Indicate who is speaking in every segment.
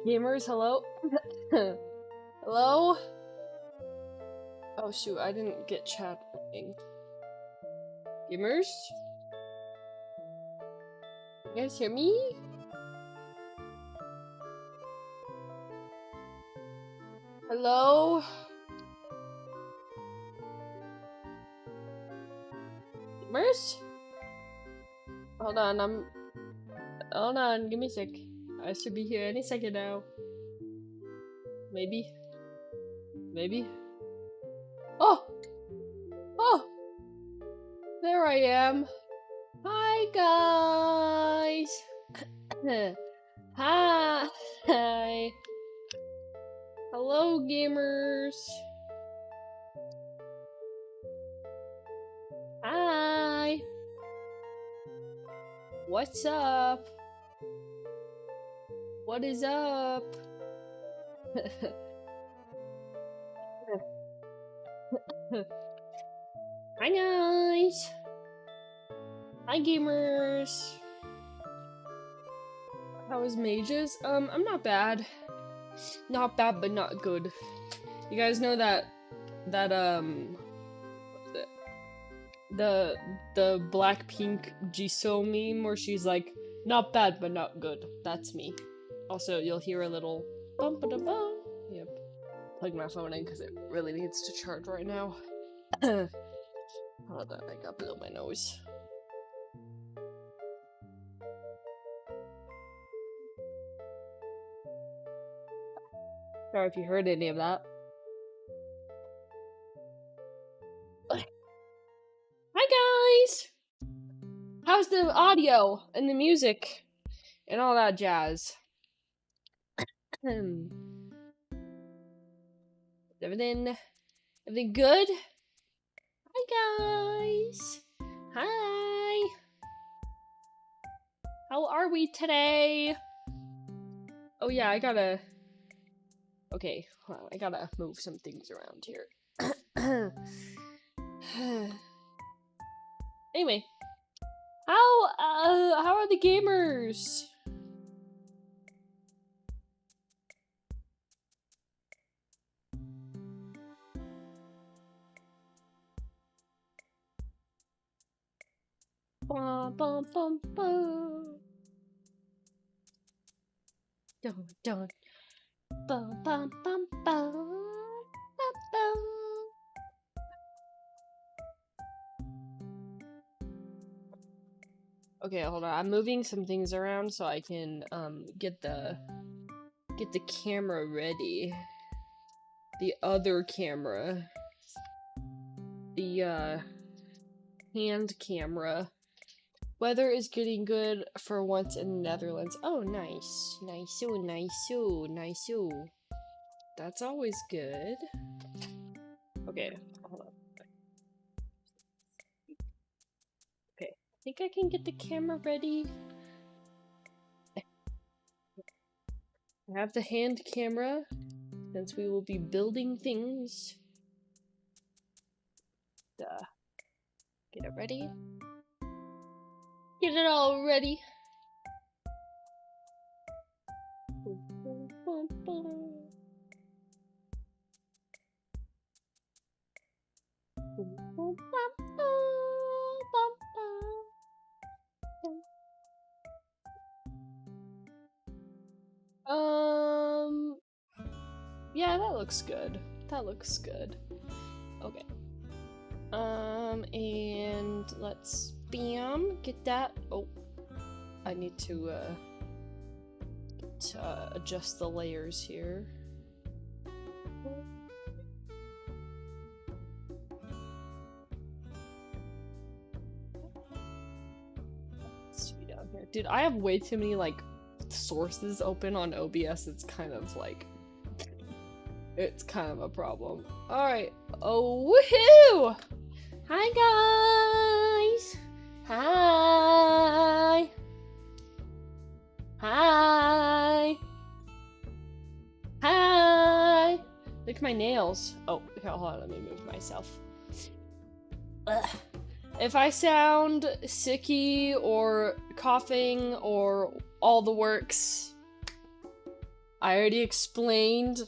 Speaker 1: Gamers, hello? Hello? Oh shoot, I didn't get chat working. Gamers? You guys hear me? Hello? Gamers? Hold on, give me a sec. I should be here any second now. Maybe. Oh! Oh! There I am. Hi, guys! Hi! Hello, gamers! Hi! What's up? What is up? Hi guys! Hi gamers! How was Mages? I'm not bad. Not bad, but not good. You guys know that the Blackpink Jisoo meme where she's like, not bad, but not good. That's me. Also, you'll hear a little bum-ba-da-bum. Yep. Plug my phone in because it really needs to charge right now. Hold on, I got blow my nose. Sorry if you heard any of that. Hi guys! How's the audio and the music and all that jazz? Everything good? Hi guys! Hi! How are we today? Oh yeah, okay, hold on, I gotta move some things around here. Anyway, how are the gamers? Bum, bum, bum, bum. Dun, dun. Bum, bum, bum, bum. Bum, bum. Okay, hold on. I'm moving some things around so I can get the camera ready. The other camera. The hand camera. Weather is getting good for once in the Netherlands. Oh, nice. Nice. That's always good. Okay, hold on. Okay, I think I can get the camera ready. I have the hand camera, since we will be building things. Get it ready. Get it all ready. Yeah, that looks good. Okay. And let's get that. Oh, I need to adjust the layers here. Let's see down here. Dude, I have way too many like sources open on OBS. It's kind of a problem. Alright. Oh, woohoo! Hi guys! Hi! Look at my nails. Oh, okay, hold on, let me move myself. Ugh. If I sound sicky or coughing or all the works, I already explained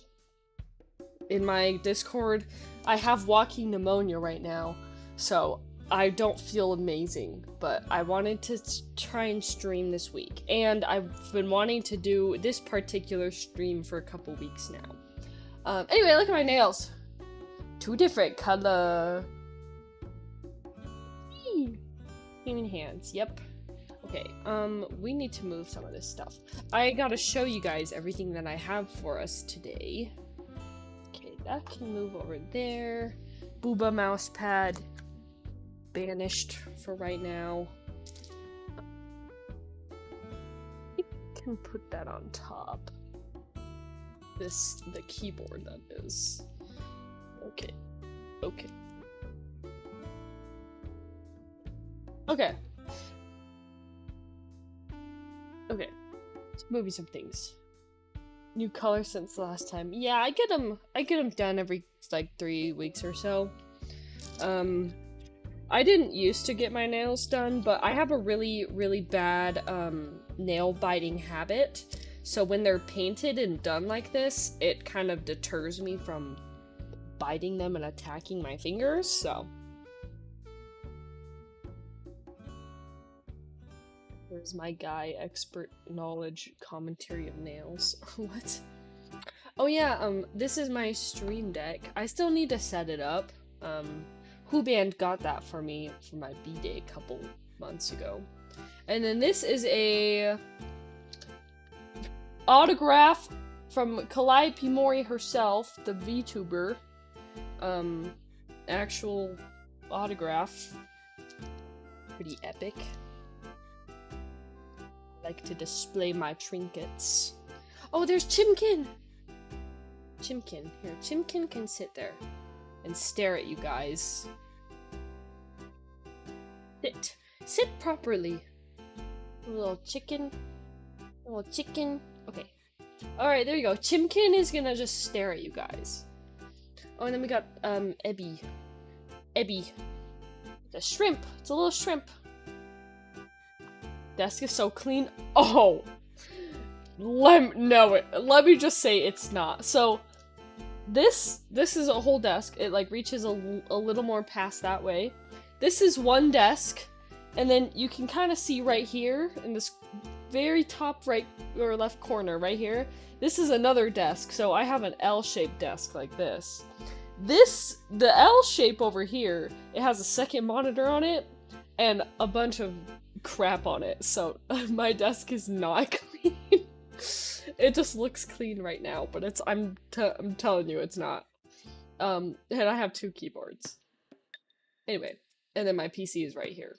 Speaker 1: in my Discord, I have walking pneumonia right now, so I don't feel amazing, but I wanted to try and stream this week, and I've been wanting to do this particular stream for a couple weeks now. Anyway, look at my nails. 2 different color. Human hands, yep. Okay, we need to move some of this stuff. I gotta show you guys everything that I have for us today. Okay, that can move over there. Booba mouse pad. Banished for right now. I can put that on top. The keyboard that is. Okay. Okay. Okay. Okay. Let's move some things. New color since the last time. Yeah, I get them done every like 3 weeks or so. I didn't used to get my nails done, but I have a really, really bad nail biting habit. So when they're painted and done like this, it kind of deters me from biting them and attacking my fingers, so. Where's my guy, expert knowledge commentary of nails? What? Oh yeah, this is my stream deck. I still need to set it up. Whoband got that for me for my B-Day a couple months ago. And then this is a autograph from Calliope Mori herself, the VTuber. Actual autograph. Pretty epic. I like to display my trinkets. Oh, there's Chimkin! Chimkin. Here, Chimkin can sit there and stare at you guys. Sit. Sit properly. Little chicken. Little chicken. Okay. Alright, there you go. Chimkin is gonna just stare at you guys. Oh, and then we got, Ebby. Ebby. It's a shrimp. It's a little shrimp. Desk is so clean. Oh! Let me just say it's not. So, this is a whole desk. It, like, reaches a little more past that way. This is one desk, and then you can kind of see right here, in this very top right or left corner right here, this is another desk, so I have an L-shaped desk like this. The L shape over here, it has a second monitor on it, and a bunch of crap on it, so my desk is not clean. It just looks clean right now, but I'm telling you, it's not. And I have 2 keyboards. Anyway, and then my PC is right here.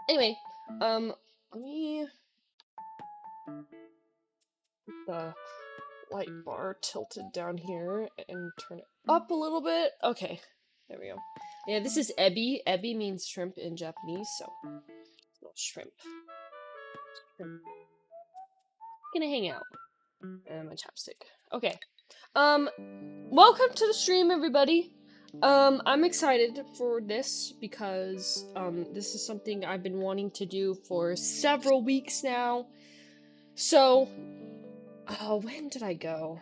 Speaker 1: Anyway, let me put the light bar tilted down here and turn it up a little bit. Okay, there we go. Yeah, this is ebi. Ebi means shrimp in Japanese, so little shrimp. Shrimp. Gonna hang out. And my chapstick. Okay. Welcome to the stream, everybody. I'm excited for this because, this is something I've been wanting to do for several weeks now. So, when did I go?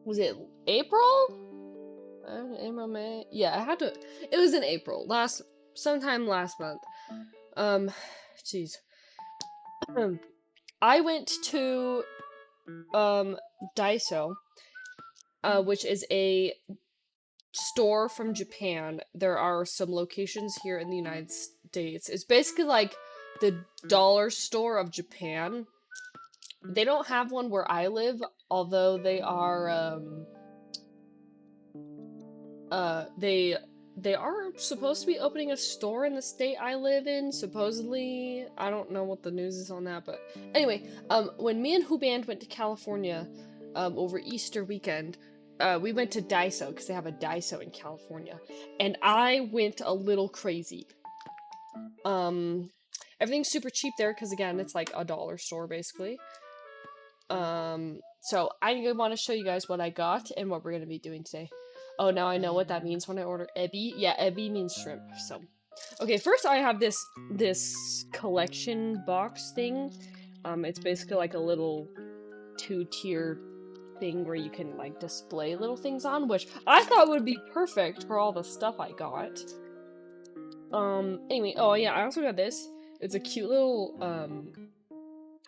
Speaker 1: Was it April? April, May? Yeah, it was in April. Sometime last month. Jeez. I went to, Daiso, which is a store from Japan. There are some locations here in the United States. It's basically like the dollar store of Japan. They don't have one where I live, although they are, they are supposed to be opening a store in the state I live in, supposedly. I don't know what the news is on that, but anyway, when me and Whoband went to California, over Easter weekend, we went to Daiso, because they have a Daiso in California, and I went a little crazy. Everything's super cheap there, because again, it's like a dollar store, basically. So I want to show you guys what I got, and what we're going to be doing today. Oh, now I know what that means when I order ebi. Yeah, ebi means shrimp, so. Okay, first I have this collection box thing, It's basically like a little 2-tier thing where you can like display little things on, which I thought would be perfect for all the stuff I got. Anyway, oh yeah, I also got this. It's a cute little,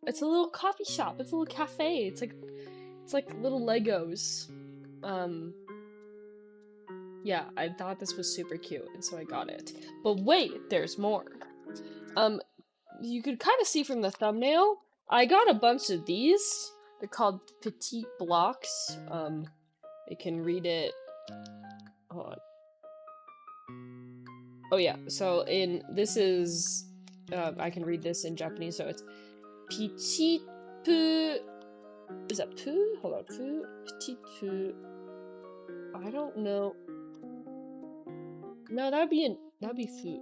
Speaker 1: it's a little coffee shop. It's a little cafe. It's like little Legos. Yeah, I thought this was super cute, and so I got it. But wait, there's more. You could kind of see from the thumbnail, I got a bunch of these. They're called petite blocks. You can read it. Hold on. Oh yeah, so this is, I can read this in Japanese, so it's petit peu, is that peu? Hold on, peu, petit peu, I don't know. No, that'd be fu,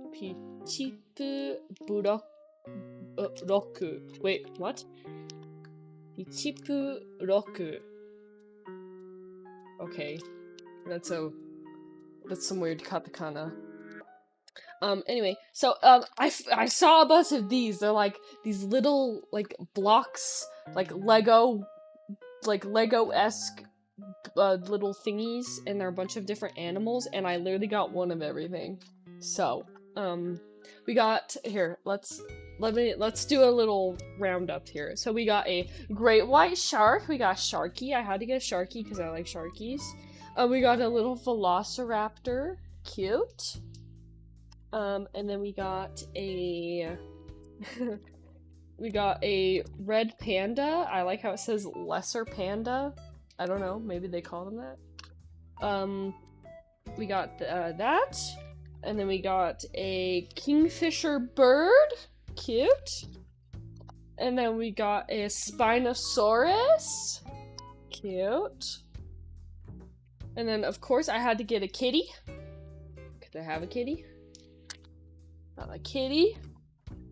Speaker 1: petit peu roku. Wait, what? Petit peu roku. Okay, that's some weird katakana. Anyway, so, I saw a bunch of these. They're like these little, like, blocks, like Lego-esque, little thingies, and they're a bunch of different animals, and I literally got one of everything. So, we got, here, let's do a little roundup here. So we got a great white shark, we got Sharky. I had to get a Sharky because I like Sharkies. We got a little velociraptor, cute. And then we got a red panda. I like how it says lesser panda. I don't know, maybe they call them that. We got that, and then we got a kingfisher bird, cute. And then we got a Spinosaurus, cute. And then of course I had to get a kitty. Could I have a kitty? Got a kitty.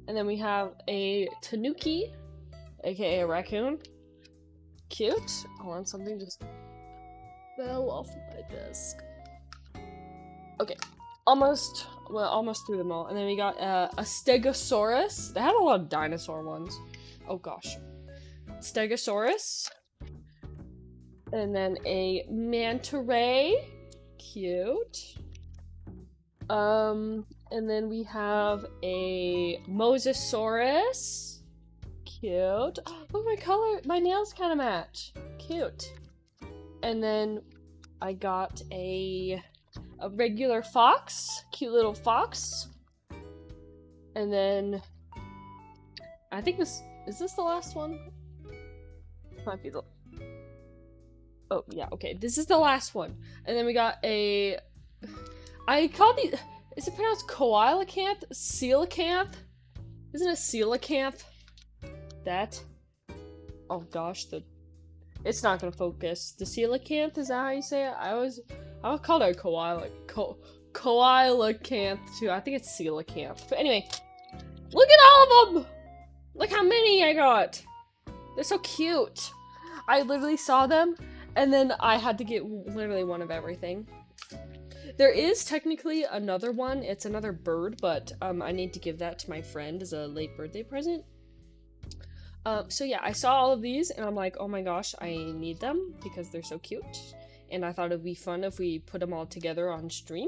Speaker 1: And then we have a tanuki, aka a raccoon. Cute. Hold on, something just fell off my desk. Okay, almost through them all. And then we got a Stegosaurus. They had a lot of dinosaur ones. Oh gosh. Stegosaurus. And then a manta ray. Cute. And then we have a Mosasaurus. Cute. Oh, my nails kind of match. Cute. And then I got a regular fox. Cute little fox. And then I think is this the last one? Might be the... Oh, yeah, okay. This is the last one. And then we got a... I call these... Is it pronounced coelacanth? Coelacanth? Isn't it coelacanth? That? Oh gosh, it's not gonna focus. The coelacanth, is that how you say it? I would call it a coelacanth too. I think it's coelacanth. But anyway, look at all of them! Look how many I got! They're so cute! I literally saw them, and then I had to get literally one of everything. There is technically another one. It's another bird, but I need to give that to my friend as a late birthday present. So yeah, I saw all of these, and I'm like, oh my gosh, I need them because they're so cute. And I thought it'd be fun if we put them all together on stream.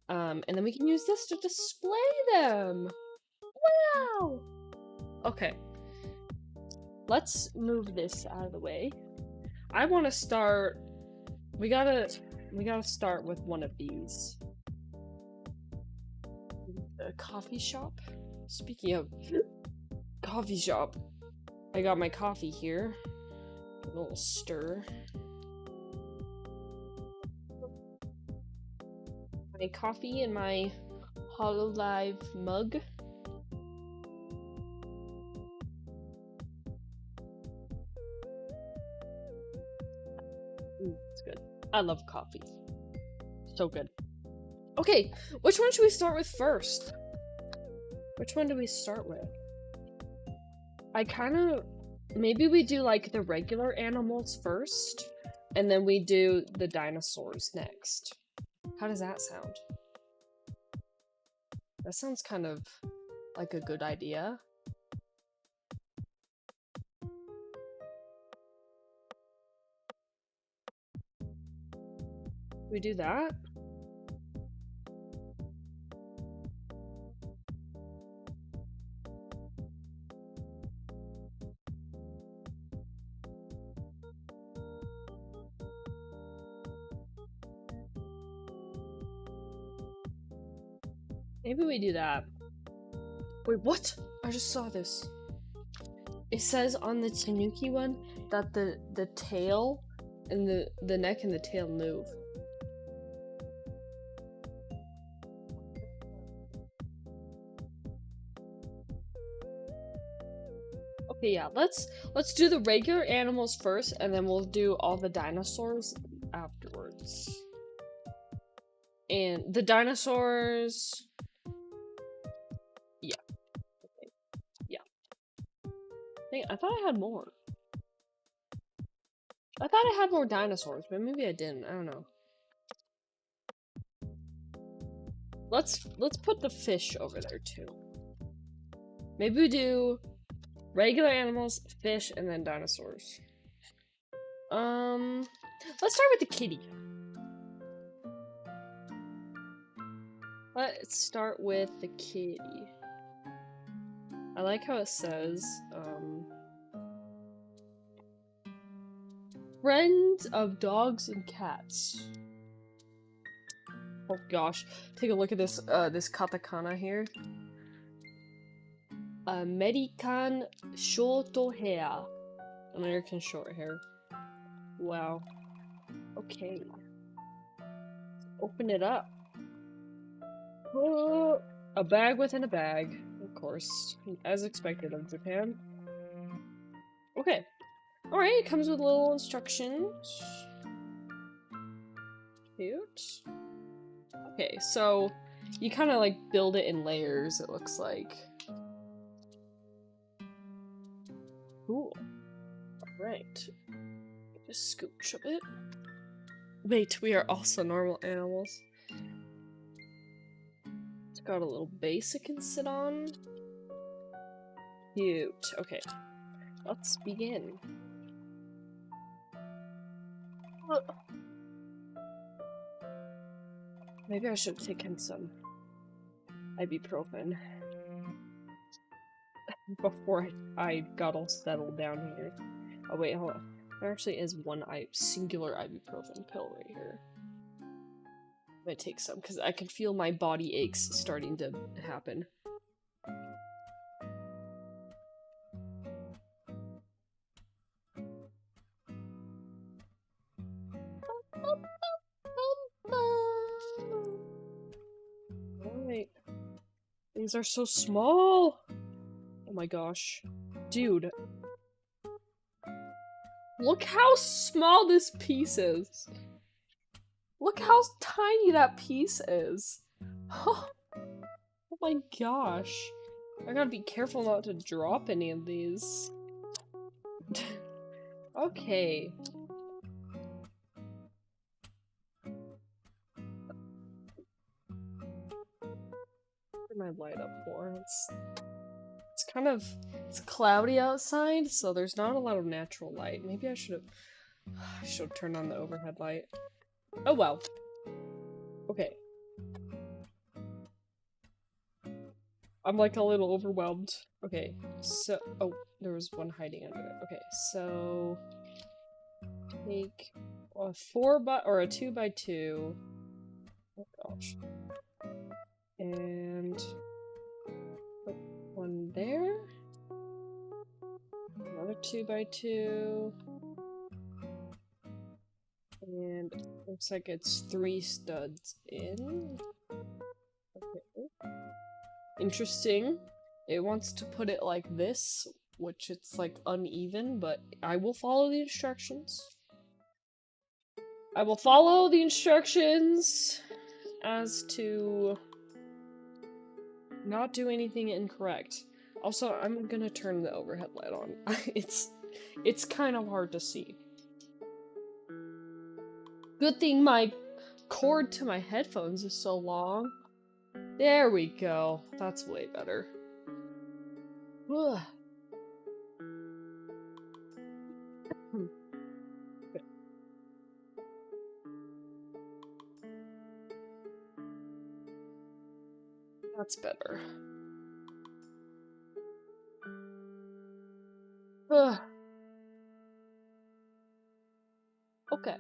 Speaker 1: And then we can use this to display them. Wow! Okay. Let's move this out of the way. I want to start... We gotta start with one of these. A coffee shop? Speaking of coffee shop, I got my coffee here. A little stir. My coffee in my HoloLive mug. It's good. I love coffee. So good. Okay, which one should we start with first? Which one do we start with? Maybe we do like the regular animals first, and then we do the dinosaurs next. How does that sound? That sounds kind of like a good idea. We do that? Maybe we do that. Wait, what? I just saw this. It says on the Tanuki one that the tail and the neck and the tail move. Okay, yeah, let's do the regular animals first, and then we'll do all the dinosaurs afterwards. And the dinosaurs, yeah, okay. Yeah. Dang, I thought I had more. I thought I had more dinosaurs, but maybe I didn't. I don't know. Let's put the fish over there too. Maybe we do regular animals, fish, and then dinosaurs. Let's start with the kitty. Let's start with the kitty. I like how it says, friends of dogs and cats. Oh gosh, take a look at this, this katakana here. American short hair. American short hair. Wow. Okay. Open it up. Oh, a bag within a bag. Of course. As expected of Japan. Okay. Alright, it comes with little instructions. Cute. Okay, so you kind of like build it in layers, it looks like. Cool. Alright. Just scooch a bit. Wait, we are also normal animals. It's got a little base it can sit on. Cute. Okay. Let's begin. Maybe I should have taken some ibuprofen before I got all settled down here. Oh wait, hold on. There actually is one singular ibuprofen pill right here. I'm gonna take some because I can feel my body aches starting to happen. Alright. These are so small! Oh my gosh. Dude. Look how small this piece is. Look how tiny that piece is. Oh my gosh. I gotta be careful not to drop any of these. Okay. What am I light up for? It's kind of, it's cloudy outside, so there's not a lot of natural light. Maybe I should have turned on the overhead light. Oh well. Okay. I'm like a little overwhelmed. Okay, so, oh, there was one hiding under it. Okay, so take a 2x2. Oh gosh. And put one there. Another 2x2. And looks like it's 3 studs in. Okay. Interesting. It wants to put it like this, which it's like uneven, but I will follow the instructions. I will follow the instructions as to not do anything incorrect. Also, I'm gonna turn the overhead light on. It's kind of hard to see. Good thing my cord to my headphones is so long. There we go. That's way better. Ugh. That's better. Ugh. Okay.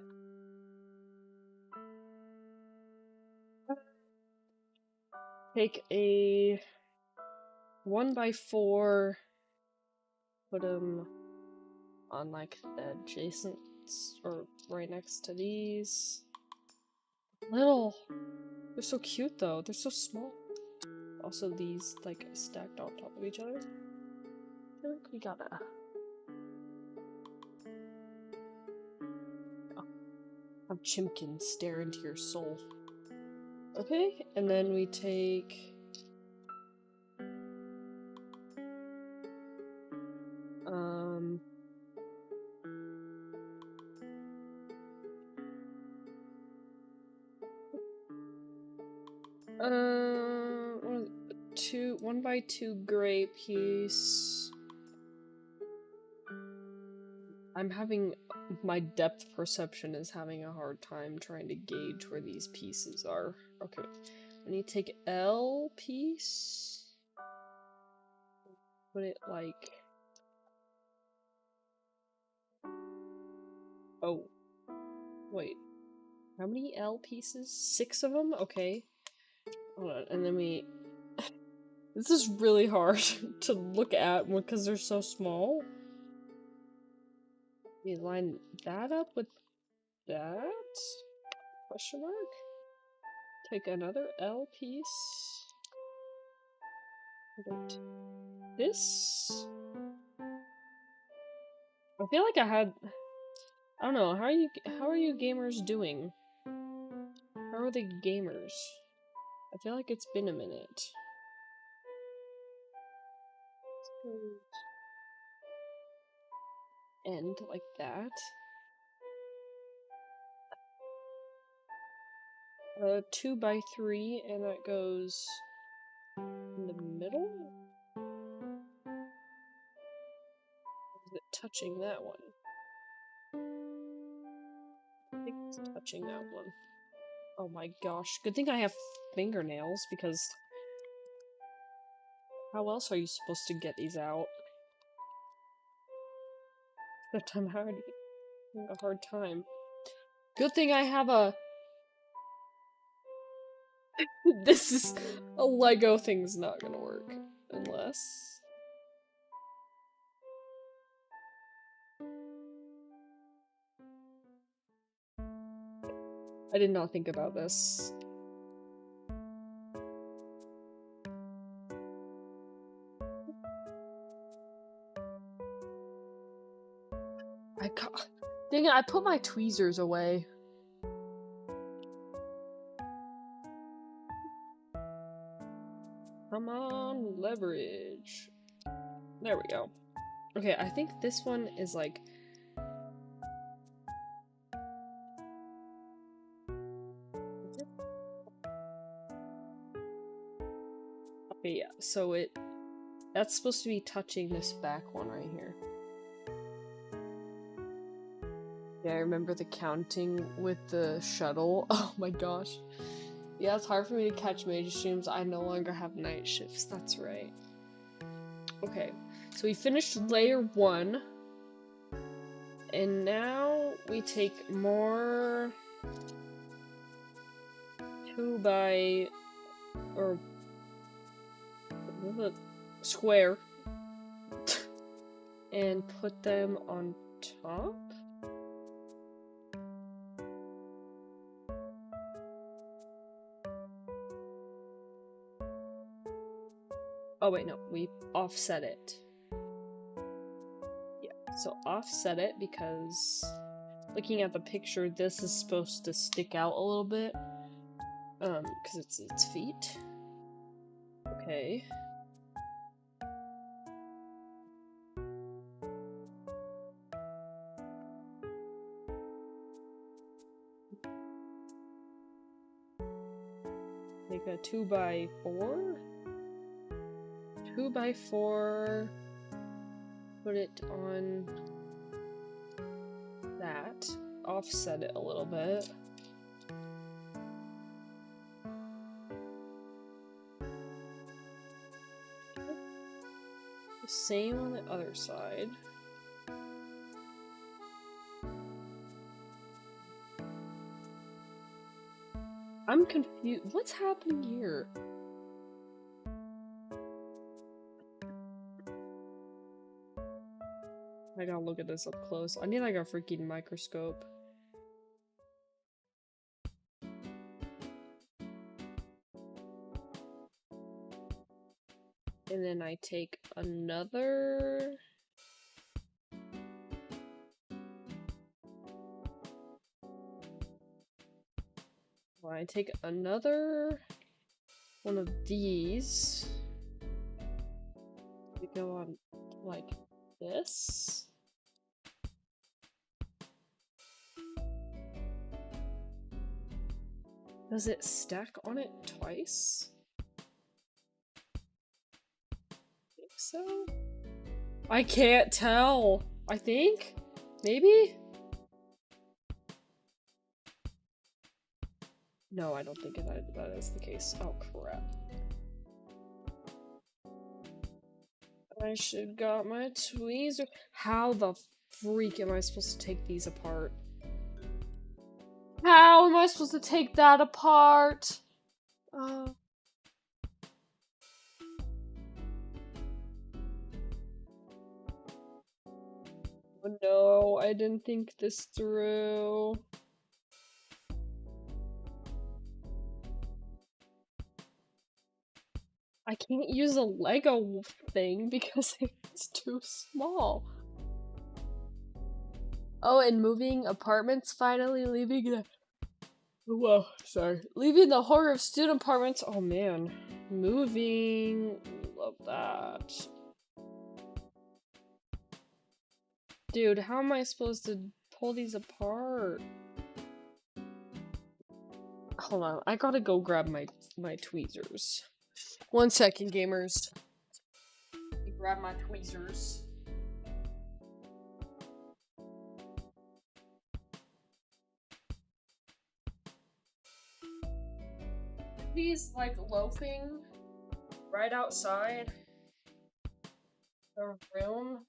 Speaker 1: Take a 1x4, put them on like the adjacent or right next to these. Little. They're so cute though. They're so small. Also, these like stacked on top of each other. I feel like we gotta. Oh, have Chimkin stare into your soul. Okay, and then we take. Two 1x2 gray piece. I'm having my depth perception is having a hard time trying to gauge where these pieces are. Okay, I need to take L piece. Put it like. Oh, wait. How many L pieces? 6 of them? Okay. Hold on, and then we. This is really hard to look at because they're so small. We line that up with that? Question mark? Take another L piece. Put it this. I feel like I had. I don't know. How are you gamers doing? How are the gamers? I feel like it's been a minute. End like that. 2x3, and that goes in the middle? Is it touching that one? I think it's touching that one. Oh my gosh. Good thing I have fingernails, because how else are you supposed to get these out? Except I'm having a hard time. Good thing I have a... This is... A Lego thing's not gonna work. Unless... I did not think about this. Dang it, I put my tweezers away. Come on, leverage. There we go. Okay, I think this one is like... Okay, yeah, so that's supposed to be touching this back one right here. Yeah, I remember the counting with the shuttle. Oh my gosh. Yeah, it's hard for me to catch major streams. I no longer have night shifts. That's right. Okay, so we finished layer 1. And now we take more 2x or square and put them on top. Oh wait, no, we offset it. Yeah, so offset it because looking at the picture, this is supposed to stick out a little bit. Because it's its feet. Okay. Make a 2x4. 2x4. Put it on that. Offset it a little bit. Same on the other side. I'm confused. What's happening here? I gotta look at this up close. I need like a freaking microscope. And then I take another... I take another one of these. We go on like this. Does it stack on it twice? I think so. I can't tell. I think? Maybe? No, I don't think that is the case. Oh, crap. I should got my tweezers. How the freak am I supposed to take these apart? How am I supposed to take that apart? Oh no, I didn't think this through. I can't use a Lego thing because it's too small. Oh, and moving apartments, finally leaving the... Whoa, sorry. Leaving the horror of student apartments. Oh man. Moving. Love that. Dude, how am I supposed to pull these apart? Hold on, I gotta go grab my tweezers. 1 second, gamers. Let me grab my tweezers. These like loafing right outside the room.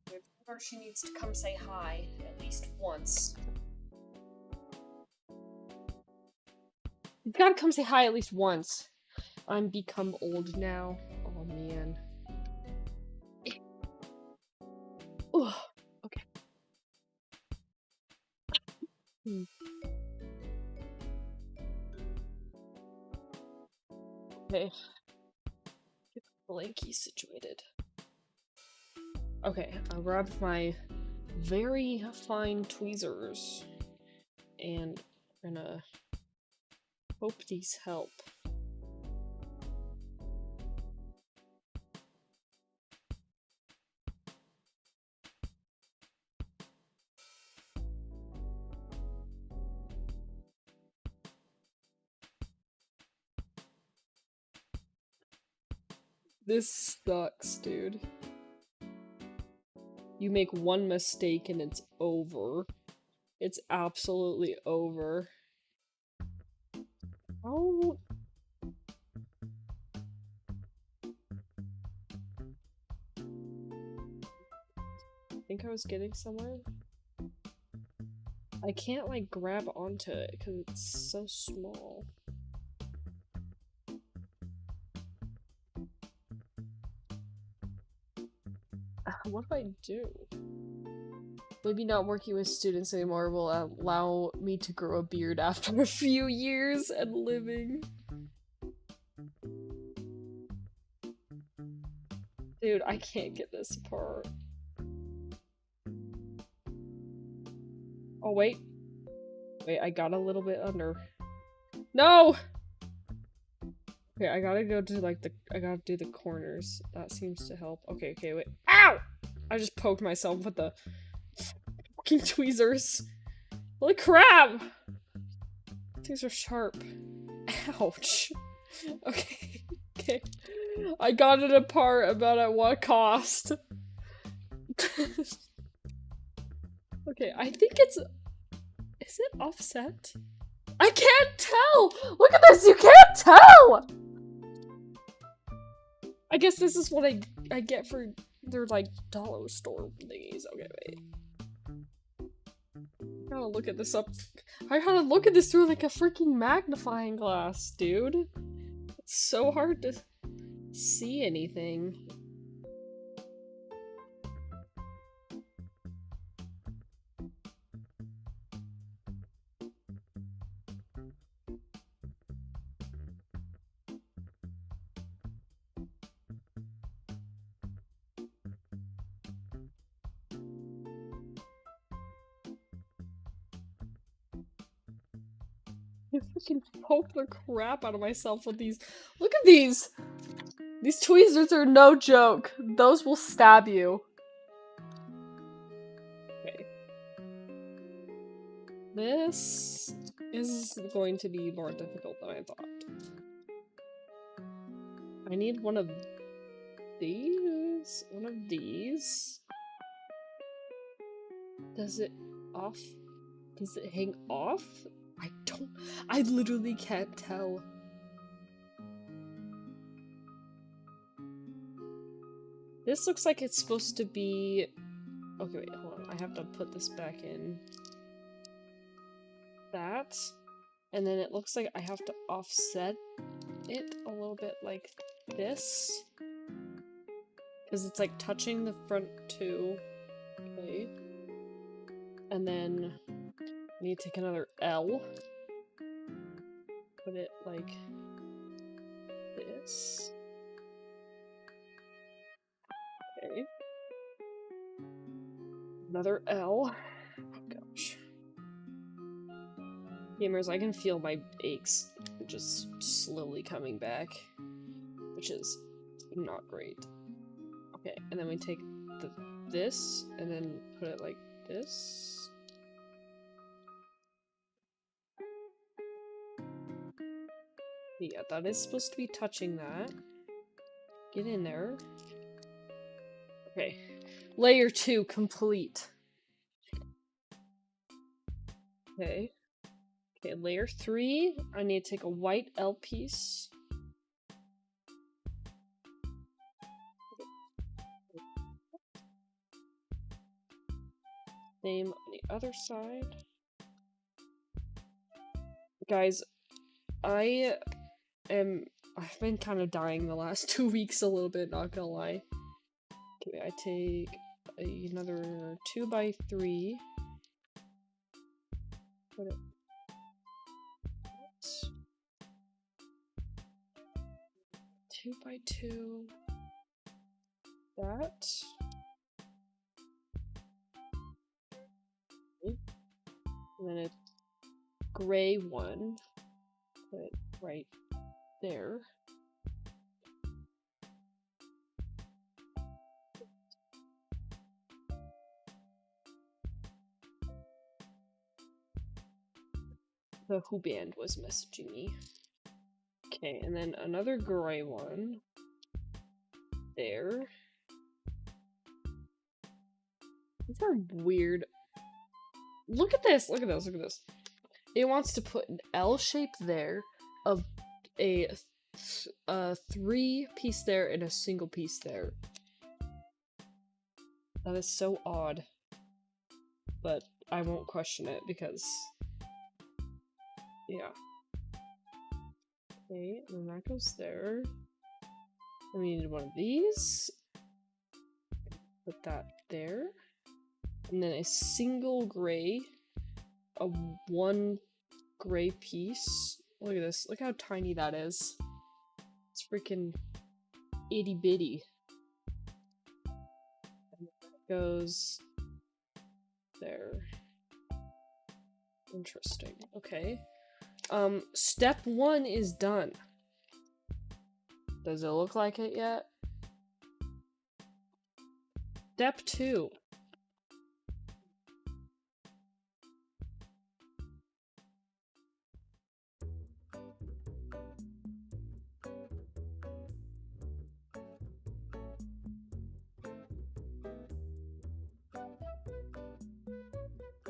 Speaker 1: I told her she needs to come say hi at least once. You've gotta come say hi at least once. I'm become old now. Oh man. Ugh. Okay. Okay. Get the blankie situated. Okay, I'll grab my very fine tweezers and we're gonna hope these help. This sucks, dude. You make one mistake and it's over. It's absolutely over. Oh. I think I was getting somewhere. I can't like grab onto it because it's so small. What do I do? Maybe not working with students anymore will allow me to grow a beard after a few years and living. Dude, I can't get this apart. Oh, wait. Wait, I got a little bit under. No! Okay, I gotta go to like I gotta do the corners. That seems to help. Okay, okay, wait. Ow! I just poked myself with the fucking tweezers. Holy crap! These are sharp. Ouch. Okay, okay. I got it apart, about at what cost? Okay, I think it's... Is it offset? I can't tell! Look at this, you can't tell! I guess this is what I get for They're like dollar store thingies. Okay, wait. I gotta look at this up. I gotta look at this through like a freaking magnifying glass, dude. It's so hard to see anything. I freaking poke the crap out of myself with these. Look at these! These tweezers are no joke. Those will stab you. Okay. This is going to be more difficult than I thought. I need one of these. One of these. Does it off? Does it hang off? I literally can't tell. This looks like it's supposed to be... Okay, wait, hold on. I have to put this back in. That. And then it looks like I have to offset it a little bit like this. Because it's like touching the front too. Okay. And then I need to take another L. Put it like this. Okay. Another L. Oh gosh. Gamers, I can feel my aches just slowly coming back, which is not great. Okay, and then we take this and then put it like this. Yeah, that is supposed to be touching that. Get in there. Okay. Layer 2 complete. Okay. Okay, layer 3. I need to take a white L piece. Same on the other side. Guys, I've been kind of dying the last 2 weeks a little bit, not gonna lie. Okay, I take another 2x3. Put it. 2x2. That. Okay. And then a gray one. Put it right there. The Who Band was messaging me. Okay, and then another gray one. There. These are weird. Look at this! Look at this! Look at this! It wants to put an L shape there, of a 3-piece there, and a single piece there. That is so odd. But I won't question it because... yeah. Okay, and then that goes there. And we need one of these. Put that there. And then a single gray. A 1 gray piece. Look at this. Look how tiny that is. It's freaking itty bitty. And that goes there. Interesting. Okay. Step 1 is done. Does it look like it yet? Step 2.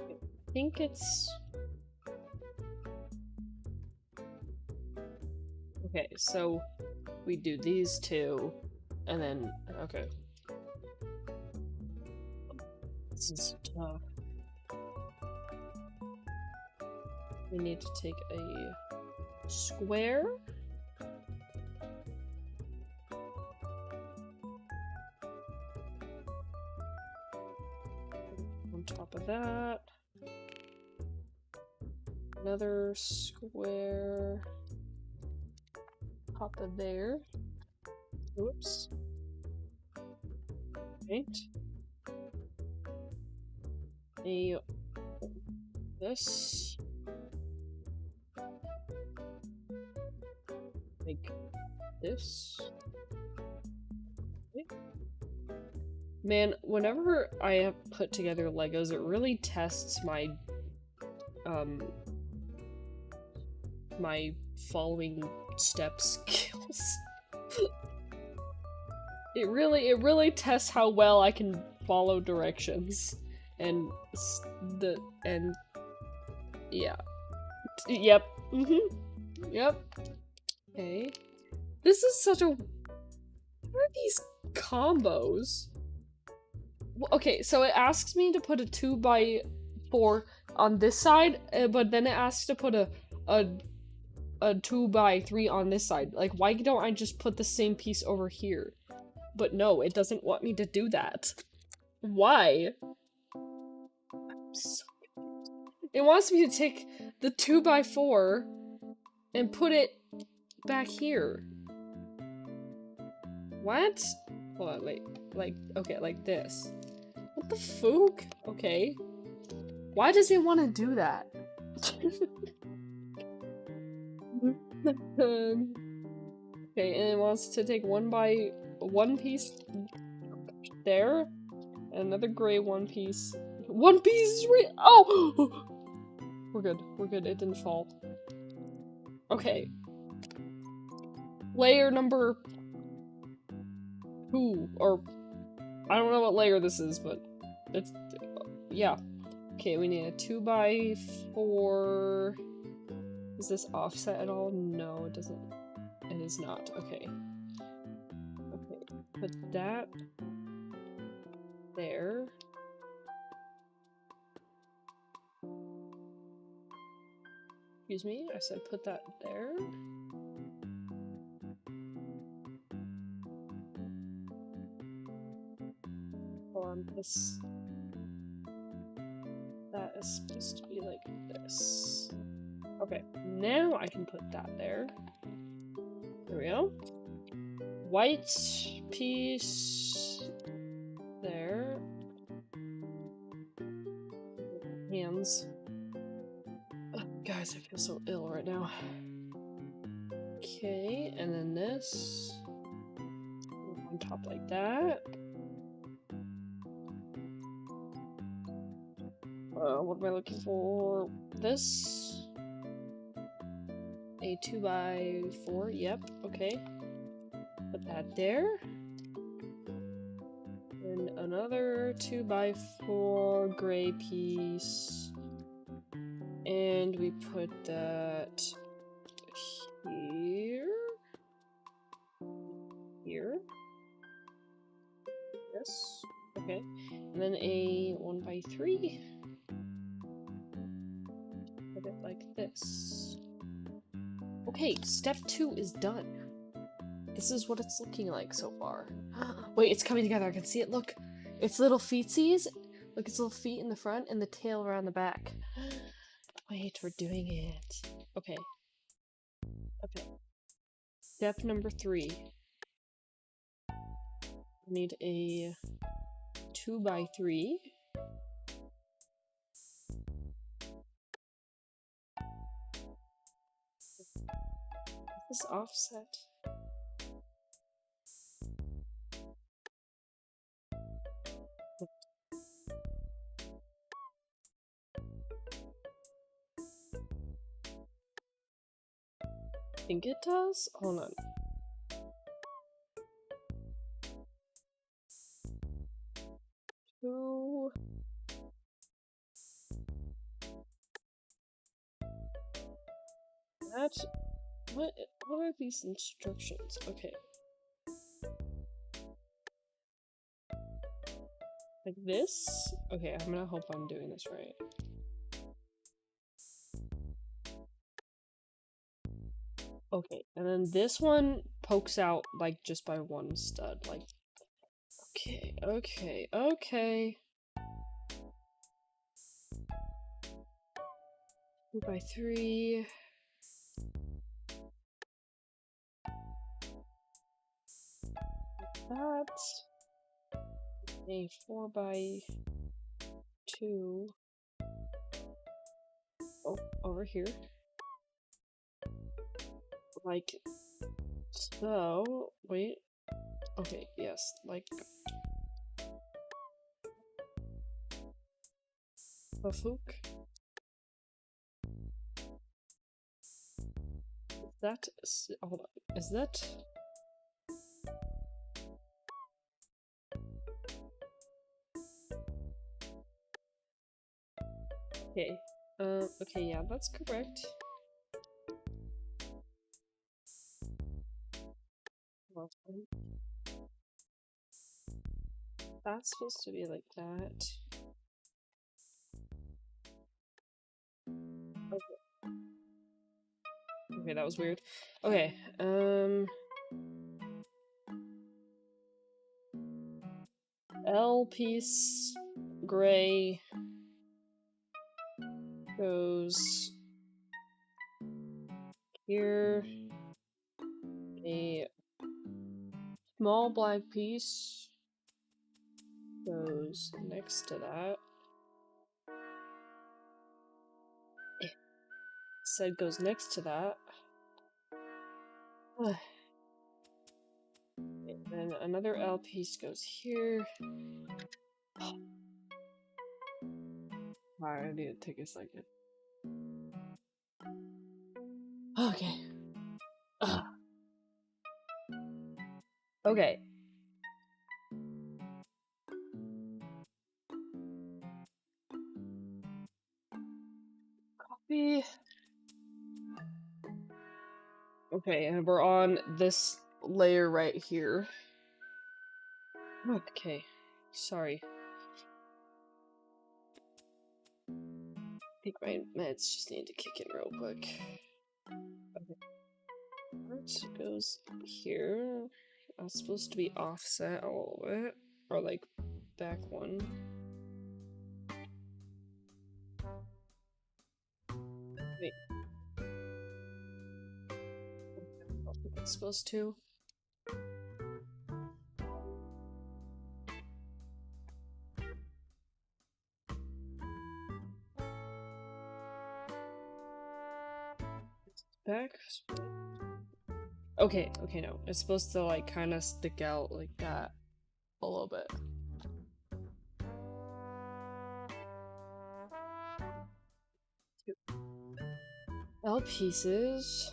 Speaker 1: I think it's... okay, so we do these two, and then, okay. This is tough. We need to take a square. On top of that. Another square. Top of there. Oops. Right. This. Like this. Okay. Man, whenever I have put together Legos, it really tests my my following step skills. It really tests how well I can follow directions and yeah. Yep. Yep. Okay. This is such a... What are these combos? Okay, so it asks me to put a 2x4 on this side, but then it asks to put a 2x3 on this side. Like, why don't I just put the same piece over here? But no, it doesn't want me to do that. Why? I'm so confused. It wants me to take the 2x4 and put it back here. What? Hold on, wait. Okay, like this. What the fuck? Okay. Why does it want to do that? Okay, and it wants to take one piece there, and another gray one piece. One piece is oh! We're good, it didn't fall. Okay. Layer number 2, or I don't know what layer this is, but it's, yeah. Okay, we need a 2x4. Is this offset at all? No, it doesn't. It is not. Okay. Okay, put that there. Excuse me, I said put that there. On this. That is supposed to be like this. Okay, now I can put that there. There we go. White piece there. Hands. Oh, guys, I feel so ill right now. Okay, and then this on top like that. What am I looking for? This? A 2x4, yep, okay. Put that there. And another 2x4 gray piece. And we put that here. Here. Yes. Okay. And then a 1x3. Put it like this. Okay, step 2 is done. This is what it's looking like so far. Wait, it's coming together. I can see it. Look. Its little feetsies. Look, its little feet in the front and the tail around the back. Wait, we're doing it. Okay. Okay. Step number 3. We need a 2x3. This offset. I think it does? Hold on. Two. That. What are these instructions? Okay. Like this? Okay, I'm gonna hope I'm doing this right. Okay, and then this one pokes out, like, just by one stud, like... Okay, okay, okay. 2x3. That's a 4x2. Oh, over here. Like so. Wait. Okay, yes, like Bafook. Hold on. Is that? Okay. Okay, yeah, that's correct. That's supposed to be like that. Okay. Okay, that was weird. Okay, L piece gray goes here. A small black piece goes next to that. Said goes next to that. And then another L piece goes here. Alright, I need to take a second. Okay. Okay. Copy. Okay, and we're on this layer right here. Okay. Sorry. I think my meds just need to kick in real quick. Okay. That goes here. That's supposed to be offset a little bit. Or like back one. Wait. I don't think it's supposed to. Back. Okay, okay, no. It's supposed to like kind of stick out like that a little bit. L pieces.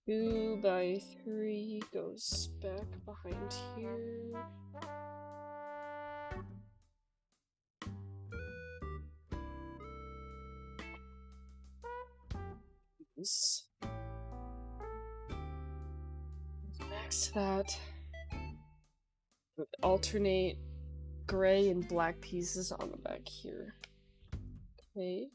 Speaker 1: Two by three goes back behind here. This. Next to that. Alternate gray and black pieces on the back here. Okay.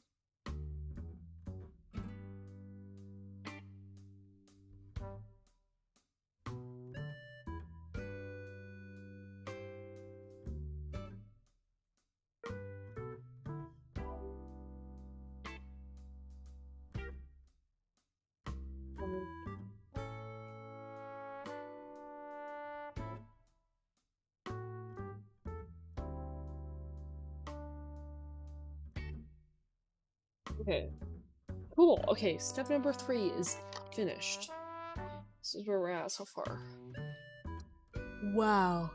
Speaker 1: Okay. Cool. Okay, step number 3 is finished. This is where we're at so far. Wow.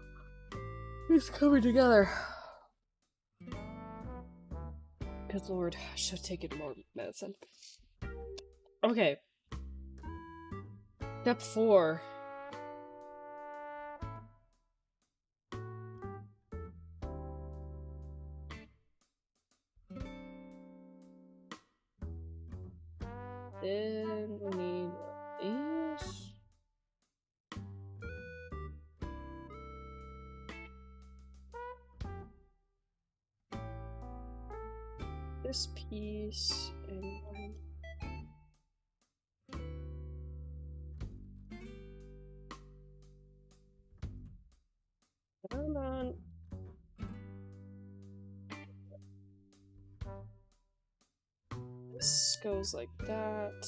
Speaker 1: It's coming together. Good lord, I should have taken more medicine. Okay. Step 4. Then we need these. This piece and one. Hold on. This goes like that.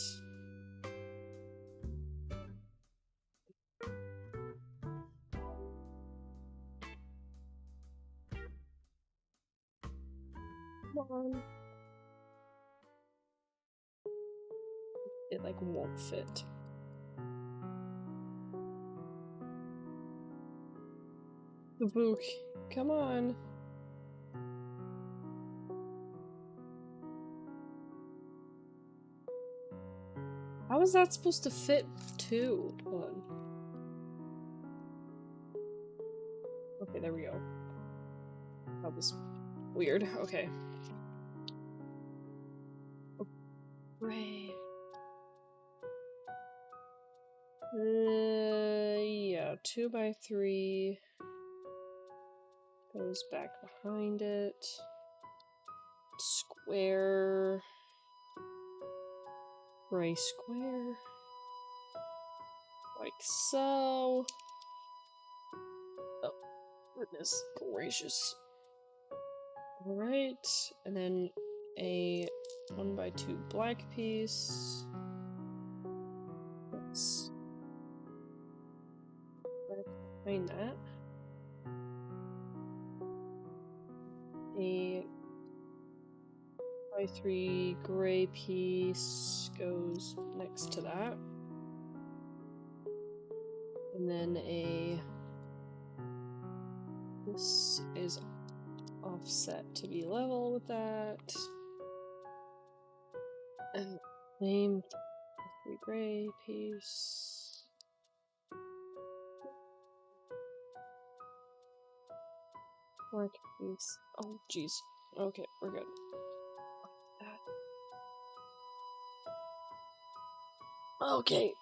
Speaker 1: Come on. It like won't fit. The book. Come on. How is that supposed to fit too? Hold on. Okay, there we go. That was weird. Okay. Great. Yeah, 2x3 goes back behind it. Square. Gray square. Like so. Oh, goodness gracious. Alright, and then a 1x2 black piece. Let's behind that. A 2x3 gray piece goes next to that. And then this is offset to be level with that. And same 3 gray piece. Black piece. Oh jeez. Okay, we're good. Okay. Okay.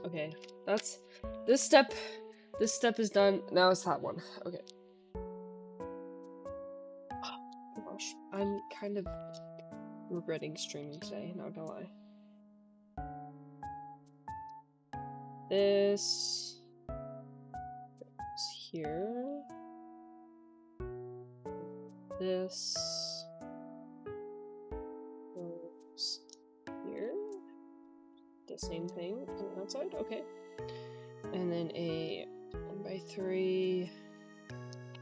Speaker 1: Okay. That's this step is done. Now it's that one. Okay. Oh gosh. I'm kind of regretting streaming today, not gonna lie. This goes here. This goes here. The same thing on the outside, okay. And then a 1x3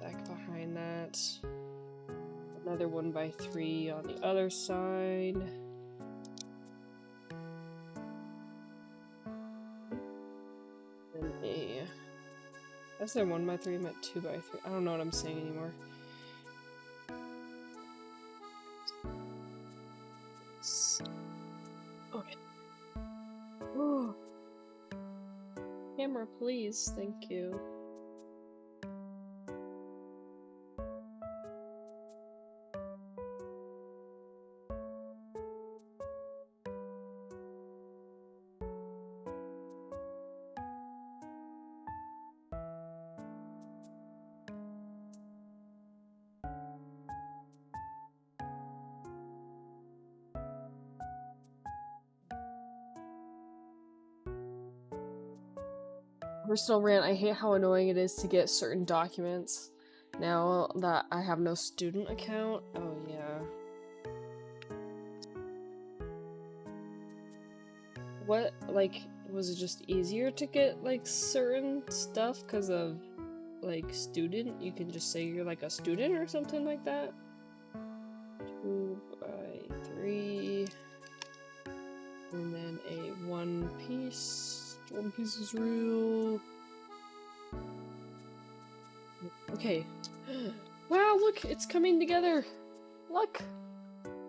Speaker 1: back behind that. Another 1x3 on the other side. And a... That's their 1x3, I meant 2x3. I don't know what I'm saying anymore. Okay. Oh. Camera, please. Thank you. Personal rant, I hate how annoying it is to get certain documents now that I have no student account. Oh yeah. What, like, was it just easier to get, like, certain stuff because of, like, student? You can just say you're, like, a student or something like that? 2x3. And then a one piece. One piece is real. Okay. Wow, look, it's coming together. Look.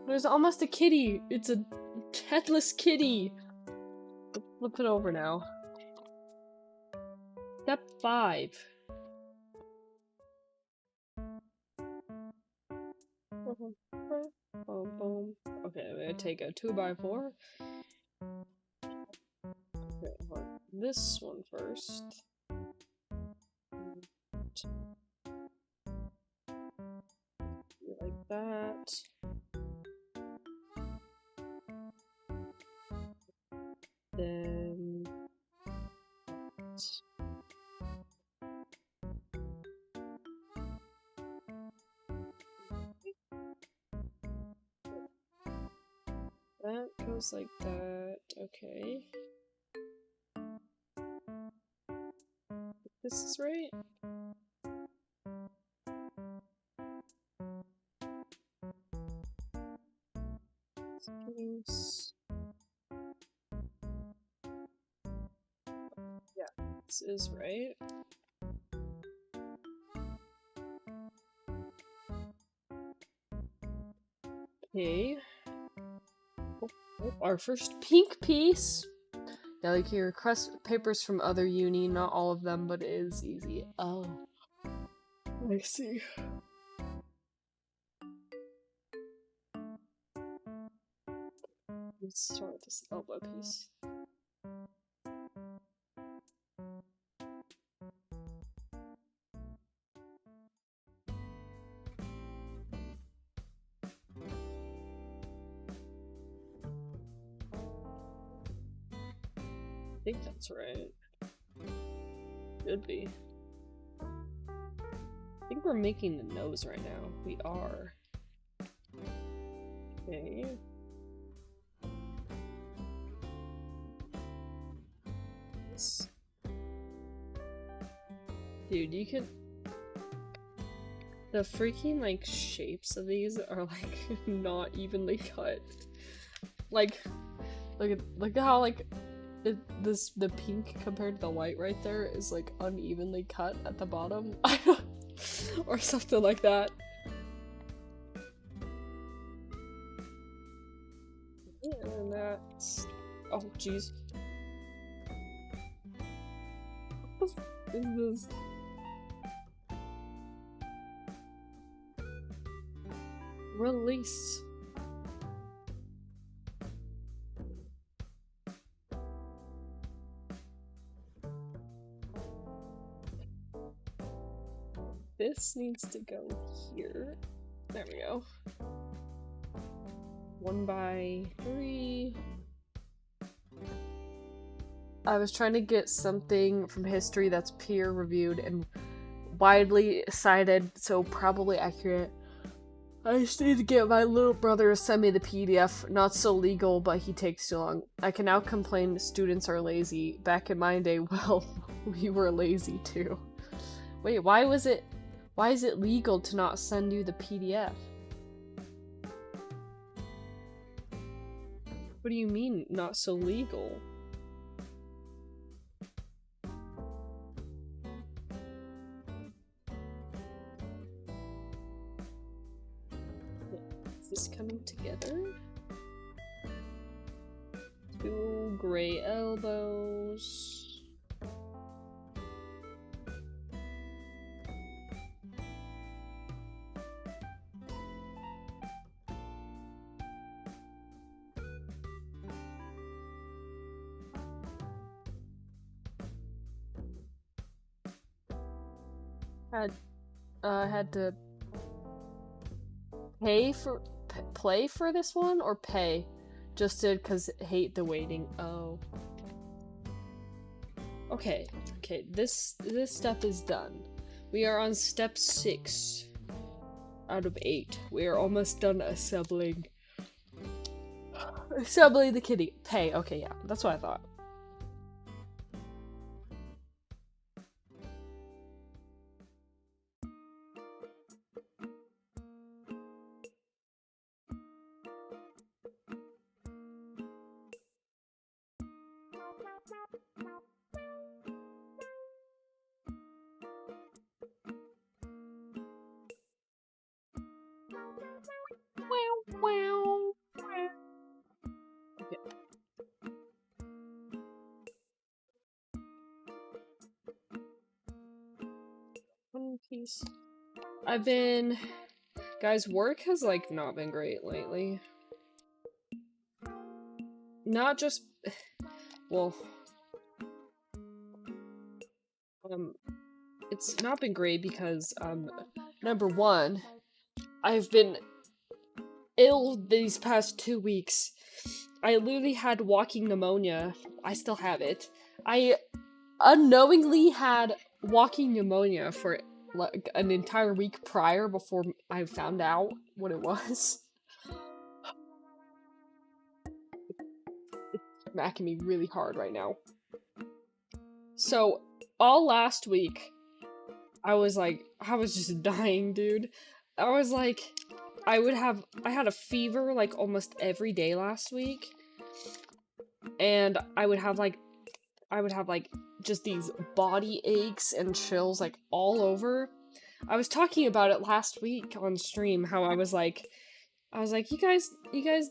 Speaker 1: There's almost a kitty. It's a headless kitty. Flip it over now. Step 5. Okay, I'm gonna take a 2x4. Okay, this one first. Like that. Then that goes like that. Okay. This is right. Yeah, this is right. Okay. Our first pink piece. Yeah, like you request papers from other uni, not all of them, but it is easy. Oh. I see. Let's start with this elbow piece. I think that's right. Should be. I think we're making the nose right now. We are. Okay. This. Dude, you can. The freaking like shapes of these are like not evenly cut. Like, look at how like the pink compared to the white right there is like unevenly cut at the bottom. Or something like that. And that's... oh jeez. What is this? Release. This needs to go here. There we go. 1x3. I was trying to get something from history that's peer reviewed and widely cited, so probably accurate. I just need to get my little brother to send me the PDF. Not so legal, but he takes too long. I can now complain students are lazy. Back in my day, well, we were lazy too. Wait, why is it legal to not send you the PDF? What do you mean, not so legal? Is this coming together? 2 gray elbows. Had to play for this one, or pay? Just did cause hate the waiting. Oh. Okay, this step is done. We are on step 6 out of 8. We are almost done assembling the kitty. Pay, okay, yeah, that's what I thought. Peace. Guys, work has, like, not been great lately. Not just, well, it's not been great because, number one, I've been ill these past 2 weeks. I literally had walking pneumonia. I still have it. I unknowingly had walking pneumonia for like an entire week prior before I found out what it was. It's smacking me really hard right now. So, all last week, I was just dying, dude. I was like, I had a fever like almost every day last week. And I would have like just these body aches and chills like all over. I was talking about it last week on stream, how I was like, you guys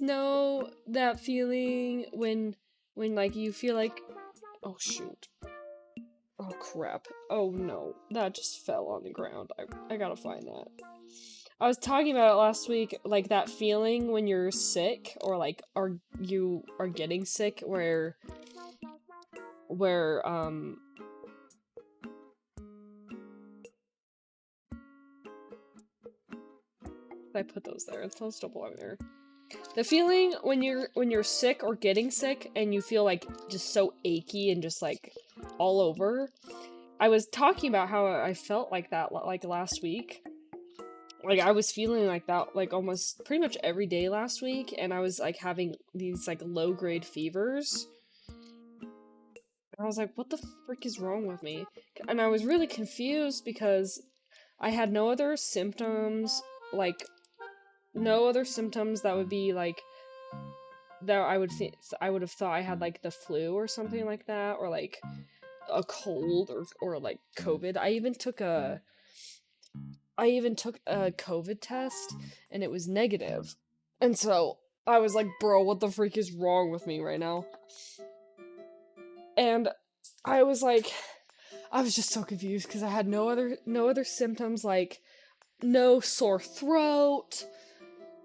Speaker 1: know that feeling when like you feel like, oh shoot. Oh crap. Oh no. That just fell on the ground. I gotta find that. I was talking about it last week, like that feeling when you're sick, or like you are getting sick, where I put those there. Those don't belong there. The feeling when you're sick or getting sick and you feel like just so achy and just like all over. I was talking about how I felt like that like last week. Like I was feeling like that like almost pretty much every day last week, and I was like having these like low-grade fevers. And I was like, what the frick is wrong with me? And I was really confused because I had no other symptoms, like no other symptoms that would be like that I would have thought I had like the flu or something like that, or like a cold or like COVID. I even took a COVID test and it was negative. And so I was like, bro, what the freak is wrong with me right now? And I was just so confused because I had no other symptoms, like no sore throat,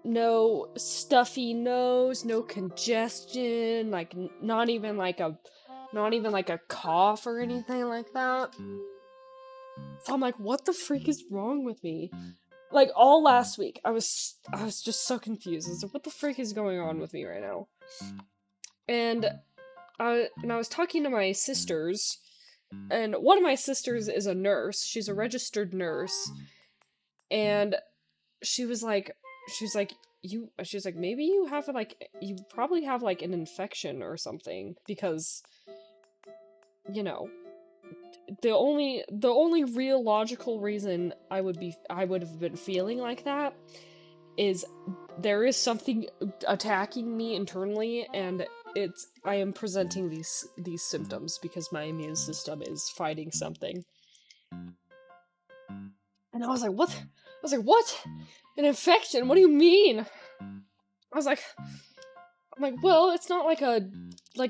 Speaker 1: no stuffy nose, no congestion, like not even like a cough or anything like that. So I'm like, what the freak is wrong with me? Like all last week, I was just so confused. I was like, what the freak is going on with me right now? And I was talking to my sisters, and one of my sisters is a nurse. She's a registered nurse, and she's like, maybe you probably have like an infection or something, because, you know, the only real logical reason I would have been feeling like that is there is something attacking me internally, and I am presenting these symptoms because my immune system is fighting something. And I was like, what? An infection? What do you mean? I'm like, well, it's not like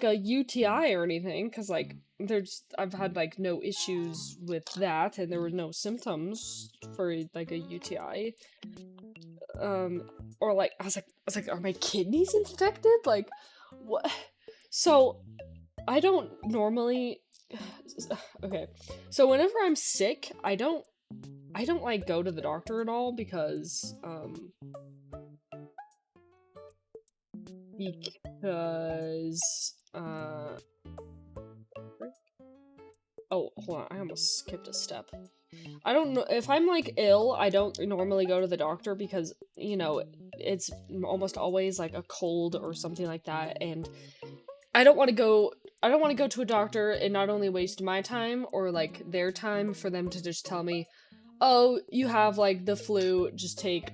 Speaker 1: a UTI or anything, because like I've had like no issues with that, and there were no symptoms for like a UTI. Or like I was like, are my kidneys infected? Like, what? So I don't normally. Okay, so whenever I'm sick, I don't like go to the doctor at all because oh, hold on, I almost skipped a step. I don't know, if I'm like ill, I don't normally go to the doctor because, you know, it's almost always like a cold or something like that, and I don't want to go to a doctor and not only waste my time or like their time for them to just tell me, oh, you have like the flu, just take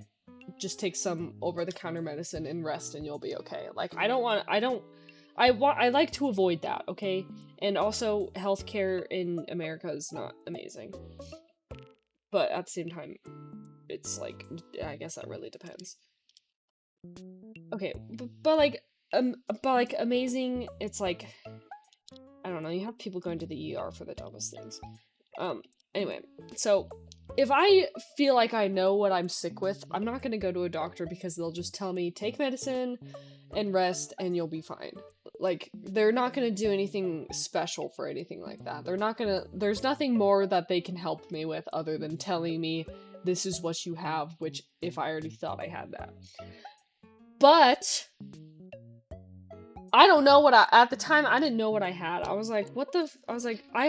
Speaker 1: some over-the-counter medicine and rest and you'll be okay. Like, I like to avoid that, okay? And also, healthcare in America is not amazing. But at the same time, it's like, I guess that really depends. Okay, but like amazing, it's like, I don't know, you have people going to the ER for the dumbest things. Anyway, so if I feel like I know what I'm sick with, I'm not gonna go to a doctor because they'll just tell me, take medicine and rest and you'll be fine. Like, they're not gonna do anything special for anything like that. They're not gonna, there's nothing more that they can help me with other than telling me this is what you have, which if I already thought I had that. But I don't know what at the time, I didn't know what I had. I was like, what the, I was like, I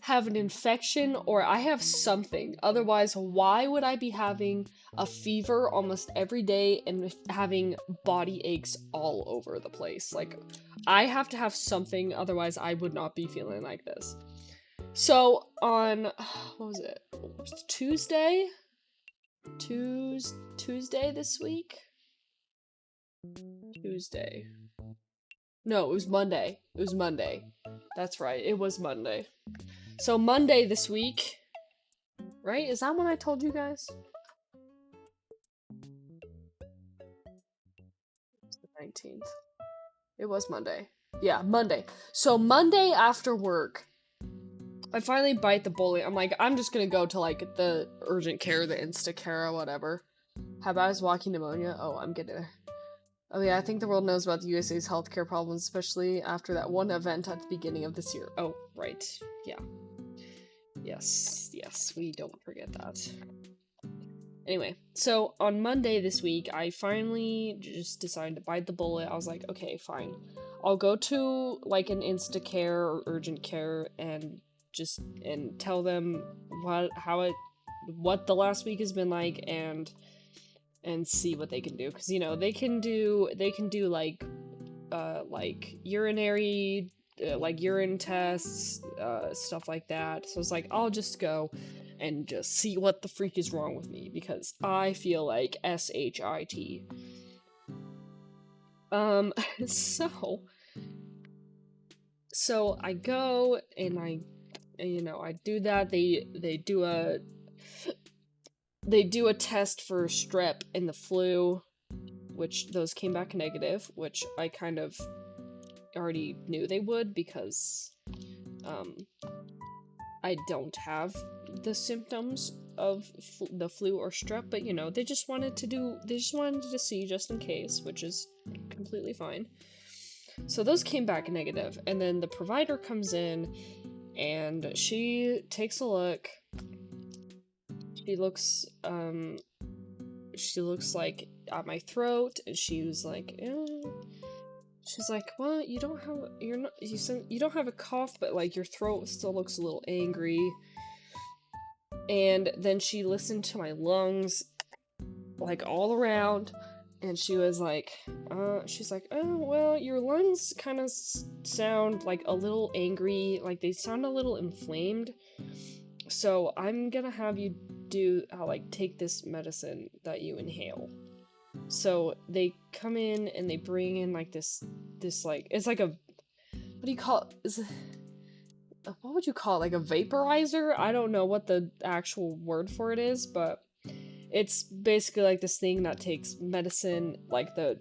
Speaker 1: have an infection or I have something. Otherwise, why would I be having a fever almost every day and having body aches all over the place? Like, I have to have something, otherwise I would not be feeling like this. So, on, what was it? Tuesday this week? Tuesday. No, it was Monday. It was Monday. That's right, it was Monday. So Monday this week, right? Is that when I told you guys? It's the 19th. It was Monday. Yeah, Monday. So Monday after work, I finally bite the bullet. I'm like, I'm just gonna go to like the urgent care, the Instacare or whatever. How about is walking pneumonia? Oh, I'm getting there. Oh yeah, I think the world knows about the USA's healthcare problems, especially after that one event at the beginning of this year. Oh, right. Yeah. Yes, we don't forget that. Anyway, so on Monday this week, I finally just decided to bite the bullet. I was like, okay, fine. I'll go to like an Instacare or urgent care and tell them what the last week has been like and see what they can do, because you know they can do like urinary like urine tests, stuff like that. So it's like, I'll just go and just see what the freak is wrong with me, because I feel like SHIT. So I go and I do that. They do a test for strep and the flu, which those came back negative, which I kind of already knew they would, because I don't have the symptoms of the flu or strep, but you know, they just wanted to see just in case, which is completely fine. So those came back negative, and then the provider comes in and she takes a look. She looks like at my throat, and she was like, she's like, well, you don't have a cough, but like your throat still looks a little angry. And then she listened to my lungs, like all around, and she was like, she's like, oh, well, your lungs kind of sound like a little angry, like they sound a little inflamed. So I'm gonna have you take this medicine that you inhale. So they come in and they bring in like this like, it's like a, what do you call it? What would you call it? Like a vaporizer? I don't know what the actual word for it is, but it's basically like this thing that takes medicine, like the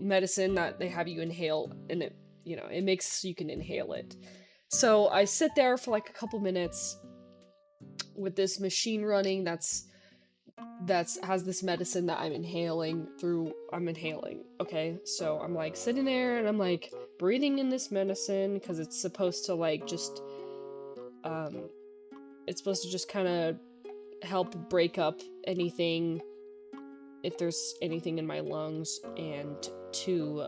Speaker 1: medicine that they have you inhale, and it, you know, it makes you can inhale it. So I sit there for like a couple minutes with this machine running that's has this medicine that I'm inhaling. Okay, so I'm like sitting there and I'm like breathing in this medicine, because it's supposed to like just it's supposed to just kind of help break up anything, if there's anything in my lungs, and to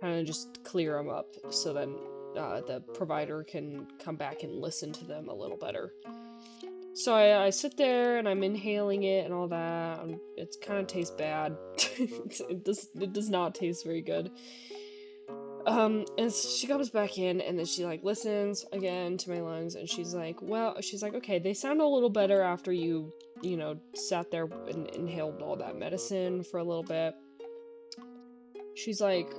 Speaker 1: kind of just clear them up, so then the provider can come back and listen to them a little better. So I sit there and I'm inhaling it and all that. It kind of tastes bad. It does not taste very good. And she comes back in, and then she like listens again to my lungs, and she's like, okay, they sound a little better after you sat there and inhaled all that medicine for a little bit. She's like,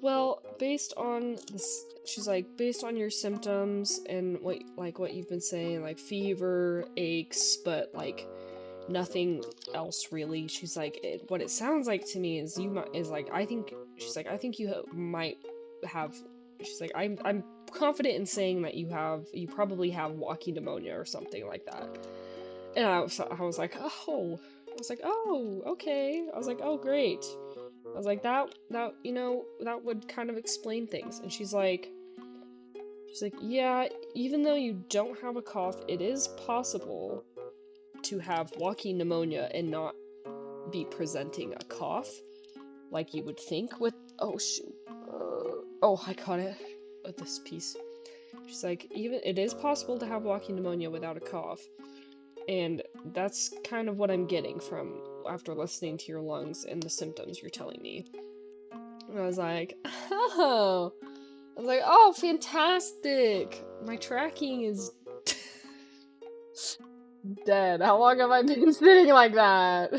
Speaker 1: well, based on your symptoms and what you've been saying, like fever, aches, but like nothing else really. She's like, what it sounds like to me is I think you might have. She's like, I'm confident in saying that you probably have walking pneumonia or something like that. And I was like, oh, okay. I was like, oh, great. I was like, that, you know, that would kind of explain things. And she's like, yeah, even though you don't have a cough, it is possible to have walking pneumonia and not be presenting a cough like you would think with, oh shoot, oh, I caught it with this piece. She's like, it is possible to have walking pneumonia without a cough, and that's kind of what I'm getting from after listening to your lungs and the symptoms you're telling me. And I was like, oh, fantastic, my tracking is dead. How long have I been sitting like that?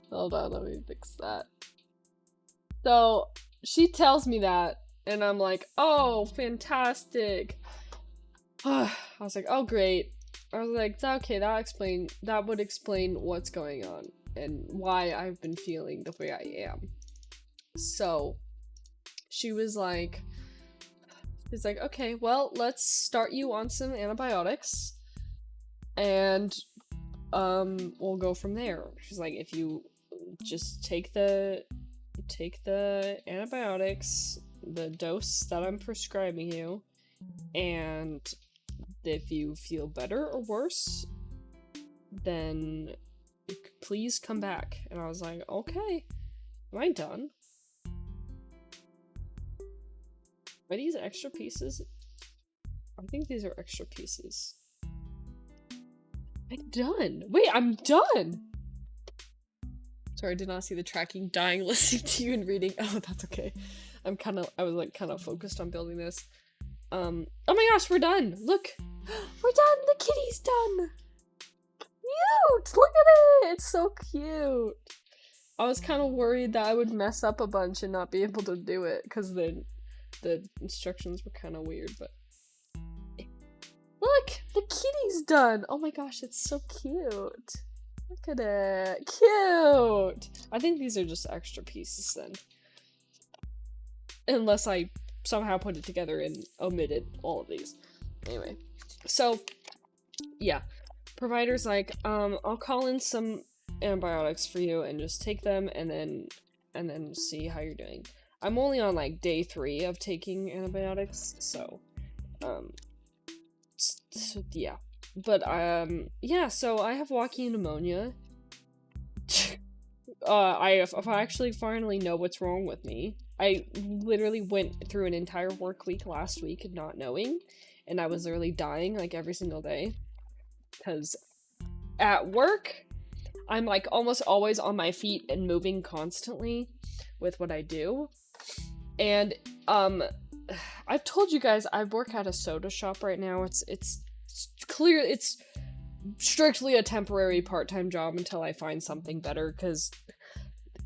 Speaker 1: Hold on, let me fix that. So, she tells me that, and I'm like, oh, fantastic. I was like, oh, great. I was like, okay, that would explain what's going on, and why I've been feeling the way I am. So, she was like, okay, well, let's start you on some antibiotics, and we'll go from there. She's like, if you just take the antibiotics, the dose that I'm prescribing you, and if you feel better or worse, then please come back. And I was like, okay, am I done? Are these extra pieces? I think these are extra pieces. I'm done! Wait, I'm done! Sorry, I did not see the tracking dying listening to you and reading. Oh, that's okay. I was like kind of focused on building this. Oh my gosh, we're done! Look! We're done! The kitty's done! Cute! Look at it! It's so cute! I was kind of worried that I would mess up a bunch and not be able to do it, because the instructions were kind of weird, but... Look! The kitty's done! Oh my gosh, it's so cute! Look at it! Cute! I think these are just extra pieces then. Unless I somehow put it together and omitted all of these. Anyway. So, yeah. Provider's like, I'll call in some antibiotics for you and just take them and then see how you're doing. I'm only on like day 3 of taking antibiotics, so yeah. But yeah, so I have walking pneumonia. I actually finally know what's wrong with me. I literally went through an entire work week last week not knowing, and I was literally dying like every single day. Because at work, I'm like almost always on my feet and moving constantly with what I do. And I've told you guys I work at a soda shop right now. It's clear it's strictly a temporary part-time job until I find something better, because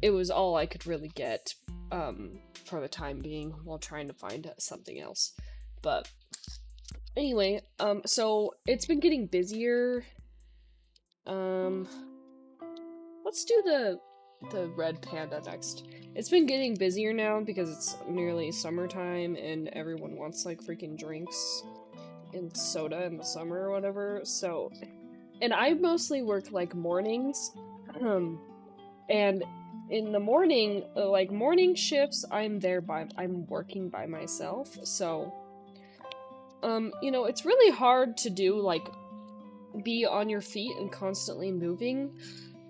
Speaker 1: it was all I could really get for the time being while trying to find something else. But anyway, so it's been getting busier. Let's do the red panda next. It's been getting busier now because it's nearly summertime and everyone wants like freaking drinks and soda in the summer or whatever. So, and I mostly work like mornings, and in the morning, like morning shifts, I'm working by myself. So, you know, it's really hard to do like be on your feet and constantly moving,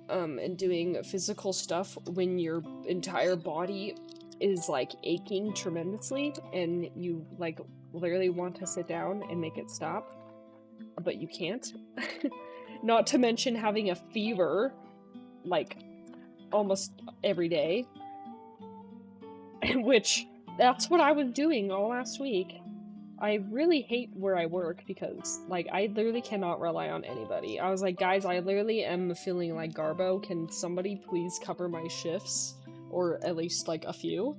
Speaker 1: and doing physical stuff when your entire body is like aching tremendously and you like literally want to sit down and make it stop, but you can't. Not to mention having a fever like almost every day, which that's what I was doing all last week. I really hate where I work because, like, I literally cannot rely on anybody. I was like, guys, I literally am feeling like Garbo. Can somebody please cover my shifts? Or at least, like, a few?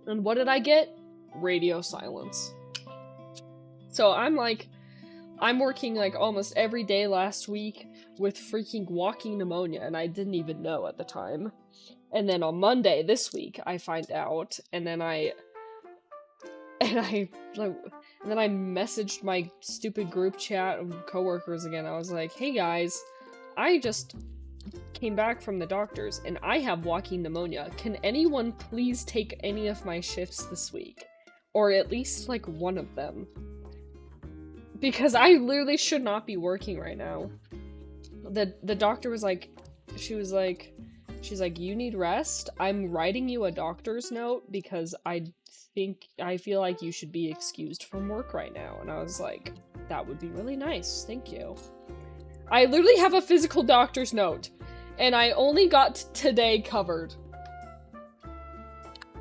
Speaker 1: And what did I get? Radio silence. So I'm working, like, almost every day last week with freaking walking pneumonia, and I didn't even know at the time. And then on Monday this week, I find out, and then I messaged my stupid group chat of coworkers again. I was like, hey guys, I just came back from the doctors and I have walking pneumonia. Can anyone please take any of my shifts this week? Or at least like one of them. Because I literally should not be working right now. The doctor was like, she's like, you need rest. I'm writing you a doctor's note because I feel like you should be excused from work right now. And I was like, that would be really nice. Thank you. I literally have a physical doctor's note. And I only got today covered.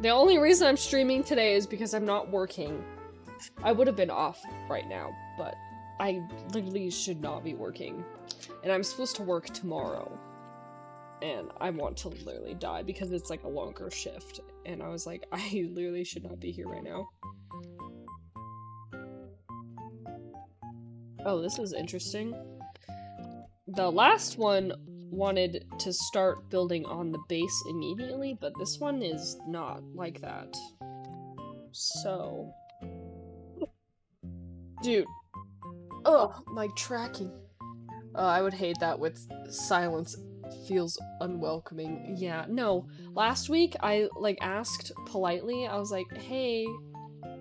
Speaker 1: The only reason I'm streaming today is because I'm not working. I would have been off right now, but I literally should not be working. And I'm supposed to work tomorrow. And I want to literally die because it's like a longer shift. And I was like, I literally should not be here right now. Oh, this is interesting. The last one wanted to start building on the base immediately, but this one is not like that. So... Dude. Ugh, my tracking. I would hate that with silence. Feels unwelcoming. Yeah, no. Last week, I, like, asked politely, I was like, hey,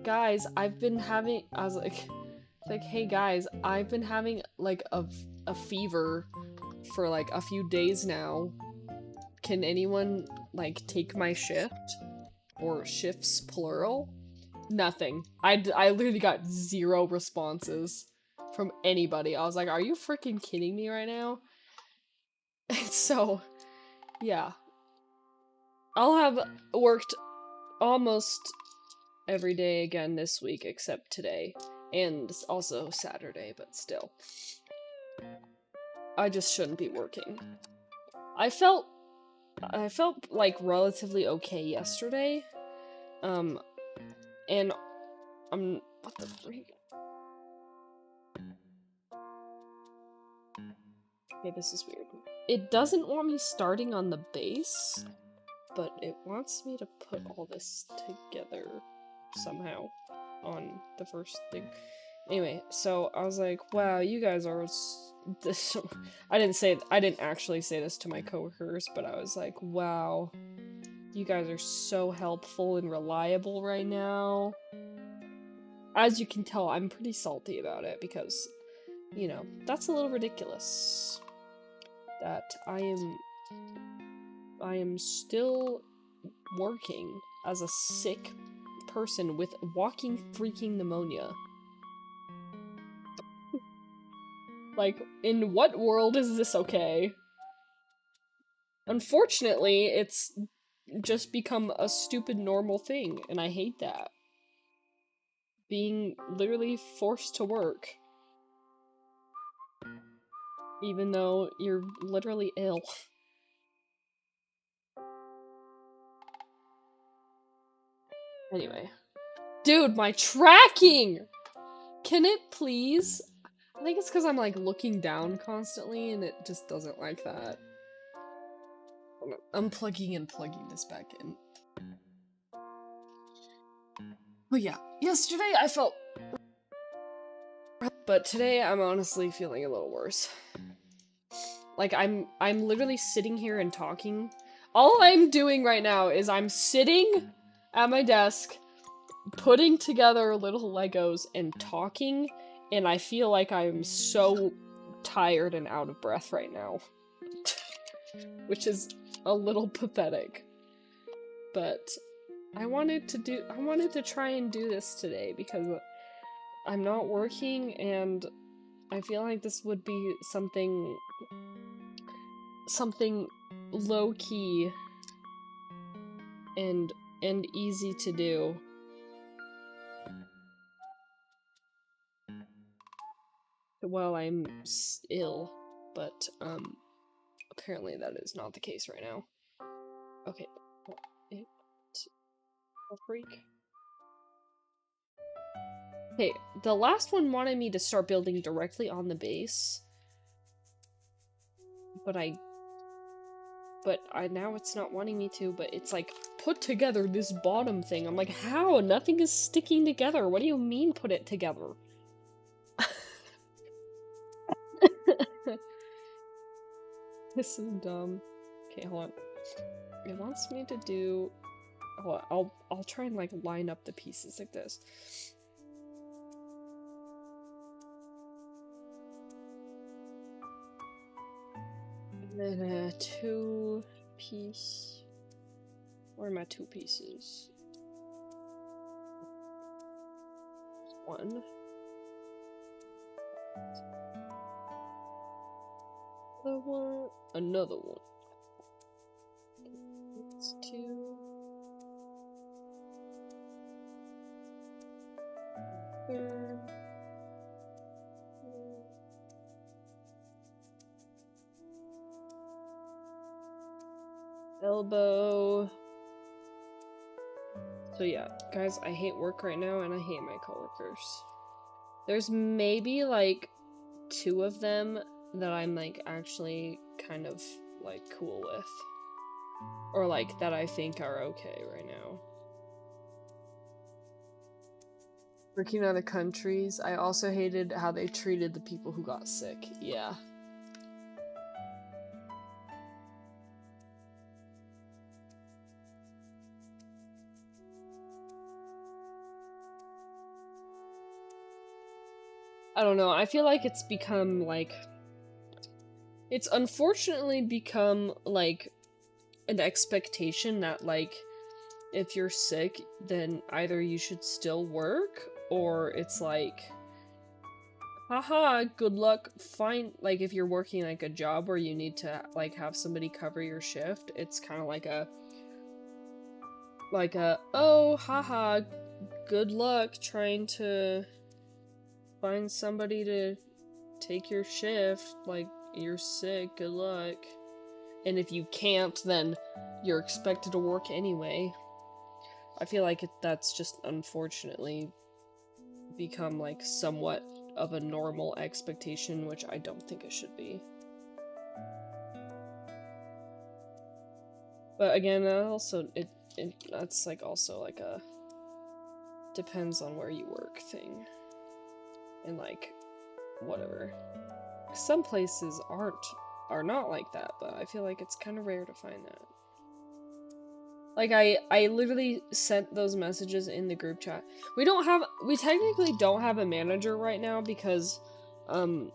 Speaker 1: guys, hey guys, I've been having, like, a fever for, like, a few days now. Can anyone, like, take my shift? Or shifts, plural? Nothing. I literally got 0 responses from anybody. I was like, are you freaking kidding me right now? So, yeah. I'll have worked almost every day again this week, except today. And also Saturday, but still. I just shouldn't be working. I felt like relatively okay yesterday. And what the freak? Okay, this is weird. It doesn't want me starting on the base, but it wants me to put all this together somehow on the first thing. Anyway, so I was like, wow, you guys are this. I didn't actually say this to my coworkers, but I was like, wow, you guys are so helpful and reliable right now. As you can tell, I'm pretty salty about it because, you know, that's a little ridiculous. That I am still working as a sick person with walking freaking pneumonia. Like, in what world is this okay? Unfortunately, it's just become a stupid normal thing, and I hate that. Being literally forced to work. Even though you're literally ill. Anyway. Dude, my tracking! Can it please? I think it's because I'm like looking down constantly and it just doesn't like that. I'm unplugging and plugging this back in. But yeah, yesterday I felt... But today I'm honestly feeling a little worse. Like, I'm literally sitting here and talking. All I'm doing right now is I'm sitting at my desk, putting together little Legos and talking, and I feel like I'm so tired and out of breath right now. Which is a little pathetic. But I wanted to try and do this today because I'm not working and I feel like this would be something low-key and easy to do. While I'm ill, but apparently that is not the case right now. Okay. A freak. Okay, the last one wanted me to start building directly on the base. But I but now it's not wanting me to, but it's like, put together this bottom thing. I'm like, how? Nothing is sticking together. What do you mean put it together? This is dumb. Okay, hold on. It wants me to do... Hold on, I'll try and like line up the pieces like this. And then a 2-piece. Where are my 2 pieces? 1. Another one. Another one. It's 2. 3rd. Elbow. So yeah, guys, I hate work right now and I hate my coworkers. There's maybe like 2 of them that I'm like actually kind of like cool with. Or like that I think are okay right now. Working out of countries, I also hated how they treated the people who got sick. Yeah. I don't know, I feel like it's become, like... It's unfortunately become, like, an expectation that, like, if you're sick, then either you should still work, or it's like... Haha, good luck, fine. Like, if you're working, like, a job where you need to, like, have somebody cover your shift, it's kind of like a... oh, haha, good luck trying to... find somebody to take your shift, like, you're sick, good luck. And if you can't, then you're expected to work anyway. I feel like that's just unfortunately become, like, somewhat of a normal expectation, which I don't think it should be. But again, also, that's, like, also, like, a depends on where you work thing. And like, whatever. Some places are not like that, but I feel like it's kind of rare to find that. Like, I literally sent those messages in the group chat. We technically don't have a manager right now because, the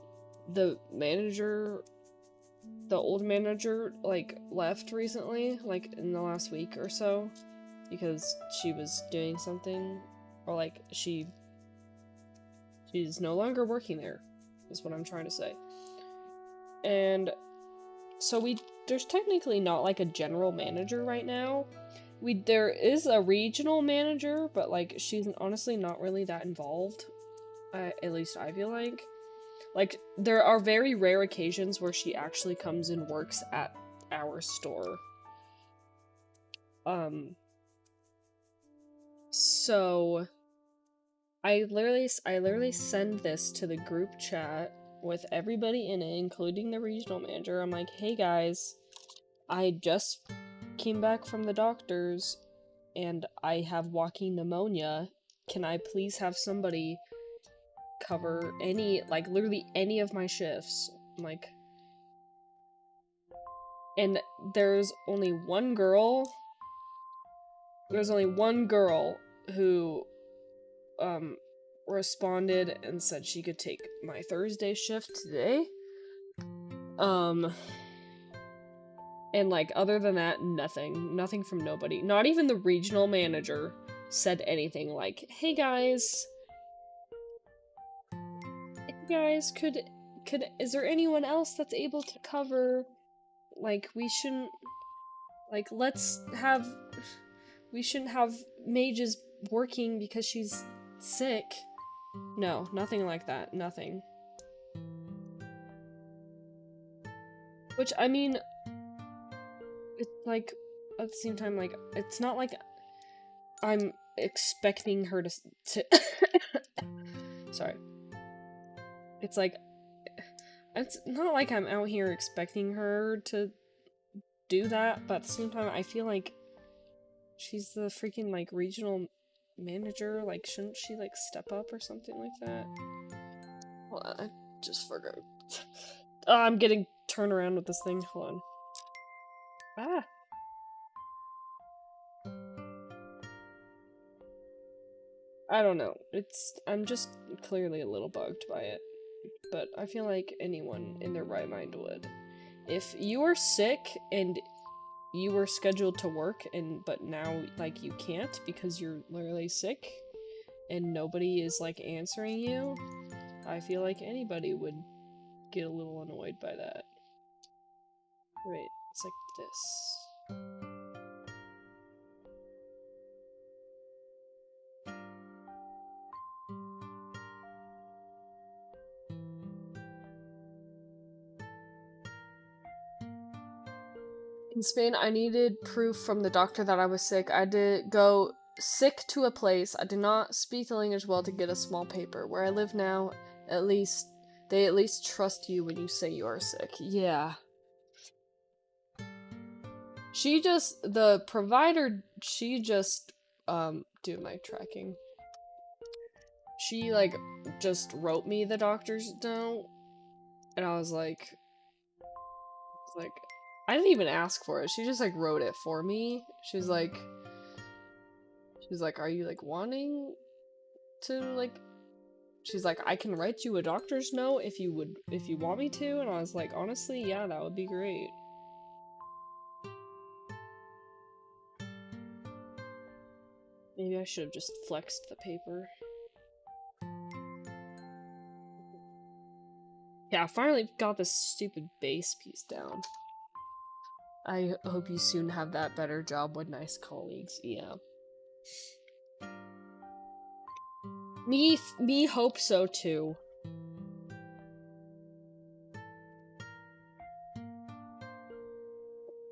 Speaker 1: old manager, like, left recently, like, in the last week or so, because she was doing something, or like, she's no longer working there, is what I'm trying to say. And so there's technically not like a general manager right now. There is a regional manager, but like she's honestly not really that involved. At least I feel like. Like, there are very rare occasions where she actually comes and works at our store. So I literally send this to the group chat with everybody in it, including the regional manager. I'm like, hey guys, I just came back from the doctor's and I have walking pneumonia. Can I please have somebody cover literally any of my shifts? Like, and there's only one girl who responded and said she could take my Thursday shift today. And like, other than that, nothing from nobody. Not even the regional manager said anything like, hey guys, is there anyone else that's able to cover? Like, we shouldn't have mages working because she's sick. No, nothing like that. Nothing. Which, I mean, it's like, at the same time, like, it's not like I'm expecting her to sorry. It's like, it's not like I'm out here expecting her to do that, but at the same time, I feel like she's the freaking, like, regional manager. Like, shouldn't she, like, step up or something like that? Well, I just forgot. Oh, I'm getting turned around with this thing. Hold on. Ah! I don't know. I'm just clearly a little bugged by it. But I feel like anyone in their right mind would. If you are sick and you were scheduled to work but now, like, you can't because you're literally sick and nobody is, like, answering you, I feel like anybody would get a little annoyed by that. Wait, it's like this. In Spain, I needed proof from the doctor that I was sick. I did go sick to a place. I did not speak the language well to get a small paper. Where I live now, they at least trust you when you say you are sick. Yeah. The provider, do my tracking. She, like, just wrote me the doctor's note, and I was like, I didn't even ask for it. She just, like, wrote it for me. She's like, are you, like, wanting to, like... She's like, I can write you a doctor's note if you want me to. And I was like, honestly, yeah, that would be great. Maybe I should have just flexed the paper. Yeah, I finally got this stupid base piece down. I hope you soon have that better job with nice colleagues. Yeah. Me hope so too.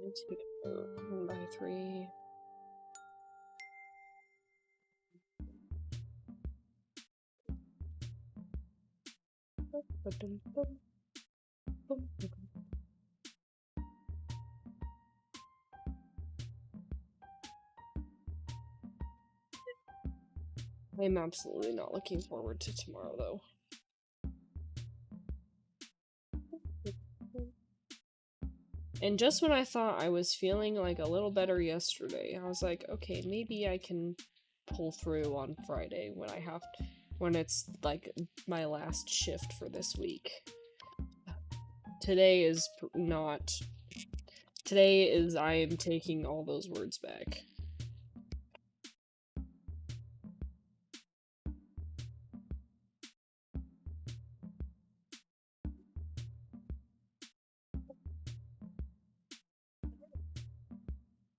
Speaker 1: Let's take it 1 by 3. I'm absolutely not looking forward to tomorrow, though. And just when I thought I was feeling, like, a little better yesterday, I was like, okay, maybe I can pull through on Friday when it's, like, my last shift for this week. Today is I am taking all those words back.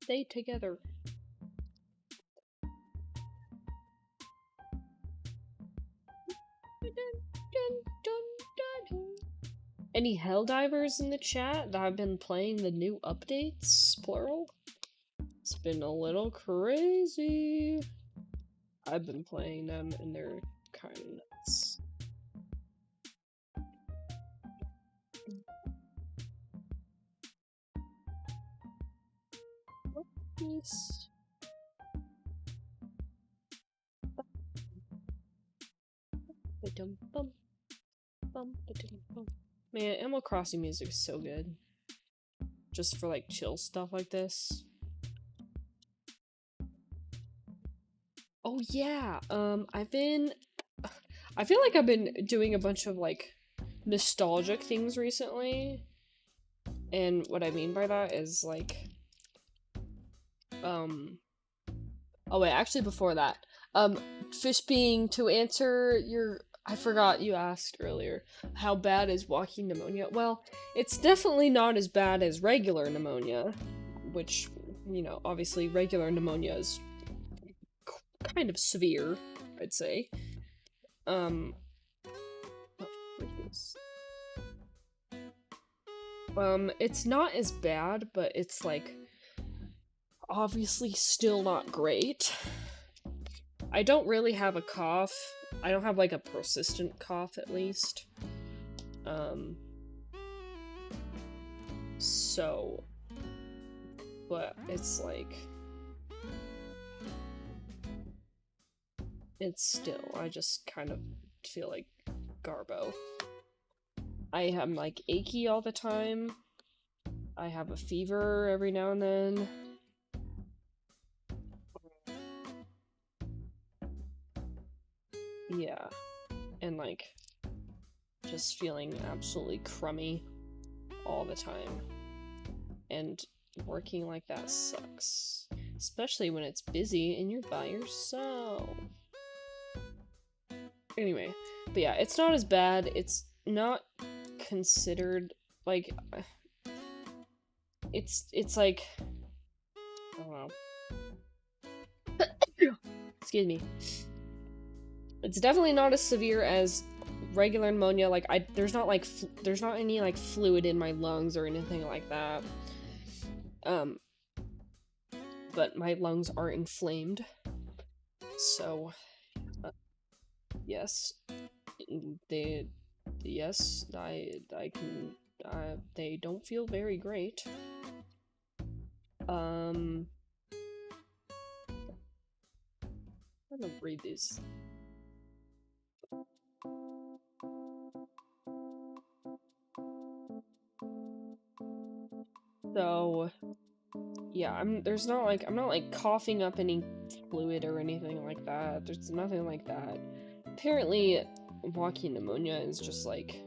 Speaker 1: Stay together. Any Helldivers in the chat that have been playing the new updates, plural? It's been a little crazy. I've been playing them and they're kind of nuts. Peace. Man, Animal Crossing music is so good. Just for, like, chill stuff like this. Oh yeah, I feel like I've been doing a bunch of, like, nostalgic things recently. And what I mean by that is, like, oh wait, actually before that, Fish Being, to answer your, I forgot you asked earlier, how bad is walking pneumonia? Well, it's definitely not as bad as regular pneumonia, which, you know, obviously regular pneumonia is kind of severe, I'd say. It's not as bad, but it's, like, obviously still not great. I don't really have a cough. I don't have, like, a persistent cough, at least. So, but it's like, it's still, I just kind of feel like garbo. I am like achy all the time. I have a fever every now and then. Yeah, and like just feeling absolutely crummy all the time. And working like that sucks. Especially when it's busy and you're by yourself. Anyway, but yeah, it's not as bad. It's not considered like it's like, I don't know. Excuse me. It's definitely not as severe as regular pneumonia. Like there's not any like fluid in my lungs or anything like that. But my lungs are inflamed. So yes, they don't feel very great. I'm gonna read these. So yeah, I'm not like coughing up any fluid or anything like that. There's nothing like that. Apparently walking pneumonia is just like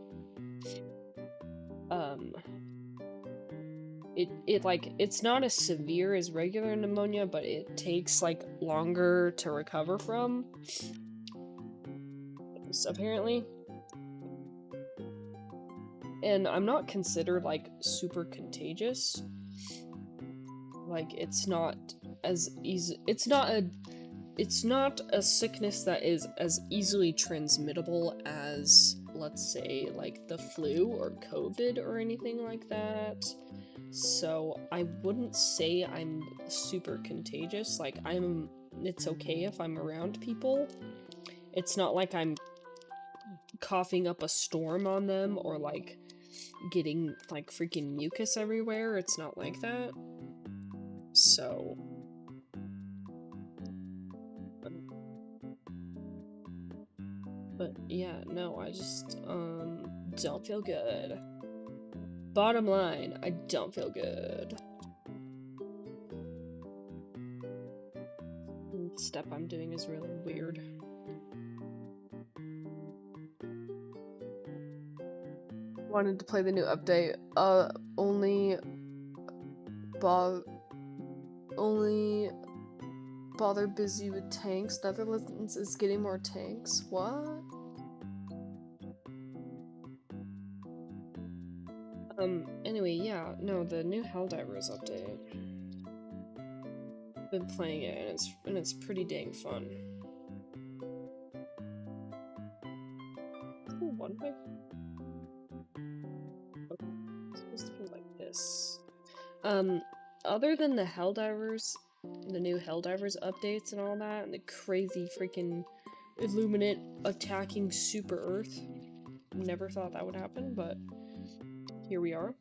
Speaker 1: it's not as severe as regular pneumonia, but it takes like longer to recover from. So apparently. And I'm not considered like super contagious. Like it's not as easy, it's not a sickness that is as easily transmittable as, let's say, like the flu or COVID or anything like that. So I wouldn't say I'm super contagious. Like it's okay if I'm around people. It's not like I'm coughing up a storm on them or like getting like freaking mucus everywhere. It's not like that. So but yeah, no, I just don't feel good. Bottom line, I don't feel good. The step I'm doing is really weird. Wanted to play the new update. Only bother busy with tanks. Netherlands is getting more tanks. What? Anyway, yeah, no, the new Helldivers update. Been playing it and it's pretty dang fun. Oh, one way? Okay, it's supposed to be like this. Other than the Helldivers, the new Helldivers updates and all that, and the crazy freaking Illuminate attacking Super Earth, never thought that would happen, but here we are.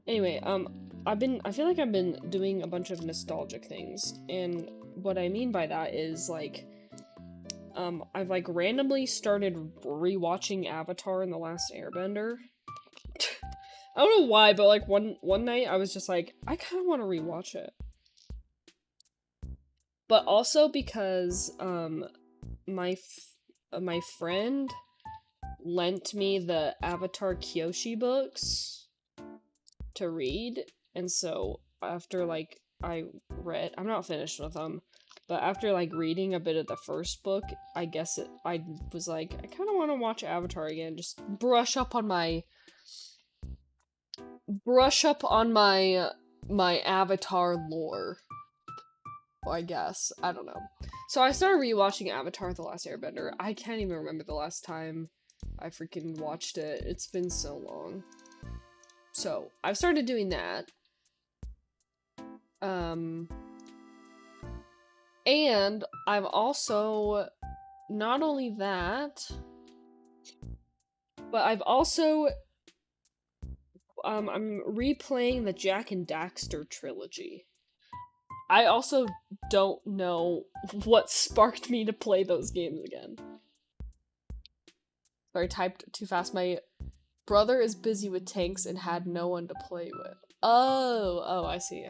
Speaker 1: Anyway, I feel like I've been doing a bunch of nostalgic things, and what I mean by that is, like, I've, like, randomly started rewatching Avatar and The Last Airbender. I don't know why, but, like, one night I was just like, I kind of want to rewatch it. But also because, my friend lent me the Avatar Kyoshi books to read, and so after, like, I'm not finished with them, but after, like, reading a bit of the first book, I was like, I kind of want to watch Avatar again, just brush up on my Avatar lore, I guess. I don't know. So I started rewatching Avatar The Last Airbender. I can't even remember the last time I freaking watched it. It's been so long. So I've started doing that. And I've also, not only that, but I've also I'm replaying the Jak and Daxter trilogy. I also don't know what sparked me to play those games again. Sorry, typed too fast. My brother is busy with tanks and had no one to play with. Oh, I see.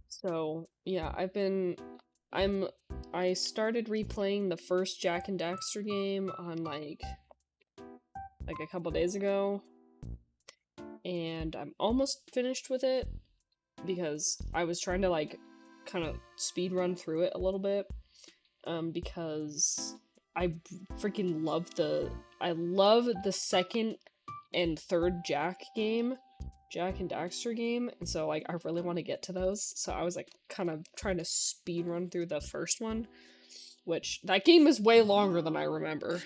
Speaker 1: So, yeah, I started replaying the first Jak and Daxter game on, like a couple days ago. And I'm almost finished with it, because I was trying to, like, kind of speed run through it a little bit. Because I freaking love the second and third Jak and Daxter game, and so, like, I really want to get to those, so I was, like, kind of trying to speed run through the first one, which, that game is way longer than I remember.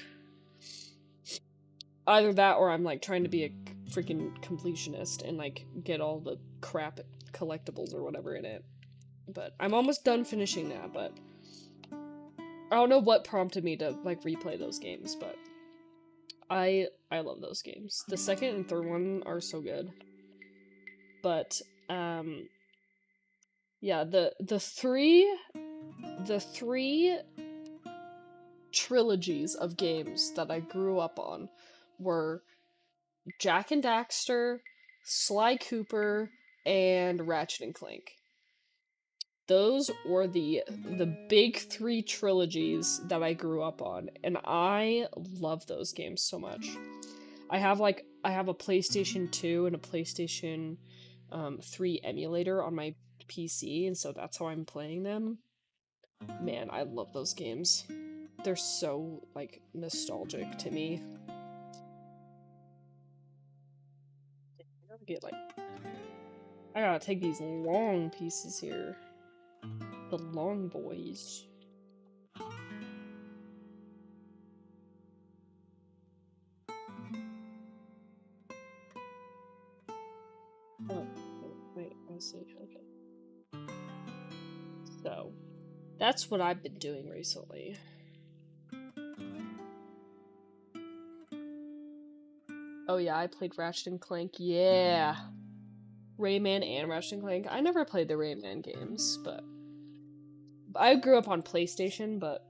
Speaker 1: Either that, or I'm, like, trying to be a freaking completionist and, like, get all the crap collectibles or whatever in it. But I'm almost done finishing that, but I don't know what prompted me to, like, replay those games, but I love those games. The second and third one are so good. But, yeah, the three trilogies of games that I grew up on were Jak and Daxter, Sly Cooper, and Ratchet and Clank. Those were the big three trilogies that I grew up on, and I love those games so much. I have a PlayStation 2 and a PlayStation 3 emulator on my PC, and so that's how I'm playing them. Man, I love those games. They're so, like, nostalgic to me. I gotta take these long pieces here. The long boys. Oh, wait, I see, okay. So, that's what I've been doing recently. Oh yeah, I played Ratchet and Clank, yeah! Rayman and Ratchet and Clank. I never played the Rayman games, but I grew up on PlayStation, but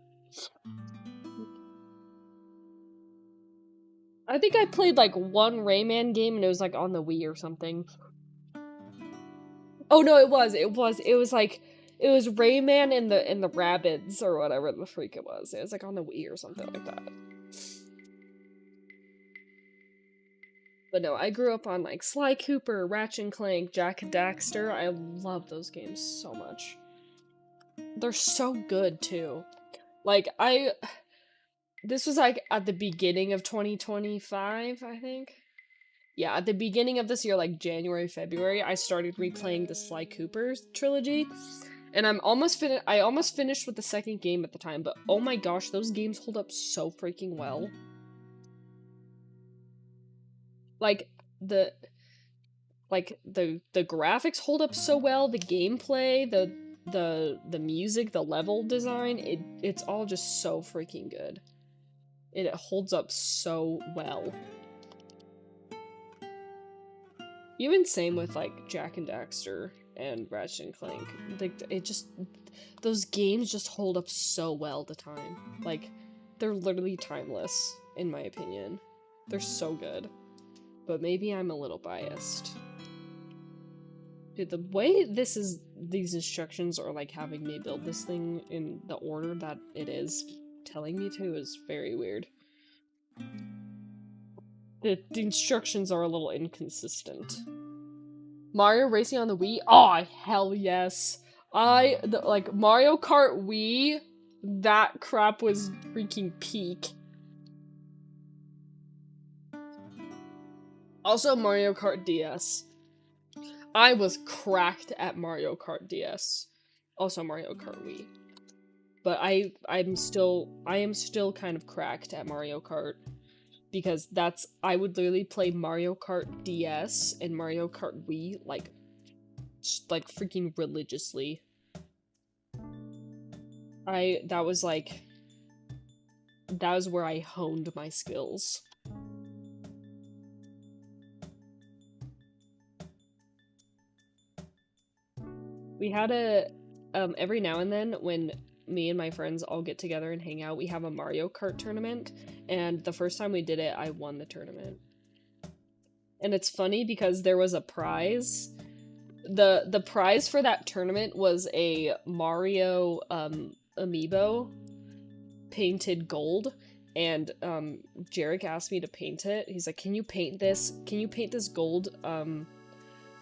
Speaker 1: I think I played, like, one Rayman game, and it was, like, on the Wii or something. Oh, no, it was like, it was Rayman and the Rabbids, or whatever the freak it was. It was, like, on the Wii or something like that. But no, I grew up on, like, Sly Cooper, Ratchet and Clank, Jak and Daxter. I love those games so much. They're so good, too. Like, this was, like, at the beginning of 2025, I think? Yeah, at the beginning of this year, like, January, February, I started replaying the Sly Cooper trilogy. And I almost finished with the second game at the time, but oh my gosh, those games hold up so freaking well. Like, the graphics hold up so well, the gameplay, the music, the level design, it's all just so freaking good. It holds up so well. Even same with, like, Jak and Daxter and Ratchet and Clank. Like, those games just hold up so well to time. Like, they're literally timeless, in my opinion. They're so good. But maybe I'm a little biased. Dude, the way these instructions are, like, having me build this thing in the order that it is telling me to is very weird. The instructions are a little inconsistent. Mario Racing on the Wii? Oh, hell yes. Like, Mario Kart Wii, that crap was freaking peak. Also, Mario Kart DS. I was cracked at Mario Kart DS. Also, Mario Kart Wii. But I am still kind of cracked at Mario Kart. Because I would literally play Mario Kart DS and Mario Kart Wii, like freaking religiously. That was where I honed my skills. We had a, every now and then when me and my friends all get together and hang out, we have a Mario Kart tournament, and the first time we did it, I won the tournament. And it's funny because there was a prize. The prize for that tournament was a Mario, amiibo painted gold, and Jarek asked me to paint it. He's like, can you paint this gold,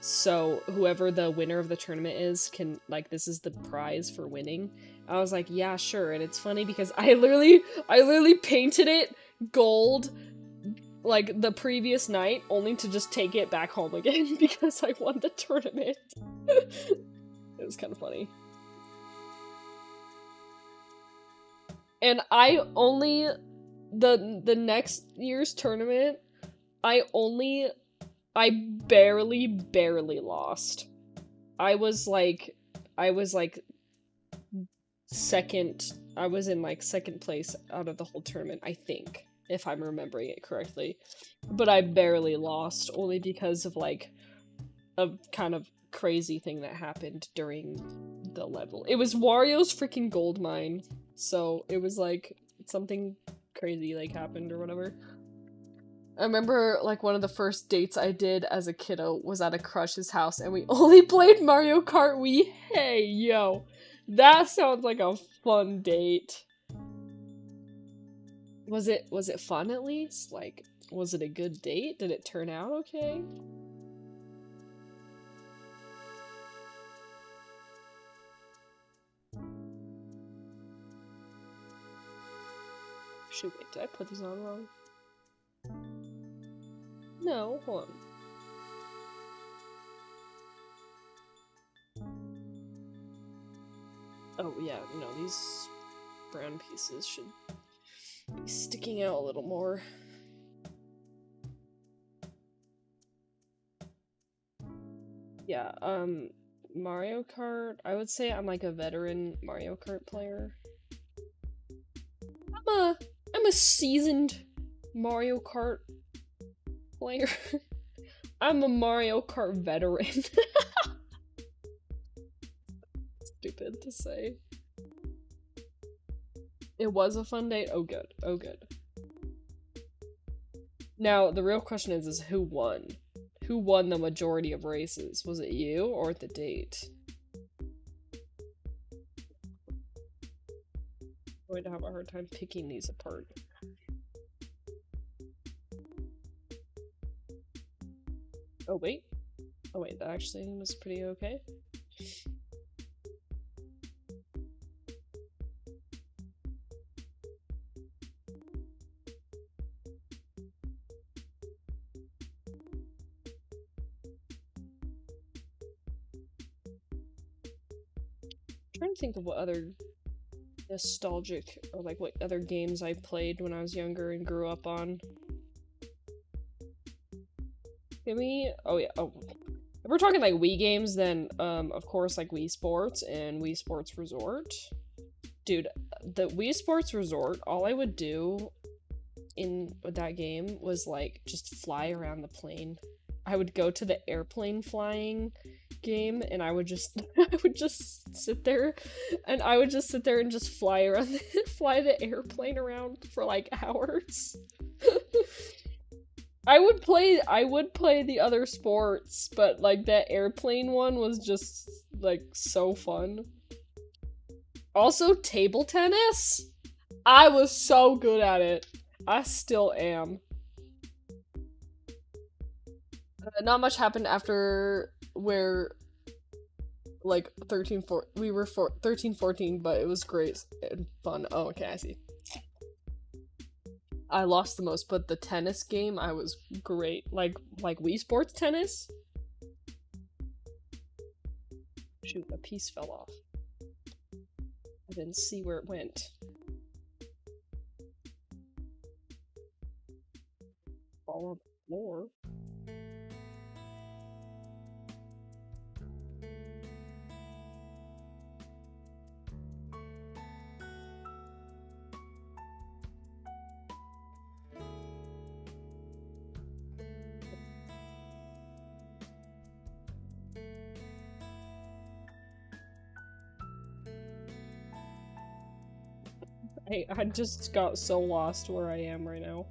Speaker 1: so whoever the winner of the tournament is can, like, this is the prize for winning. I was like, yeah, sure. And it's funny because I literally painted it gold like the previous night, only to just take it back home again because I won the tournament. It was kind of funny. And I only, the next year's tournament, I barely lost. I was second, I was in like second place out of the whole tournament, I think, if I'm remembering it correctly. But I barely lost, only because of like a kind of crazy thing that happened during the level. It was Wario's freaking gold mine, so it was like something crazy like happened or whatever. I remember, like, one of the first dates I did as a kiddo was at a crush's house, and we only played Mario Kart Wii. Hey, yo. That sounds like a fun date. Was it fun at least? Like, was it a good date? Did it turn out okay? Shoot, wait, did I put these on wrong? No, hold on. Oh yeah, no, these brown pieces should be sticking out a little more. Yeah, Mario Kart, I would say I'm like a veteran Mario Kart player. I'm a seasoned Mario Kart player. I'm a Mario Kart veteran. Stupid to say. It was a fun date? Oh good. Oh good. Now, the real question is who won? Who won the majority of races? Was it you or the date? I'm going to have a hard time picking these apart. Oh wait. Oh wait, that actually was pretty okay. I'm trying to think of what other nostalgic, or like what other games I played when I was younger and grew up on. Can we? Oh yeah. Oh, if we're talking like Wii games, then of course like Wii Sports and Wii Sports Resort. Dude, the Wii Sports Resort, all I would do in that game was like just fly around the plane. I would go to the airplane flying game, and I would just sit there and just fly around fly the airplane around for like hours. I would play the other sports, but like that airplane one was just like so fun. Also, table tennis? I was so good at it. I still am. Not much happened after where like 13, 14, but it was great and fun. Oh, okay, I see. I lost the most, but the tennis game, I was great. Like Wii Sports tennis? Shoot, a piece fell off. I didn't see where it went. Fall on the floor. I just got so lost where I am right now.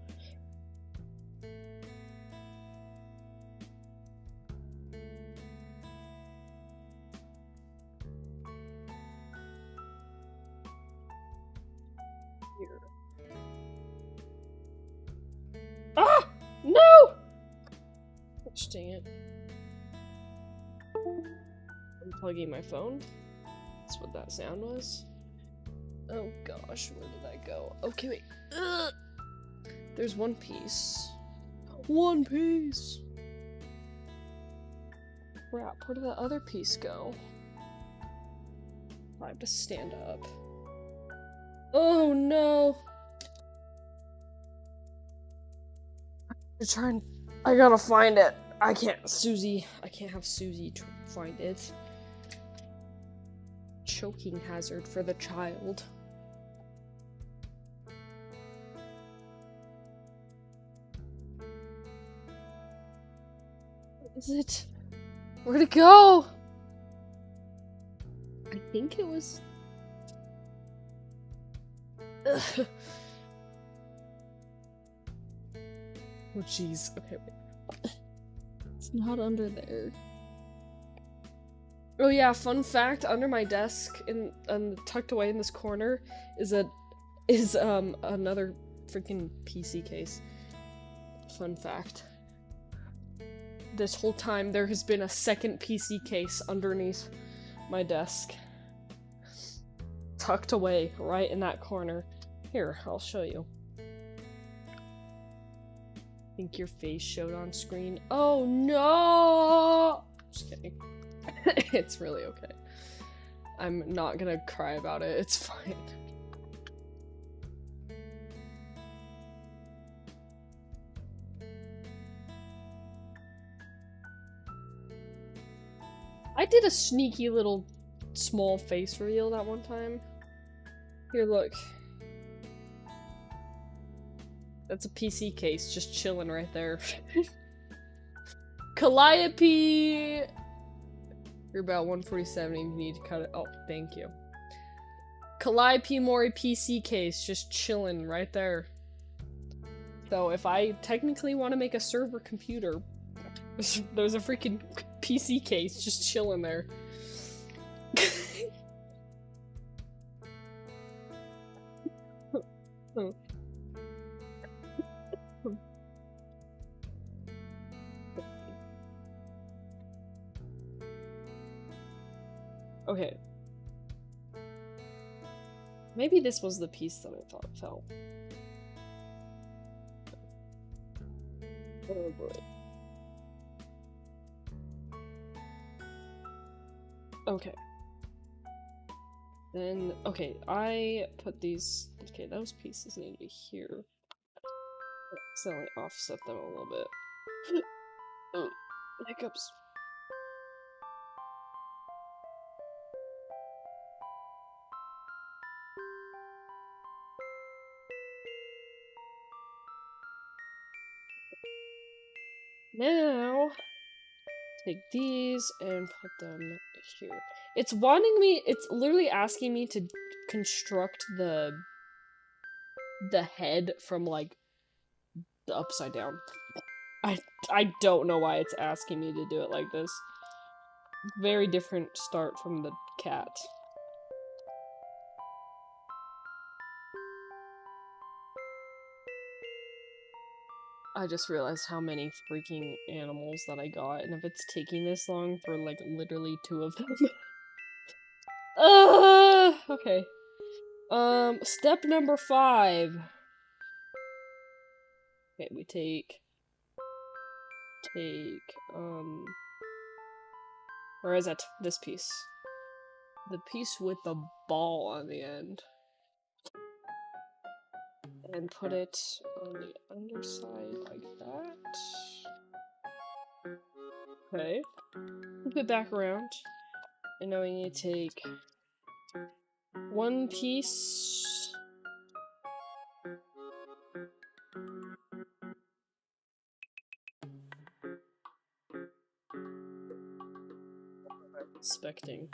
Speaker 1: Here. Ah! No! Gosh, dang it. Unplugging my phone. That's what that sound was. Oh gosh, where did I go? Okay, wait. Ugh. There's one piece. One piece! Crap, where did that other piece go? I have to stand up. Oh no! I gotta find it. I can't have Susie find it. Choking hazard for the child. What is it? Where'd it go? I think it was... Ugh. Oh jeez, okay, wait. It's not under there. Oh yeah, fun fact, under my desk, tucked away in this corner, is another freaking PC case. Fun fact. This whole time there has been a second PC case underneath my desk. Tucked away, right in that corner. Here, I'll show you. I think your face showed on screen. Oh no! Just kidding. It's really okay. I'm not gonna cry about it, it's fine. I did a sneaky little small face reveal that one time. Here, look. That's a PC case just chilling right there. Calliope! You're about 147 and you need to cut it. Oh, thank you. Calliope Mori PC case just chilling right there. So if I technically want to make a server computer, there's a freaking PC case just chilling there. Okay. Maybe this was the piece that I thought fell. Oh boy. Okay. Then, okay, I put these... Okay, those pieces need to be here. Accidentally offset them a little bit. Oh, hiccups. Now, take these and put them here. It's wanting me, it's literally asking me to construct the head from, like, the upside down. I don't know why it's asking me to do it like this. Very different start from the cat. I just realized how many freaking animals that I got, and if it's taking this long for, like, literally 2 of them. Okay. Step number 5. Okay, we take, where is it? This piece. The piece with the ball on the end. And put it on the underside like that. Okay. Flip it back around. And now we need to take one piece. Inspecting.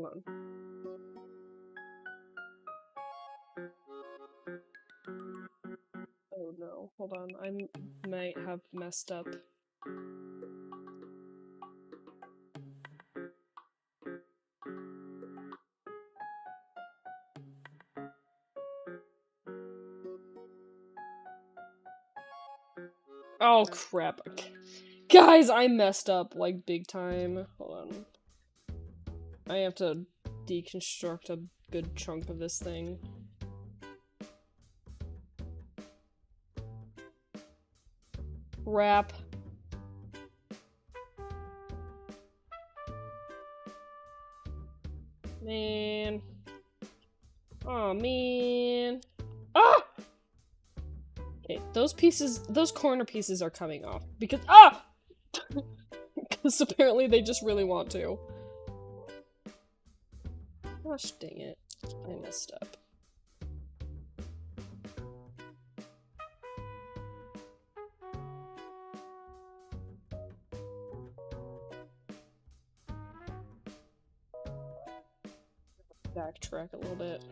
Speaker 1: on. Oh no, hold on. I might have messed up. Oh crap. Okay. Guys, I messed up like big time. Hold on. I have to deconstruct a good chunk of this thing. Crap. Man. Oh man. Ah! Okay, those pieces, those corner pieces are coming off because because apparently they just really want to. Gosh dang it. I messed up. Backtrack a little bit.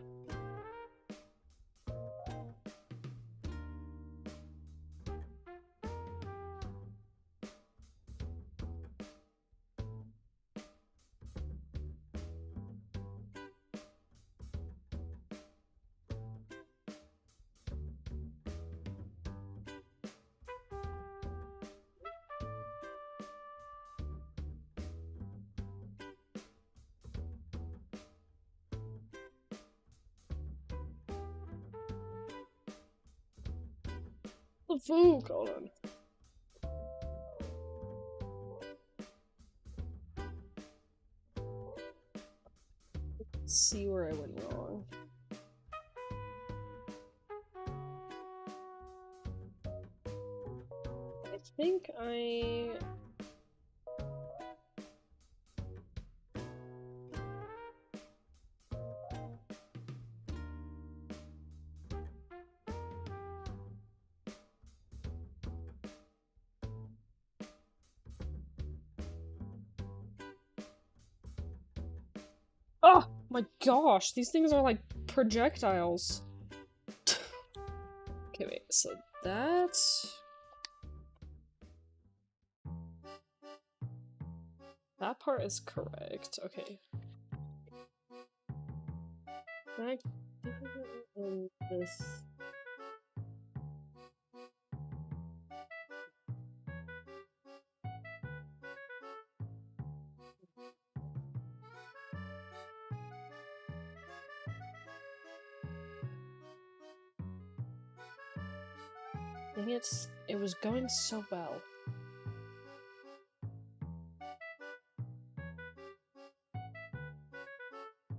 Speaker 1: The food, hold on. Let's see where I went wrong. I think I... Oh my gosh, these things are like projectiles. Okay, wait, so that's... That part is correct, okay. That... and this... Dang it was going so well.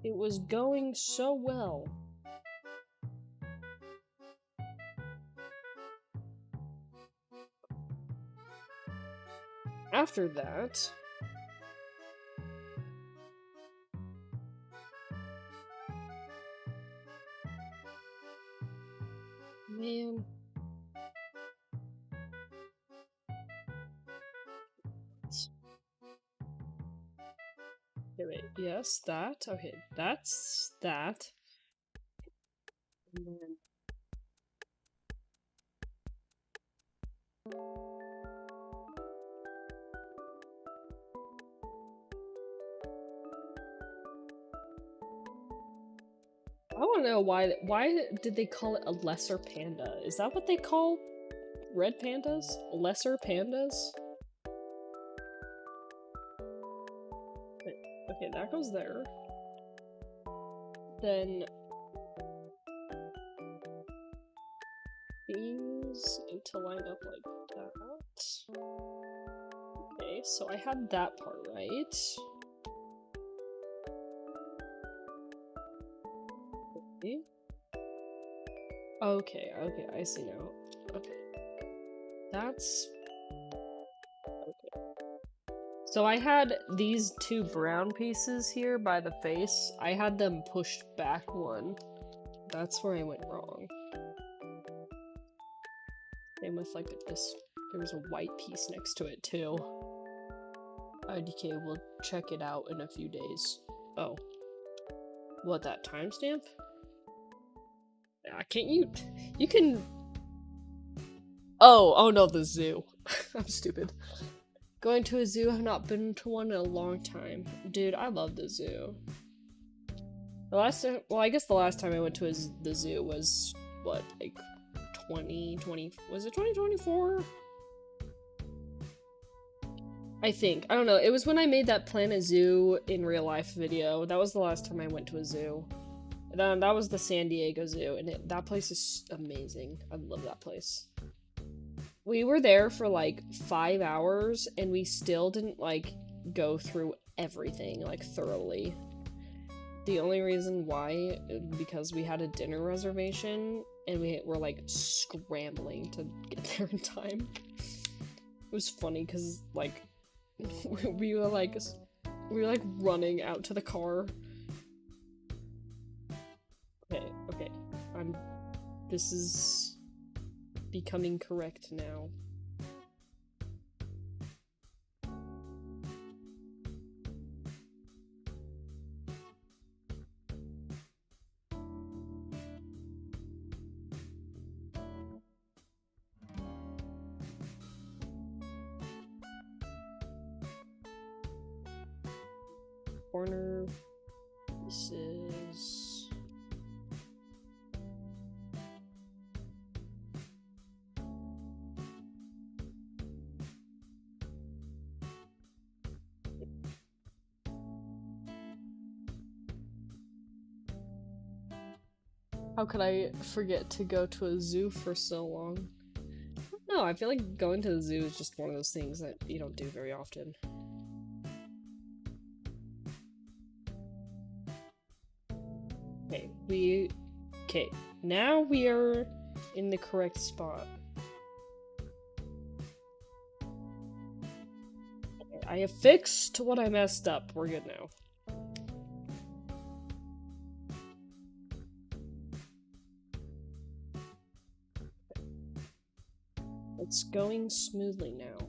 Speaker 1: It was going so well. After that... Man... Okay, wait, yes, that. Okay, that's that. And then... I don't know why did they call it a lesser panda? Is that what they call red pandas? Lesser pandas? Okay, that goes there. Then these need to line up like that. Okay, so I had that part right. Okay, I see now. Okay. That's... okay. So I had these two brown pieces here by the face. I had them pushed back one. That's where I went wrong. Same with like this. There was a white piece next to it too. IDK will check it out in a few days. Oh, What, that timestamp? Can't you? You can. Oh no, the zoo. I'm stupid. Going to a zoo? I've not been to one in a long time. Dude, I love the zoo. The last time, well, I guess the last time I went to the zoo was, what, like 2020, was it 2024? I think. I don't know. It was when I made that Planet Zoo in real life video. That was the last time I went to a zoo. And that was the San Diego Zoo, and that place is amazing. I love that place. We were there for like 5 hours, and we still didn't like go through everything like thoroughly. The only reason why, because we had a dinner reservation, and we were like scrambling to get there in time. It was funny because like we were like running out to the car. Okay. This is becoming correct now. Corner. This is. How could I forget to go to a zoo for so long? No, I feel like going to the zoo is just one of those things that you don't do very often. Okay, now we are in the correct spot. Okay, I have fixed what I messed up. We're good now. It's going smoothly now.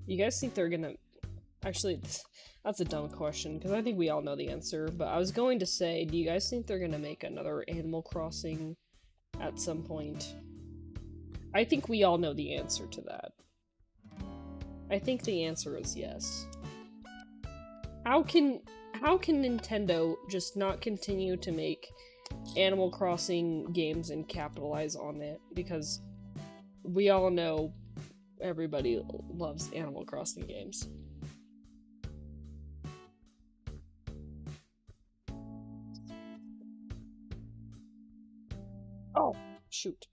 Speaker 1: You guys think they're gonna... Actually, that's a dumb question, because I think we all know the answer, but I was going to say, do you guys think they're gonna make another Animal Crossing at some point? I think we all know the answer to that. I think the answer is yes. How can Nintendo just not continue to make Animal Crossing games and capitalize on it? Because we all know everybody loves Animal Crossing games. Oh, shoot.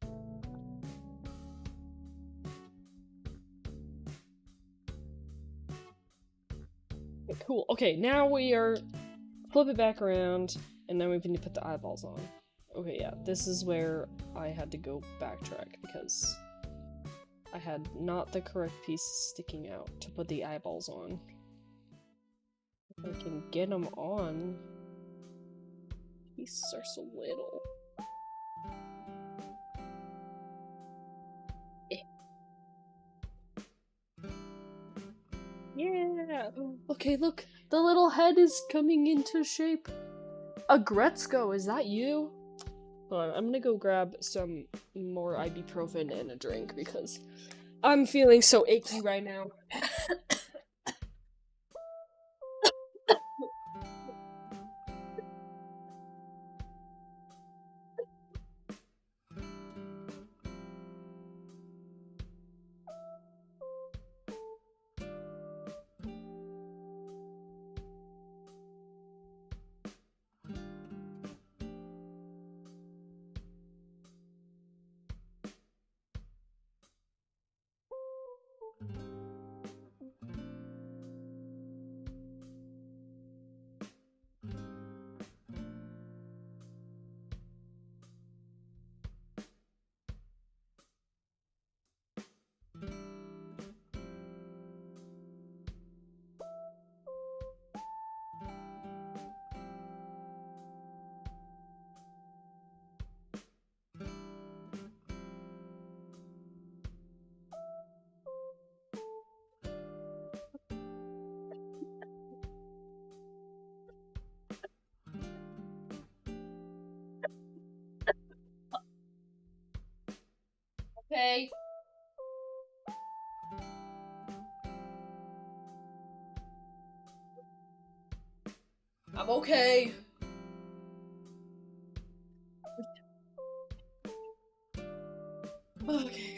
Speaker 1: Okay, cool. Okay, now we are... Flip it back around, and then we need to put the eyeballs on. Okay, yeah, this is where I had to go backtrack, because I had not the correct piece sticking out to put the eyeballs on. If I can get them on... Pieces are so little. Yeah! Okay, look! The little head is coming into shape! Agretzko, is that you? Hold on, I'm gonna go grab some more ibuprofen and a drink because I'm feeling so achy right now. Okay. I'm okay. Okay.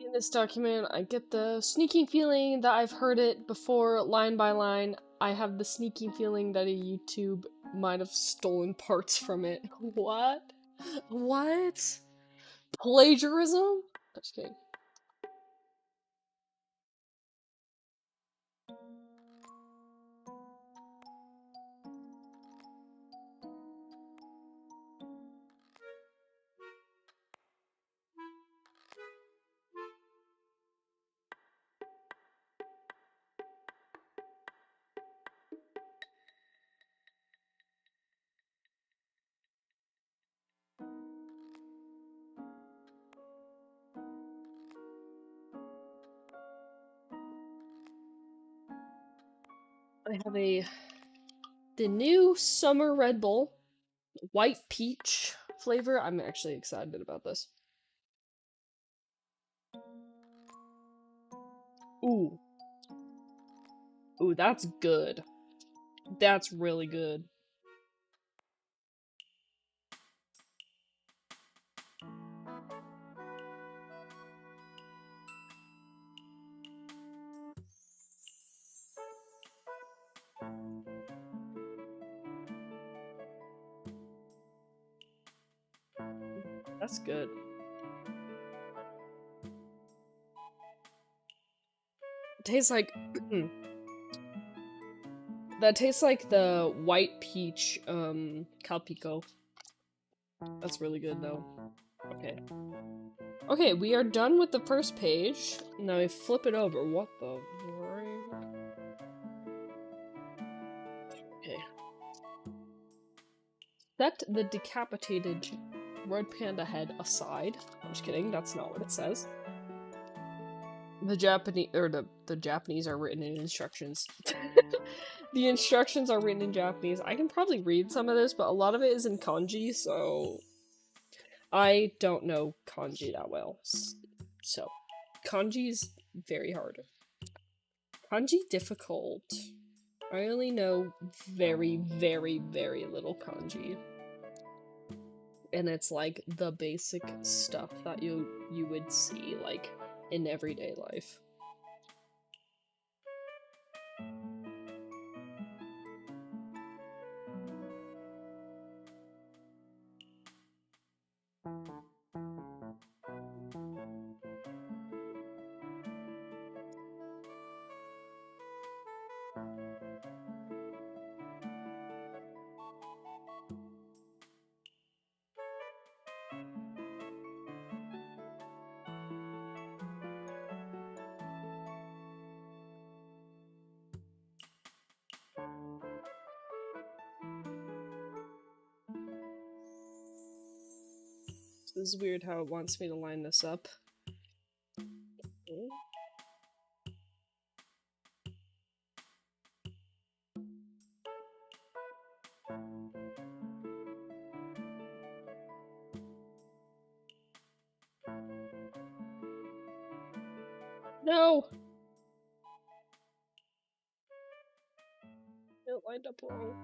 Speaker 1: In this document, I get the sneaking feeling that I've heard it before, line by line. I have the sneaking feeling that a YouTube might have stolen parts from it. What? What? Plagiarism? Just kidding. I have the new summer Red Bull, white peach flavor. I'm actually excited about this. Ooh. Ooh, that's good. That's really good. That's good. It tastes like that tastes like the white peach calpico. That's really good though. Okay. Okay, we are done with the first page. Now I flip it over. What the frick? Okay. Set the decapitated red panda head aside. I'm just kidding, that's not what it says. The Japanese are written in instructions. The instructions are written in Japanese. I can probably read some of this, but a lot of it is in kanji, so I don't know kanji that well. So kanji is very hard. Kanji difficult. I only know very, very, very little kanji. And it's like the basic stuff that you would see like in everyday life. This is weird how it wants me to line this up. No! No. it lined up wrong.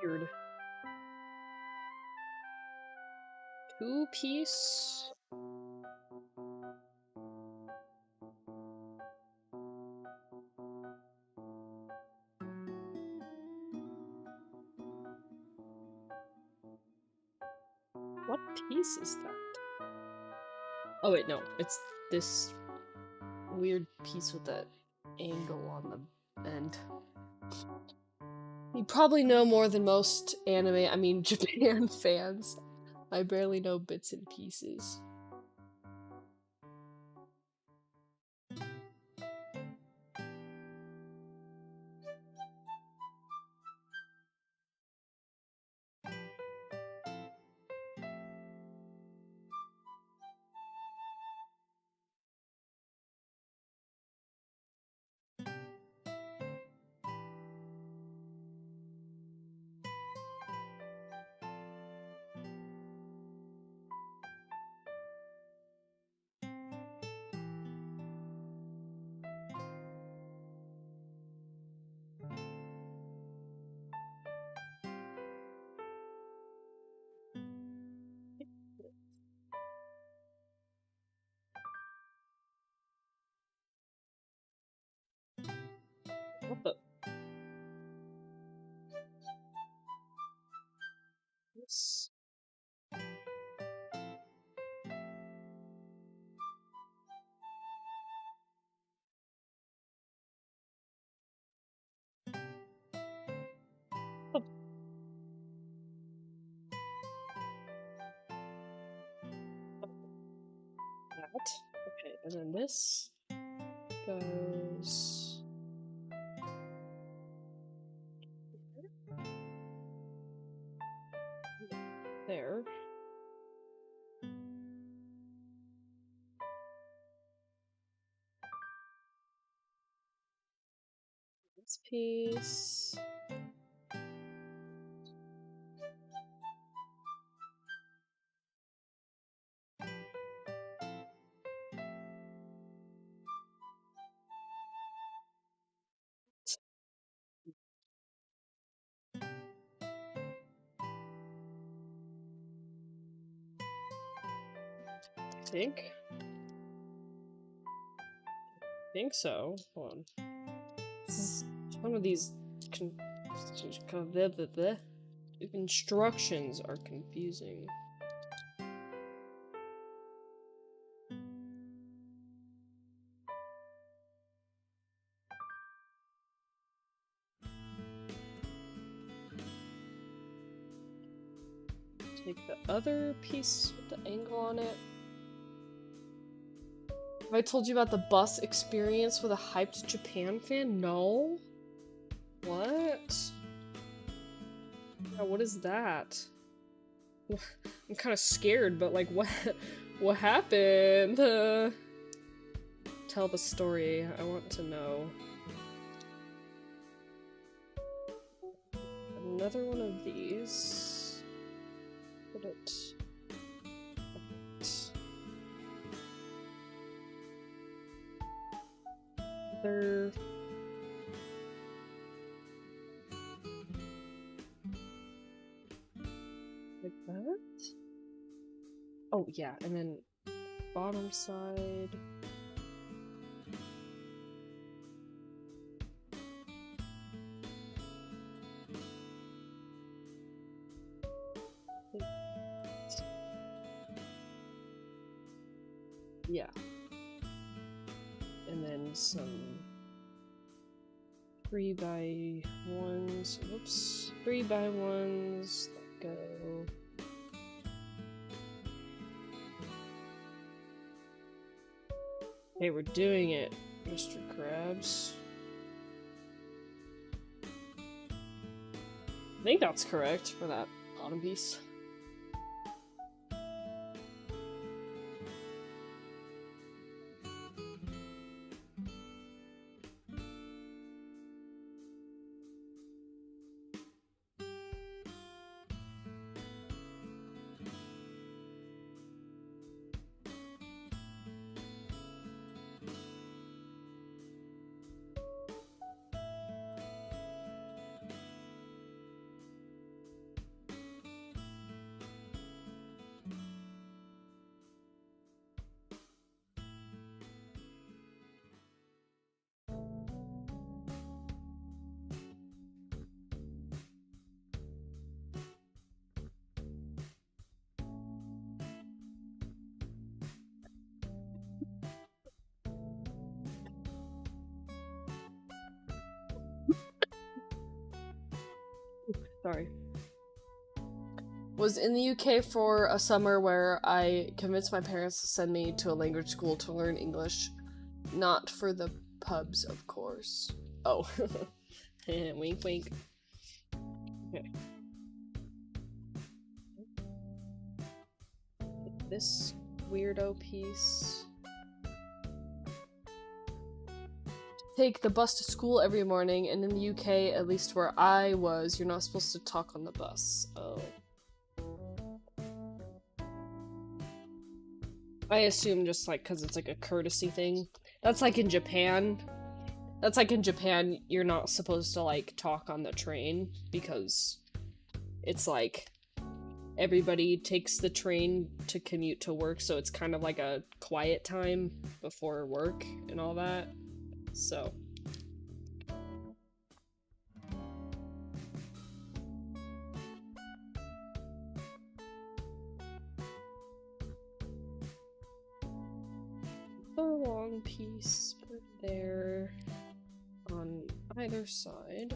Speaker 1: Weird. Two-piece? What piece is that? Oh wait, no. It's this weird piece with that angle on the end. You probably know more than most Japan fans. I barely know bits and pieces. What the? This. Oh. That. Okay, and then this goes there. This piece. I think so. Hold on. This is one of these instructions are confusing. Take the other piece with the angle on it. Have I told you about the bus experience with a hyped Japan fan? No? What? Yeah, what is that? I'm kind of scared, but like, what happened? Tell the story. I want to know. Another one of these. Put it. Other. Like that? Oh, yeah, and then bottom side. Yeah. And then some 3x1s. Whoops. 3x1s. Go. Hey, we're doing it, Mr. Krabs. I think that's correct for that bottom piece. Sorry. Was in the UK for a summer where I convinced my parents to send me to a language school to learn English. Not for the pubs, of course. Oh. Wink, wink. Okay. This weirdo piece. Take the bus to school every morning, and in the UK, at least where I was, you're not supposed to talk on the bus. Oh. I assume just like because it's like a courtesy thing. That's like in Japan. That's like in Japan, you're not supposed to like talk on the train because it's like everybody takes the train to commute to work, so it's kind of like a quiet time before work and all that. So. A long piece put there on either side.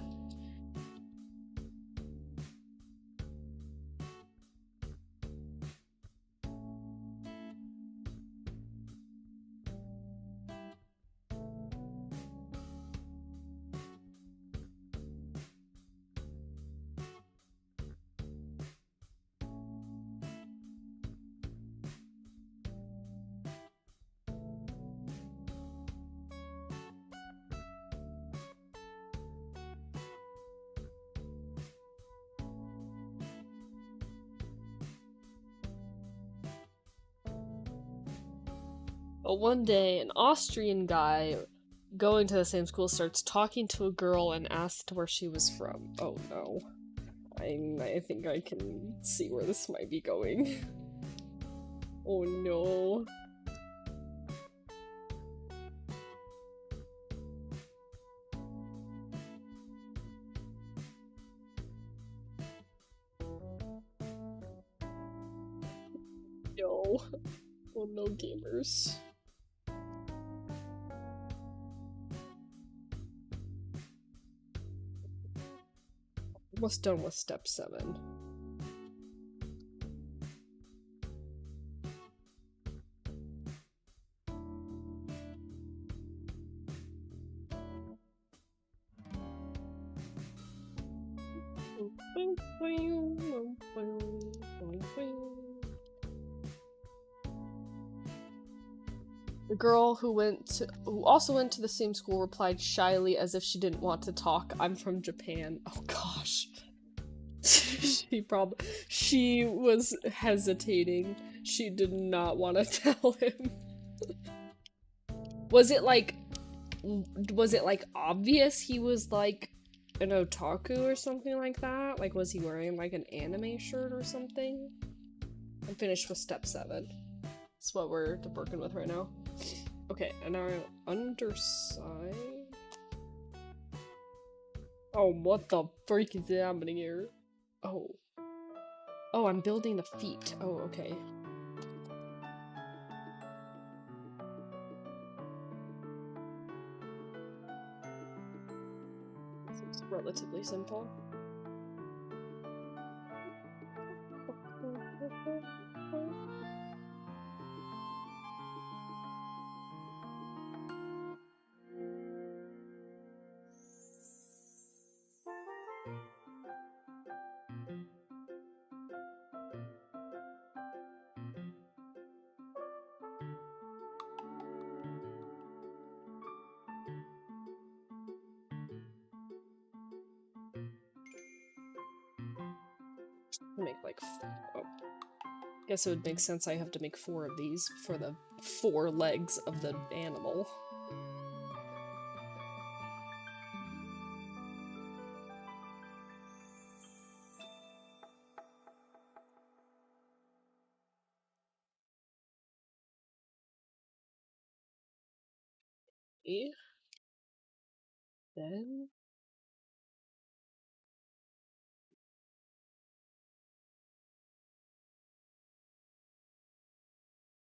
Speaker 1: But one day, an Austrian guy going to the same school starts talking to a girl and asked where she was from. Oh no. I think I can see where this might be going. Oh no. No. Oh no, gamers. Almost done with step 7. The girl who also went to the same school replied shyly as if she didn't want to talk. I'm from Japan. Oh gosh. She was hesitating. She did not want to tell him. Was it like obvious he was like an otaku or something like that? Like, was he wearing like an anime shirt or something? I'm finished with step 7. That's what we're working with right now. Okay, and our underside. Oh, what the freak is happening here? Oh. Oh, I'm building the feet. Oh, okay. relatively simple. Make like, oh. Guess it would make sense I have to make 4 of these for the 4 legs of the animal. Then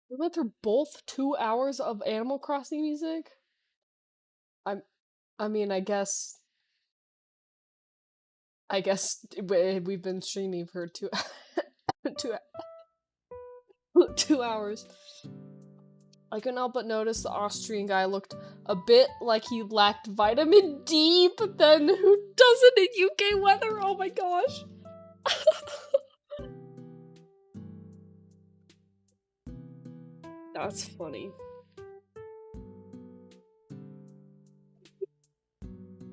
Speaker 1: we went through both 2 hours of Animal Crossing music? I mean, I guess we've been streaming for 2 2 2 hours. I couldn't help but notice the Austrian guy looked a bit like he lacked vitamin D, but then who doesn't in UK weather? Oh my gosh. That's funny.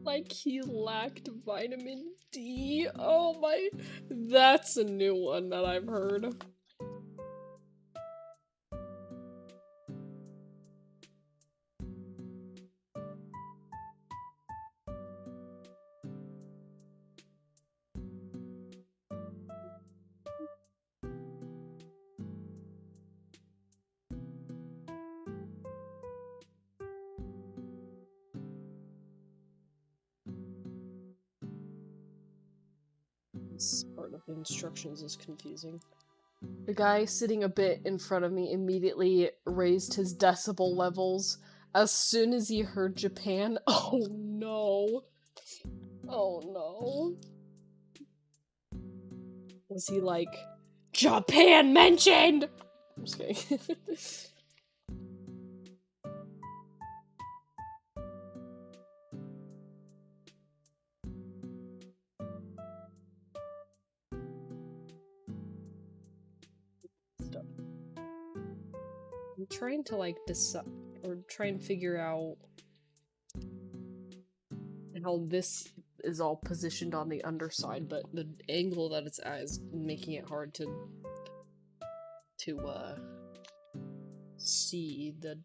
Speaker 1: Like he lacked vitamin D. Oh my, that's a new one that I've heard. This part of the instructions is confusing. The guy sitting a bit in front of me immediately raised his decibel levels as soon as he heard Japan. Oh no. Oh no. Was he like, Japan mentioned? I'm just kidding. I'm trying to like decide or try and figure out how this is all positioned on the underside, but the angle that it's at is making it hard to see the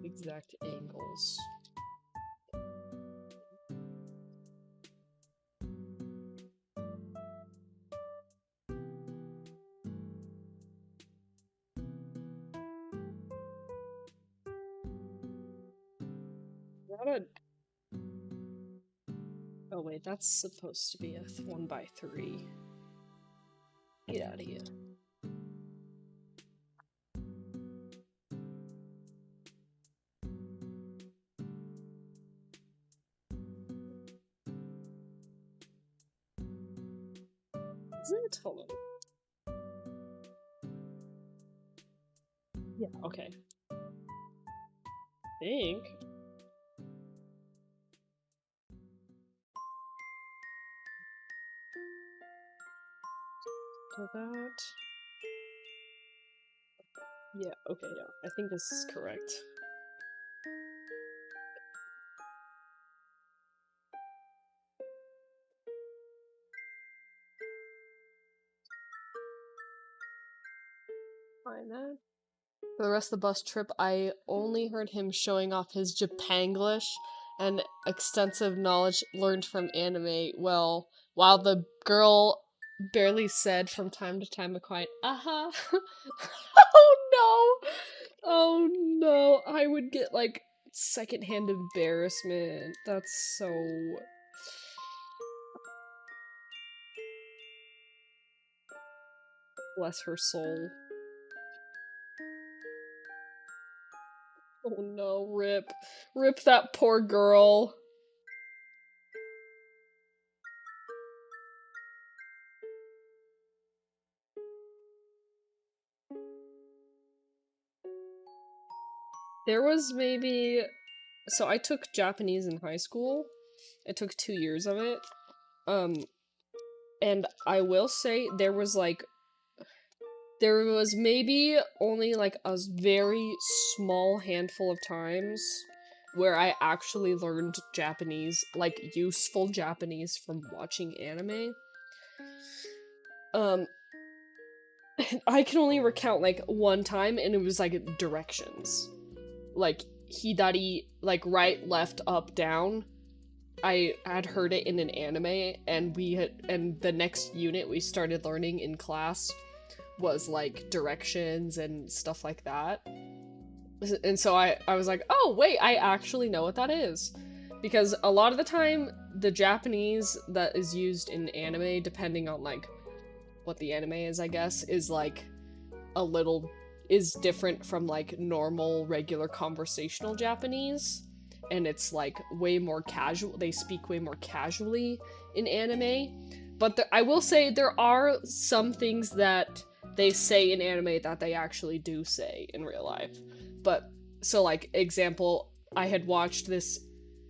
Speaker 1: exact angles. Oh wait, that's supposed to be a 1x3. Get out of here. Is it? Hold on. Yeah, okay. I think. To that. Yeah, okay, yeah. I think this is correct. Find that. For the rest of the bus trip, I only heard him showing off his Japanglish and extensive knowledge learned from anime, well, while the girl barely said from time to time a quiet, uh-huh. Oh no! Oh no, I would get, like, secondhand embarrassment. That's so... Bless her soul. Oh no, rip. Rip that poor girl. There was maybe... So I took Japanese in high school. I took 2 years of it. And I will say there was maybe only like a very small handful of times where I actually learned Japanese, like useful Japanese from watching anime. I can only recount like one time, and it was like directions. Like hidari, like right, left, up, down. I had heard it in an anime, and the next unit we started learning in class was like directions and stuff like that. And so I was like, oh wait, I actually know what that is. Because a lot of the time, the Japanese that is used in anime, depending on like what the anime is, I guess, is like is different from like normal, regular conversational Japanese. And it's like way more casual. They speak way more casually in anime. But I will say there are some things that they say in anime that they actually do say in real life. But so like example, I had watched this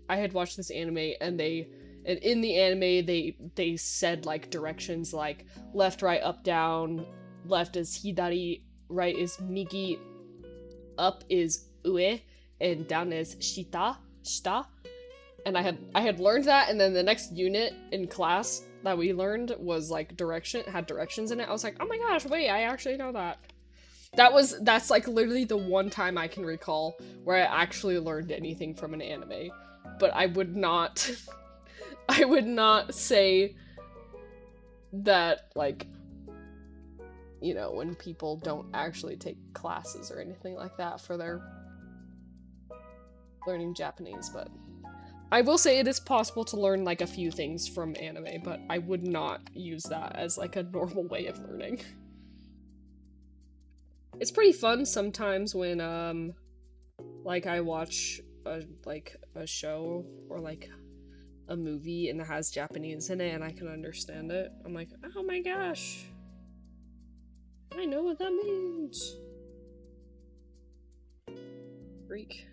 Speaker 1: anime, and in the anime they said like directions like left, right, up, down. Left is hidari, right is migi, up is ue, and down is shita. And I had learned that, and then the next unit in class that we learned was like had directions in it. I was like, oh my gosh, wait, I actually know that. That's like literally the one time I can recall where I actually learned anything from an anime. But I would not say that, like, you know, when people don't actually take classes or anything like that for their learning Japanese, but I will say it is possible to learn like a few things from anime, but I would not use that as like a normal way of learning. It's pretty fun sometimes when like I watch a show or like a movie and it has Japanese in it and I can understand it. I'm like, oh my gosh, I know what that means. Freak.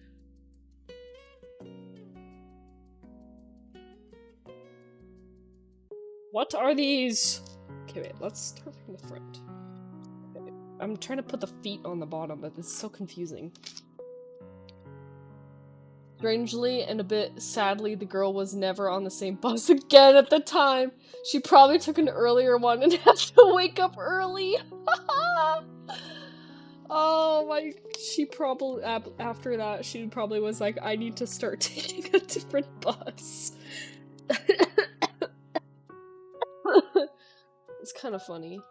Speaker 1: What are these? Okay, wait, let's start from the front. Okay, I'm trying to put the feet on the bottom, but it's so confusing. Strangely and a bit sadly, the girl was never on the same bus again at the time. She probably took an earlier one and had to wake up early. Oh my, she probably, after that, she probably was like, I need to start taking a different bus. It's kind of funny.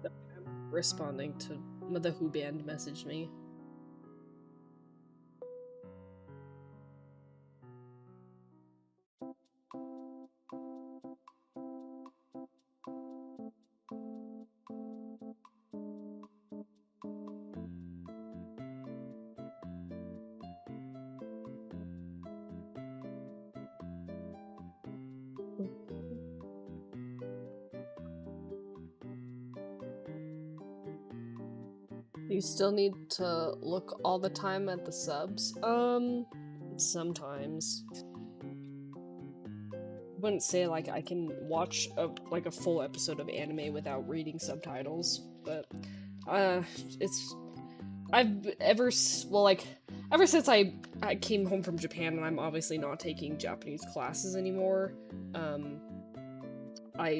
Speaker 1: I'm responding to the Who Band messaged me. You still need to look all the time at the subs? Sometimes. I wouldn't say like I can watch a full episode of anime without reading subtitles, but ever since I came home from Japan, and I'm obviously not taking Japanese classes anymore,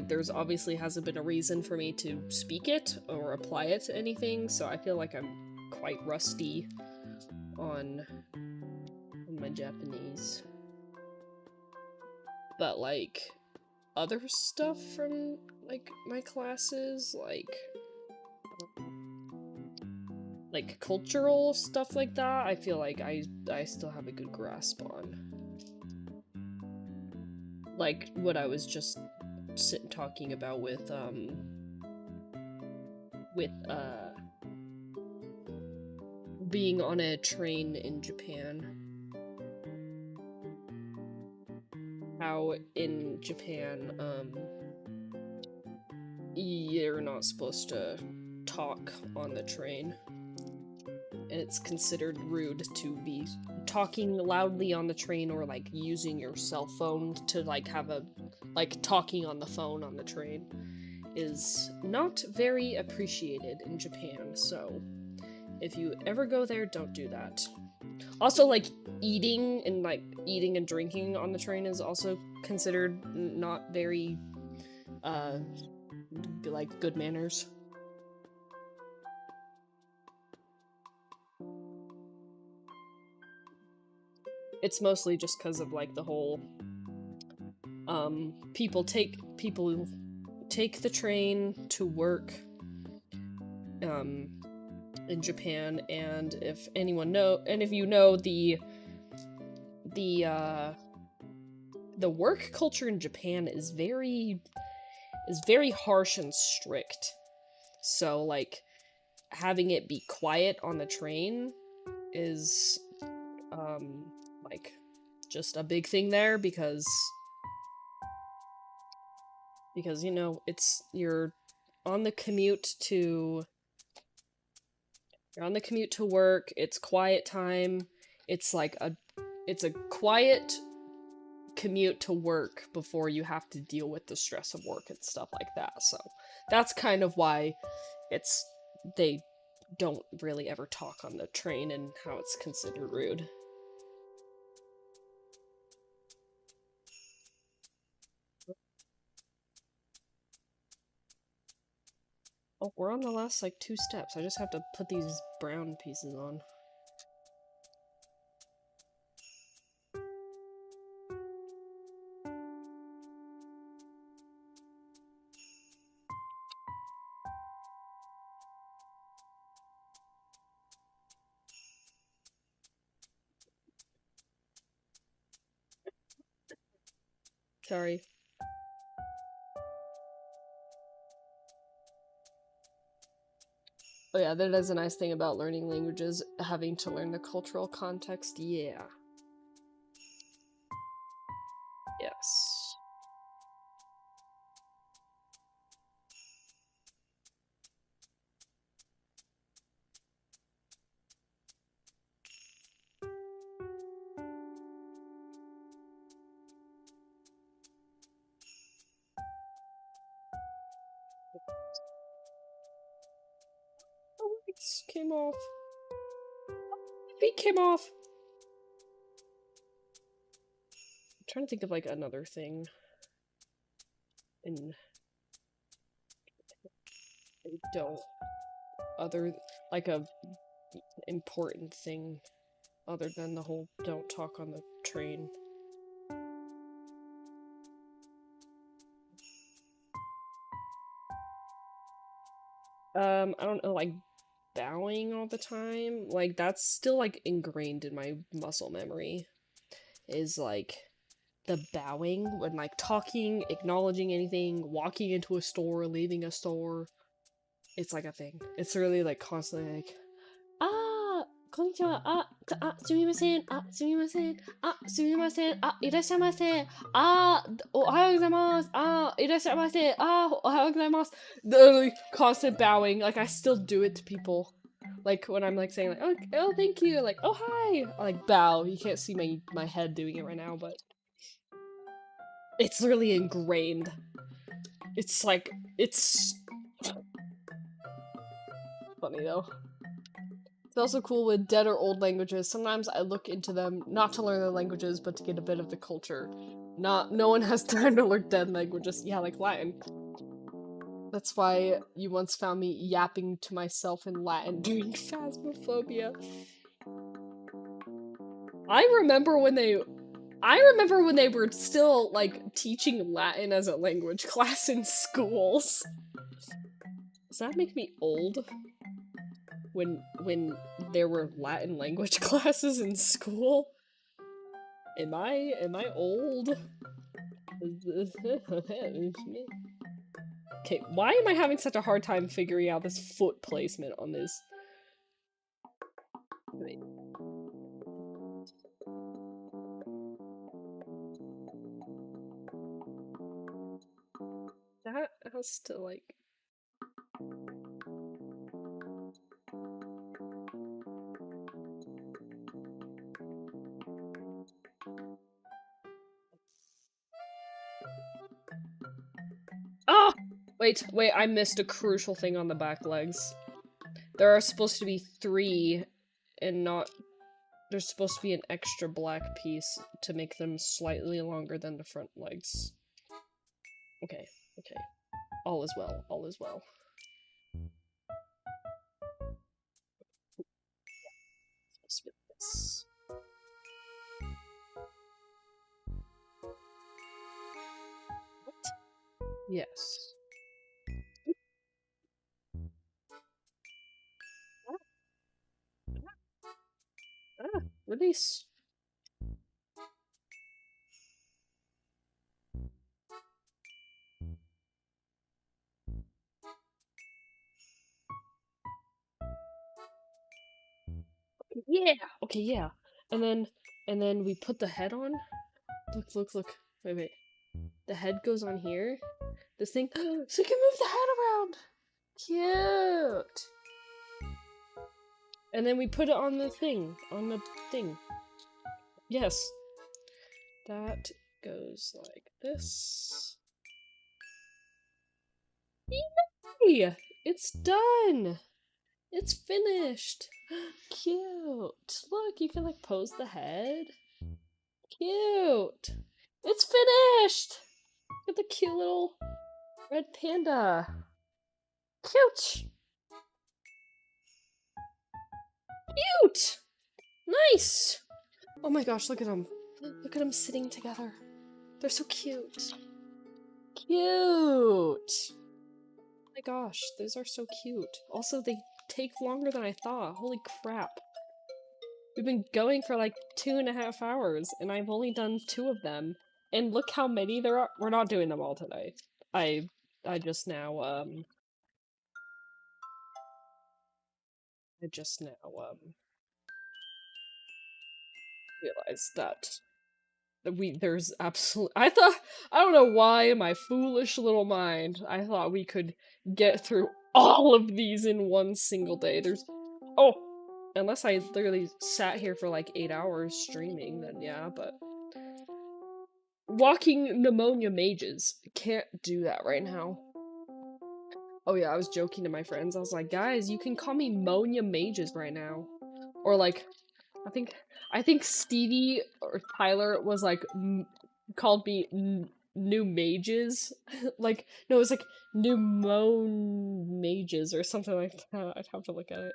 Speaker 1: there's obviously hasn't been a reason for me to speak it or apply it to anything, so I feel like I'm quite rusty on my Japanese. But like other stuff from like my classes, like cultural stuff like that, I feel like I still have a good grasp on. Like what I was just talking about with being on a train in Japan. How in Japan, you're not supposed to talk on the train. And it's considered rude to be talking loudly on the train or like using your cell phone to like have talking on the phone on the train is not very appreciated in Japan, so if you ever go there, don't do that. Also, like, eating and drinking on the train is also considered not very, good manners. It's mostly just because of, like, the whole, people take the train to work, in Japan, and if you know the work culture in Japan is very harsh and strict. So like having it be quiet on the train is like just a big thing there because you know you're on the commute to work, it's quiet time, it's a quiet commute to work before you have to deal with the stress of work and stuff like that, so that's kind of why they don't really ever talk on the train and how it's considered rude. Oh, we're on the last, 2 steps. I just have to put these brown pieces on. Sorry. Oh yeah, that is a nice thing about learning languages, having to learn the cultural context, yeah. Yes. Came off. My feet came off. I'm trying to think of another thing. A important thing other than the whole don't talk on the train. I don't know, bowing all the time, that's still ingrained in my muscle memory, is the bowing when talking, acknowledging anything, walking into a store, leaving a store. It's a thing. It's really constantly konnichiwa, sumimasen, sumimasen, sumimasen, irashaimase, ohayou gozaimasu, irashaimase, ohayou gozaimasu. The constant bowing, I still do it to people. Like when I'm like saying like, oh thank you, like, oh hi, I like bow. You can't see my head doing it right now, but it's literally ingrained. It's like, it's funny though. It's also cool with dead or old languages. Sometimes I look into them not to learn the languages, but to get a bit of the culture. No one has time to learn dead languages. Yeah, like Latin. That's why you once found me yapping to myself in Latin during Phasmophobia. I remember when they were still, like, teaching Latin as a language class in schools. Does that make me old? When there were Latin language classes in school? Am I old? Okay, why am I having such a hard time figuring out this foot placement on this? Wait. That has to, like... Ah! Wait, I missed a crucial thing on the back legs. There are supposed to be 3, and not... There's supposed to be an extra black piece to make them slightly longer than the front legs. Okay. All is well, all is well. Let's split this. What? Yes. Release. Yeah. Okay, yeah. And then we put the head on. Look. Wait. The head goes on here. This thing, so you can move the head around. Cute. And then we put it on the thing. Yes. That goes like this. Yay! It's done! It's finished! Cute! Look, you can like pose the head. Cute! It's finished! Look at the cute little red panda. Cute! Cute! Nice! Oh my gosh, look at them. Look at them sitting together. They're so cute. Cute! Oh my gosh, those are so cute. Also, they take longer than I thought. Holy crap. We've been going for like 2.5 hours, and I've only done 2 of them. And look how many there are. We're not doing them all today. I just now, realized that there's absolutely, I don't know why in my foolish little mind, I thought we could get through all of these in one single day. Unless I literally sat here for like 8 hours streaming, then yeah, but walking pneumonia mages, can't do that right now. Oh yeah, I was joking to my friends, I was like, guys, you can call me Monia mages right now. Or like, I think Stevie or Tyler was like called me new mages. Like, no, it was like new mages or something like that. I'd have to look at it.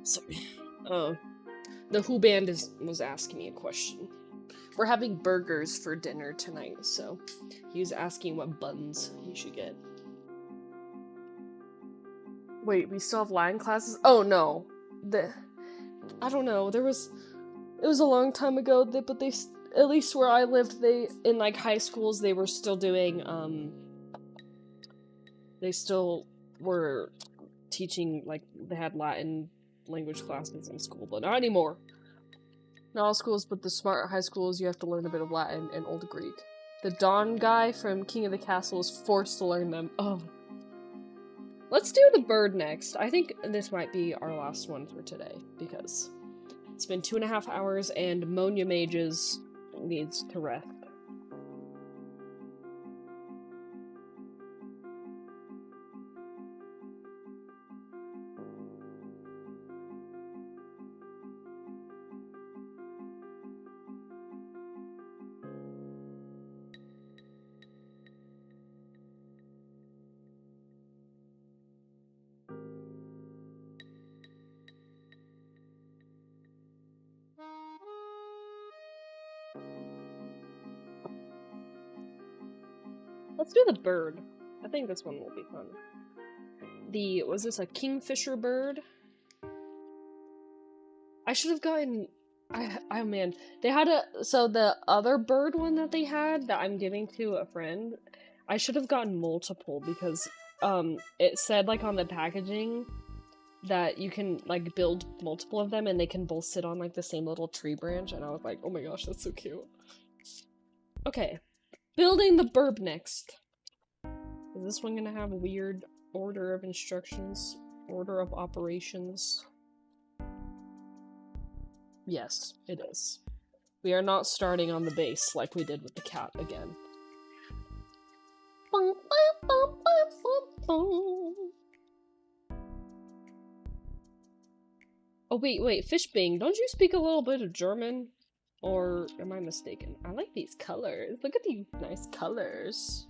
Speaker 1: Sorry. Oh, the Who band was asking me a question. We're having burgers for dinner tonight, so he was asking what buns you should get. Wait, we still have Latin classes? Oh no, I don't know. It was a long time ago. But they at least where I lived, they in like high schools they were still doing they still were teaching, like they had Latin language classes in school, but not anymore. Not all schools, but the smart high schools, you have to learn a bit of Latin and Old Greek. The Don guy from King of the Castle is forced to learn them. Oh. Let's do the bird next. I think this might be our last one for today, because it's been 2.5 hours and Monya Mages needs to rest. Let's do the bird. I think this one will be fun. Was this a kingfisher bird? I should have gotten... oh man. They had so the other bird one that they had, that I'm giving to a friend, I should have gotten multiple, because, it said, like, on the packaging, that you can, like, build multiple of them, and they can both sit on, like, the same little tree branch, and I was like, oh my gosh, that's so cute. Okay. Building the burb next. Is this one gonna have a weird order of instructions? Order of operations? Yes, it is. We are not starting on the base like we did with the cat again. Oh wait, Fishbing, don't you speak a little bit of German? Or am I mistaken? I like these colors. Look at these nice colors.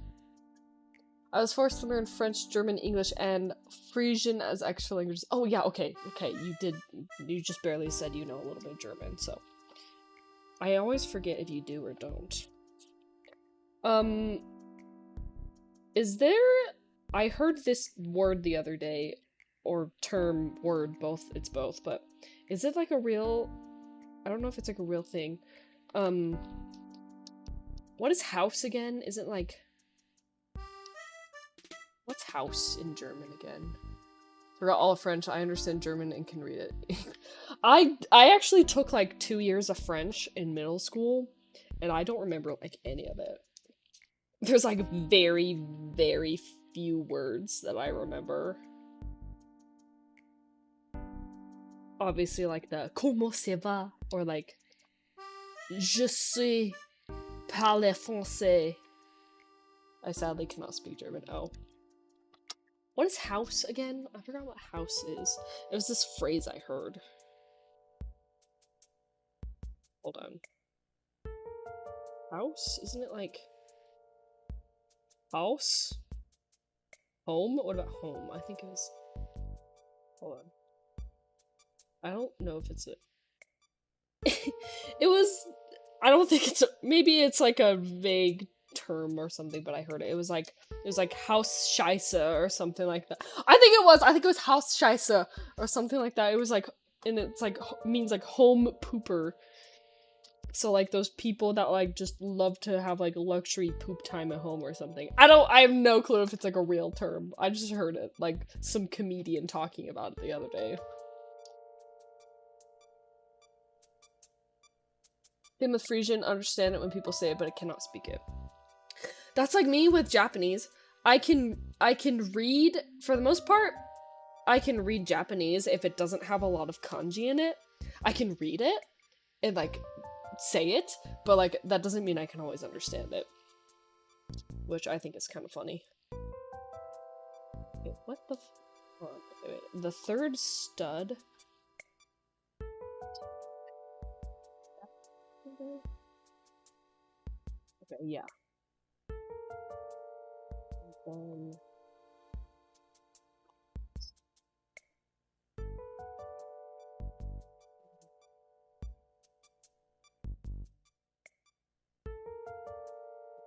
Speaker 1: I was forced to learn French, German, English, and Frisian as extra languages. Oh yeah, okay, you just barely said you know a little bit of German, so. I always forget if you do or don't. Is there... I heard this word the other day, or term, word, both, it's both, but is it like a real... I don't know if it's like a real thing. What is house again? Is it like... What's house in German again? Forgot all of French. I understand German and can read it. I actually took like 2 years of French in middle school, and I don't remember like any of it. There's like very, very few words that I remember. Obviously like the comment ça va, or like je sais parler français. I sadly cannot speak German. Oh. What is house again? I forgot what house is. It was this phrase I heard. Hold on. House? Isn't it like... House? Home? What about home? I think it was... Hold on. I don't know if it's a... It was... I don't think it's a... Maybe it's like a vague term or something, but I heard it. It was like Haus Scheiße or something like that. I think it was Haus Scheiße or something like that. It was like, and it's like, means like home pooper. So like those people that like just love to have like luxury poop time at home or something. I have no clue if it's like a real term. I just heard it, like some comedian talking about it the other day. Same with Frisian, understand it when people say it, but I cannot speak it. That's like me with Japanese. I can read, for the most part, I can read Japanese if it doesn't have a lot of kanji in it. I can read it and like say it, but like that doesn't mean I can always understand it. Which I think is kind of funny. Wait, what the wait, the third stud? Okay, yeah.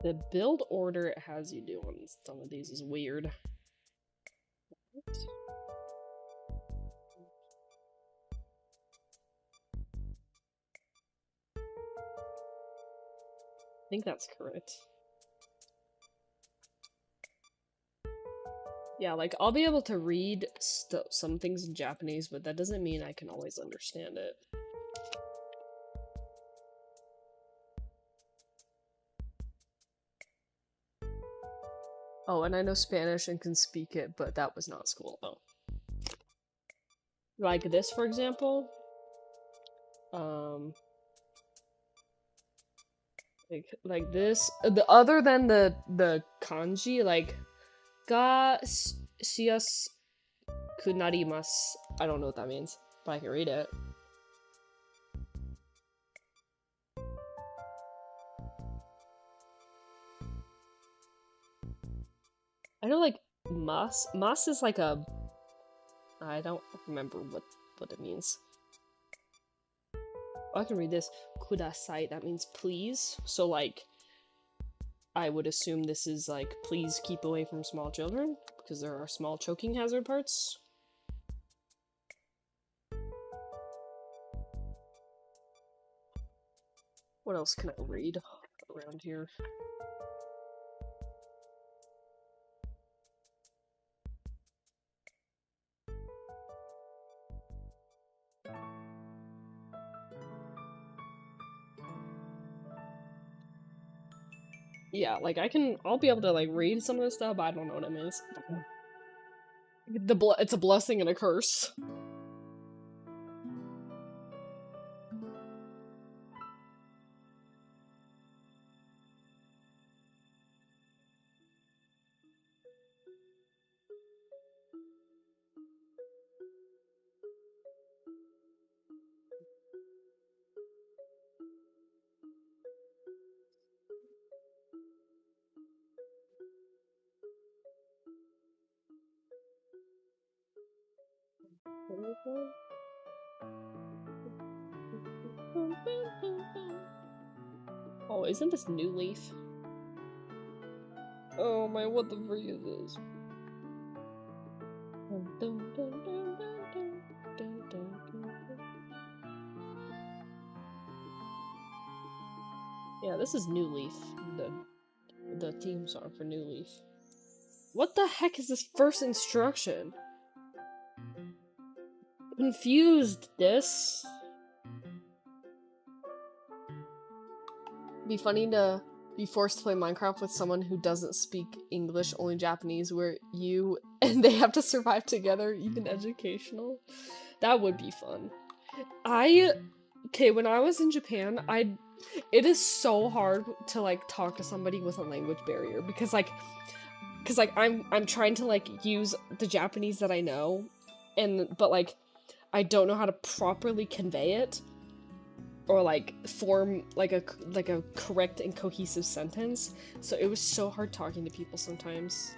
Speaker 1: The build order it has you do on some of these is weird. What? I think that's correct. Yeah, like, I'll be able to read some things in Japanese, but that doesn't mean I can always understand it. Oh, and I know Spanish and can speak it, but that was not school, though. Like this, for example. Like this. Other than the kanji, like ga shiyasu kunarimasu. I don't know what that means, but I can read it. I know, like, mas is like a... I don't remember what it means. Oh, I can read this. Kudasai, that means please. So, like, I would assume this is, like, please keep away from small children, because there are small choking hazard parts. What else can I read around here? Yeah, like, I'll be able to, like, read some of this stuff, but I don't know what it means. It's a blessing and a curse. Oh, isn't this New Leaf? Oh my, what the freak is this? Yeah, this is New Leaf, the theme song for New Leaf. What the heck is this first instruction? Confused this. Be funny to be forced to play Minecraft with someone who doesn't speak English, only Japanese, where you and they have to survive together, even educational. That would be fun. Okay, when I was in Japan, it is so hard to, like, talk to somebody with a language barrier, because I'm trying to, like, use the Japanese that I know, but, like, I don't know how to properly convey it, or, like, form, like a correct and cohesive sentence. So it was so hard talking to people sometimes.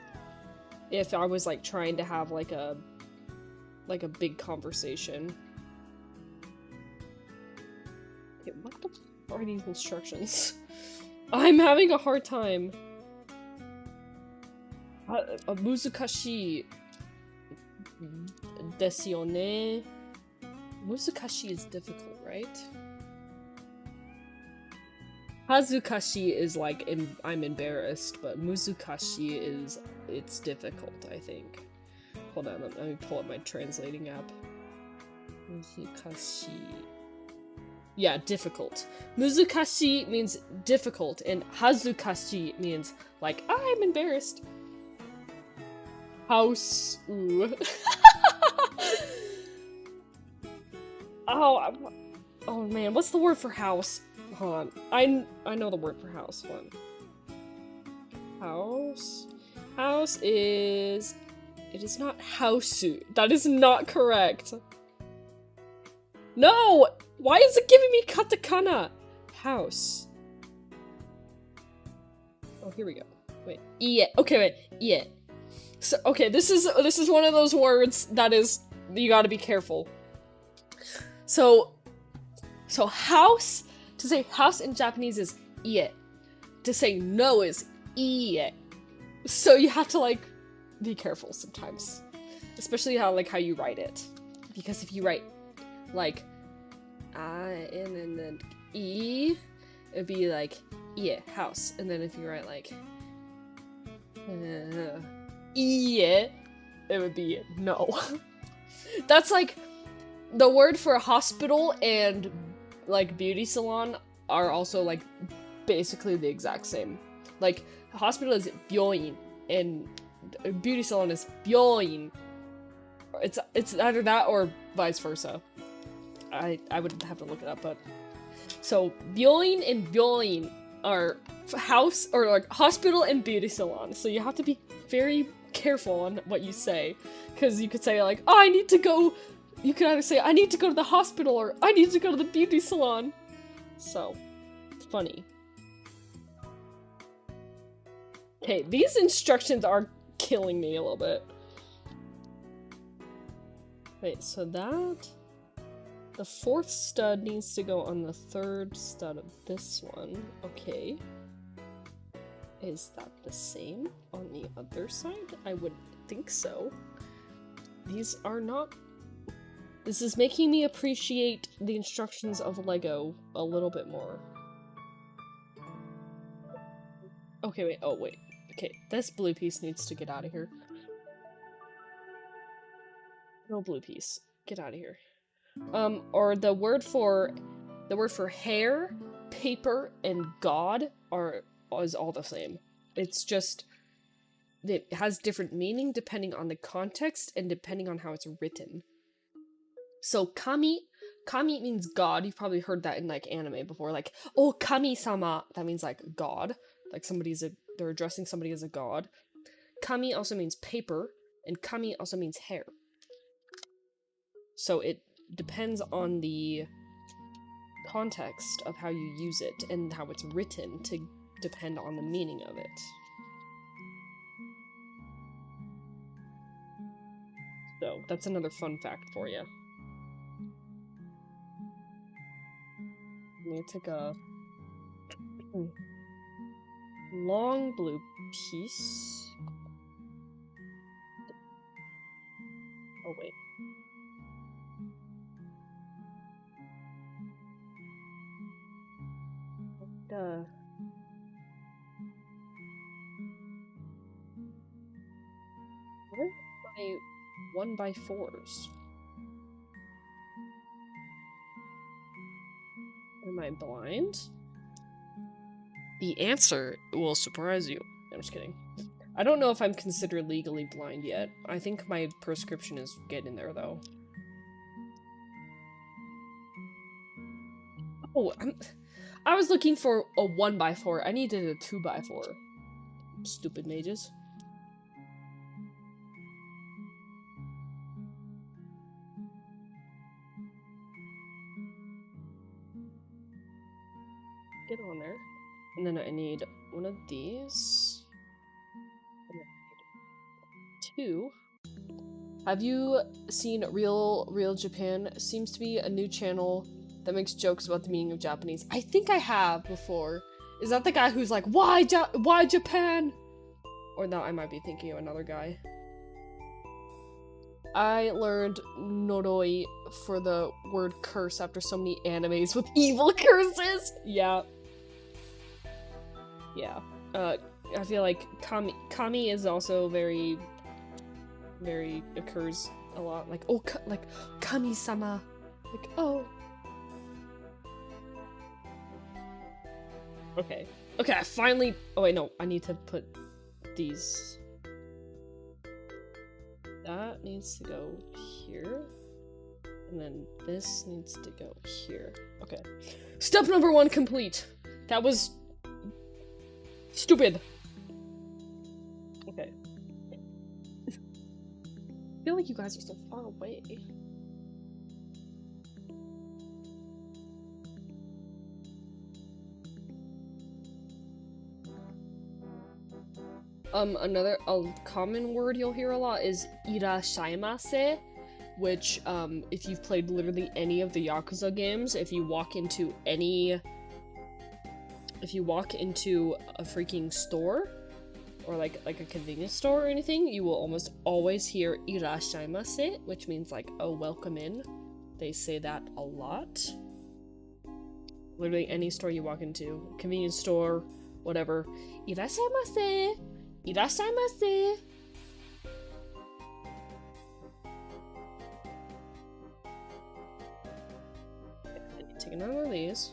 Speaker 1: If I was, like, trying to have, like a big conversation. Okay, what the f are these instructions? I'm having a hard time. Muzukashii desu yo ne. Muzukashii is difficult, right? Hazukashi is like, I'm embarrassed, but Muzukashii is, it's difficult, I think. Hold on, let me pull up my translating app. Muzukashii. Yeah, difficult. Muzukashii means difficult, and Hazukashi means, like, I'm embarrassed. House. Ooh. Oh man, what's the word for house? Hold on. I know the word for house. Hold on. House. House is... It is not houseu. That is not correct. No! Why is it giving me katakana? House. Oh, here we go. Wait, yeah. Okay, wait, yeah. So, okay, this is one of those words that is, you gotta be careful. So house, to say house in Japanese is ie. To say no is ie. So you have to, like, be careful sometimes. Especially how you write it. Because if you write, like, I and then e, it'd be like, ie, house. And then if you write, like, ie, it would be no. That's like, the word for hospital and, like, beauty salon are also, like, basically the exact same. Like, hospital is byoin, and beauty salon is byoin. It's either that or vice versa. I would have to look it up, but... So, byoin and byoin are house, or, like, hospital and beauty salon. So you have to be very careful on what you say. Because you could say, like, oh, I need to go... You could either say, I need to go to the hospital, or I need to go to the beauty salon. So, it's funny. Okay, these instructions are killing me a little bit. Wait, so that... The fourth stud needs to go on the third stud of this one. Okay. Is that the same on the other side? I would think so. These are not... This is making me appreciate the instructions of Lego a little bit more. Okay, wait. Oh, wait. Okay, this blue piece needs to get out of here. No blue piece. Get out of here. Or the word for hair, paper, and God is all the same. It's just it has different meaning depending on the context and depending on how it's written. So kami means God. You've probably heard that in, like, anime before, like, oh, kami-sama. That means, like, God. Like, they're addressing somebody as a god. Kami also means paper, and kami also means hair. So it depends on the context of how you use it and how it's written to depend on the meaning of it. So that's another fun fact for you. Let me take a long blue piece. Oh, wait. Where's my 1x4s? Am I blind? The answer will surprise you. I'm just kidding. I don't know if I'm considered legally blind yet. I think my prescription is getting there, though. Oh, I was looking for a 1x4. I needed a 2x4. Stupid mages. Get on there. And then I need one of these. And then 2. Have you seen Real Japan? Seems to be a new channel that makes jokes about the meaning of Japanese. I think I have before. Is that the guy who's like, why Japan? Or no, I might be thinking of another guy. I learned Noroi for the word curse after so many animes with evil curses. Yeah. Yeah. I feel like Kami is also very occurs a lot. Like, oh, like, Kami-sama. Like, oh. Okay. Okay, I finally... Oh, wait, no. I need to put these... That needs to go here. And then this needs to go here. Okay. Step number 1 complete. That was... stupid. Okay. I feel like you guys are so far away. Another common word you'll hear a lot is irashaimase, which, if you've played literally any of the Yakuza games, if you walk into a freaking store, or like a convenience store or anything, you will almost always hear irashaimase, which means like, oh, welcome in. They say that a lot. Literally any store you walk into, convenience store, whatever, irashaimase, irashaimase. Take another one of these.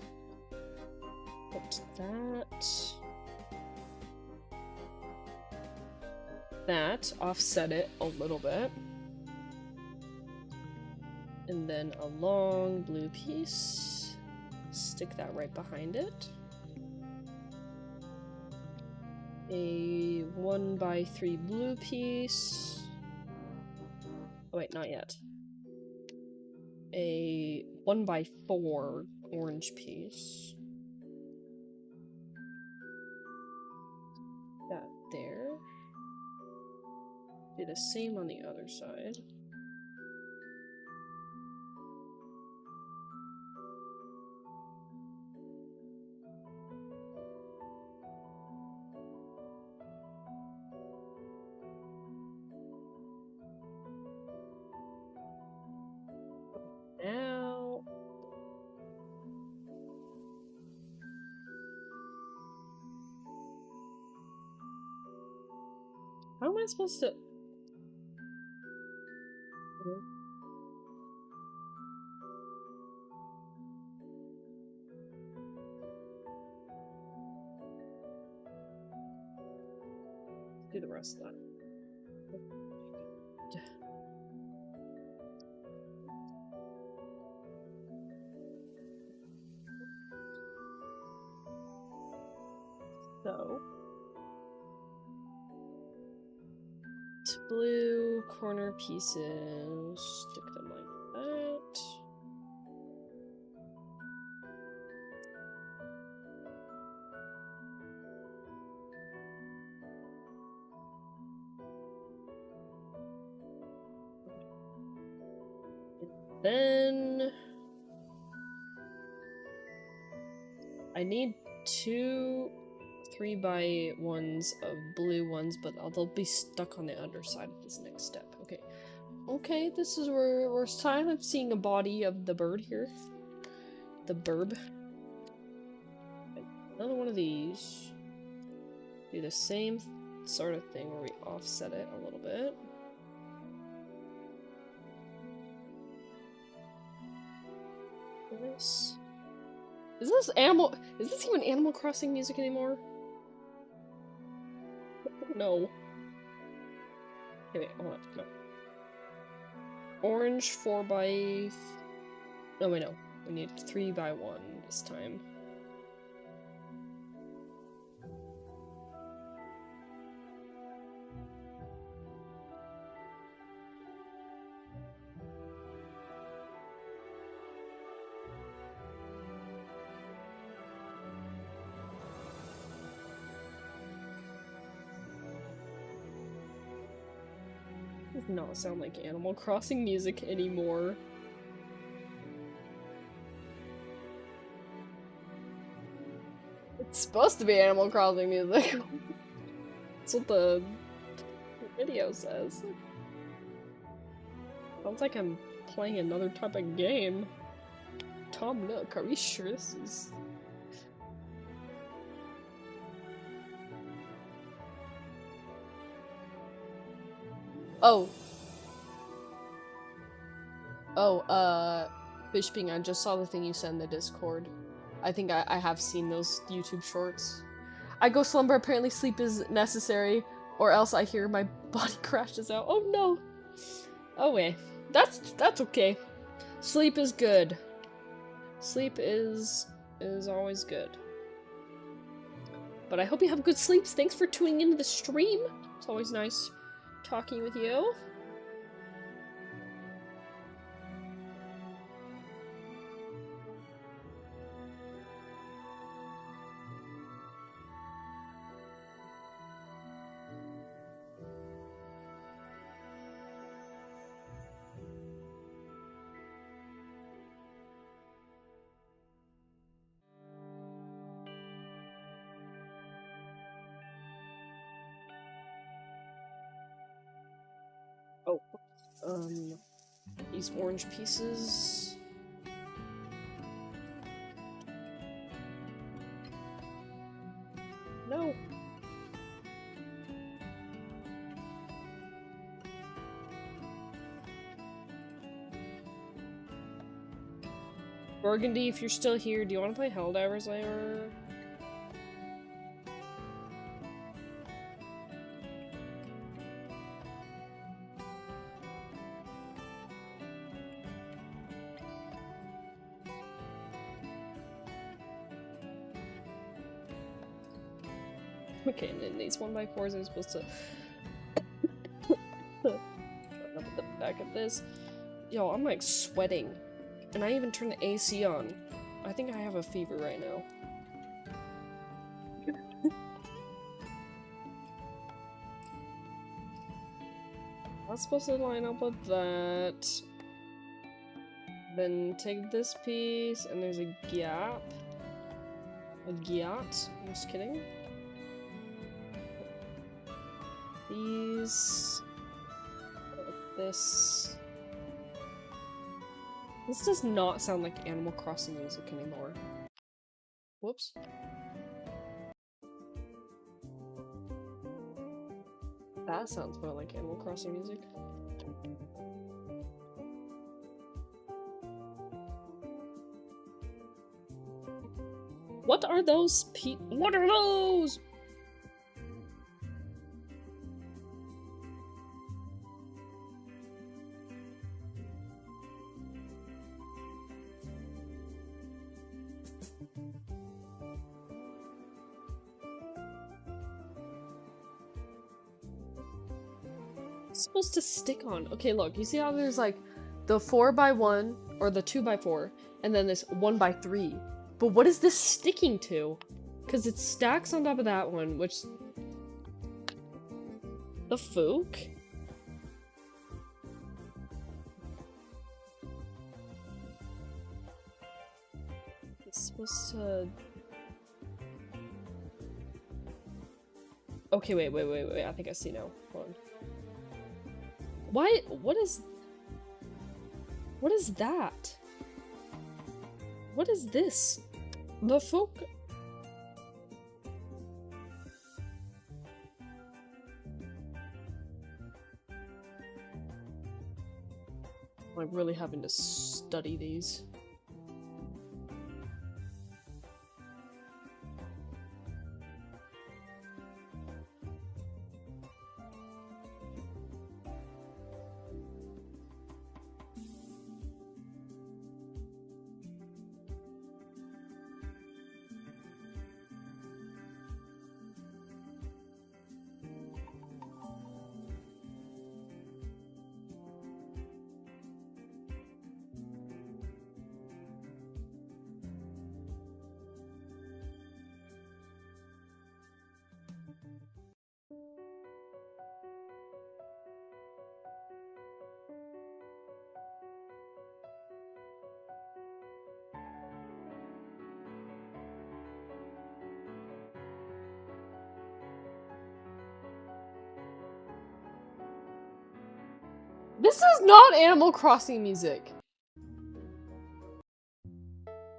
Speaker 1: Put that, offset it a little bit. And then a long blue piece. Stick that right behind it. A 1x3 blue piece. Oh wait, not yet. A 1x4 orange piece. That there. Do the same on the other side. Now, how am I supposed to? Do the rest of that. So, blue corner pieces, stick them like that. Then I need 2 3x1s of blue ones, but they'll be stuck on the underside of this next step. Okay. Okay, this is where it's time. I'm seeing a body of the bird here. The burb. Another one of these. Do the same sort of thing where we offset it a little bit. This. Is this even Animal Crossing music anymore? No. Okay, wait, hold on. No. Orange 4x... No, wait, no. We need 3x1 this time. Does not sound like Animal Crossing music anymore. It's supposed to be Animal Crossing music. That's what the video says. Sounds like I'm playing another type of game. Tom Nook, are we sure this is... Oh. Oh, Fishbing, I just saw the thing you sent in the Discord. I think I have seen those YouTube shorts. I go slumber, apparently sleep is necessary, or else I hear my body crashes out. Oh no! Oh wait. That's okay. Sleep is good. Sleep is always good. But I hope you have good sleeps. Thanks for tuning into the stream. It's always nice talking with you. Oh. These orange pieces. No. Burgundy, if you're still here, do you want to play Helldivers later? Okay, and then these 1x4s are supposed to up at the back of this. Yo, I'm like sweating. And I even turned the AC on. I think I have a fever right now. That's supposed to line up with that. Then take this piece, and there's a gap. A gyat. I'm just kidding. These. This. This does not sound like Animal Crossing music anymore. Whoops. That sounds more like Animal Crossing music. What are those what are those? Supposed to stick on. Okay, look, you see how there's like the 4x1 or the 2x4 and then this 1x3. But what is this sticking to? Because it stacks on top of that one, which the fook? It's supposed to. Okay, wait. I think I see now. Hold on. Why? What is that? What is this? The folk? I'm really having to study these. This is not Animal Crossing music.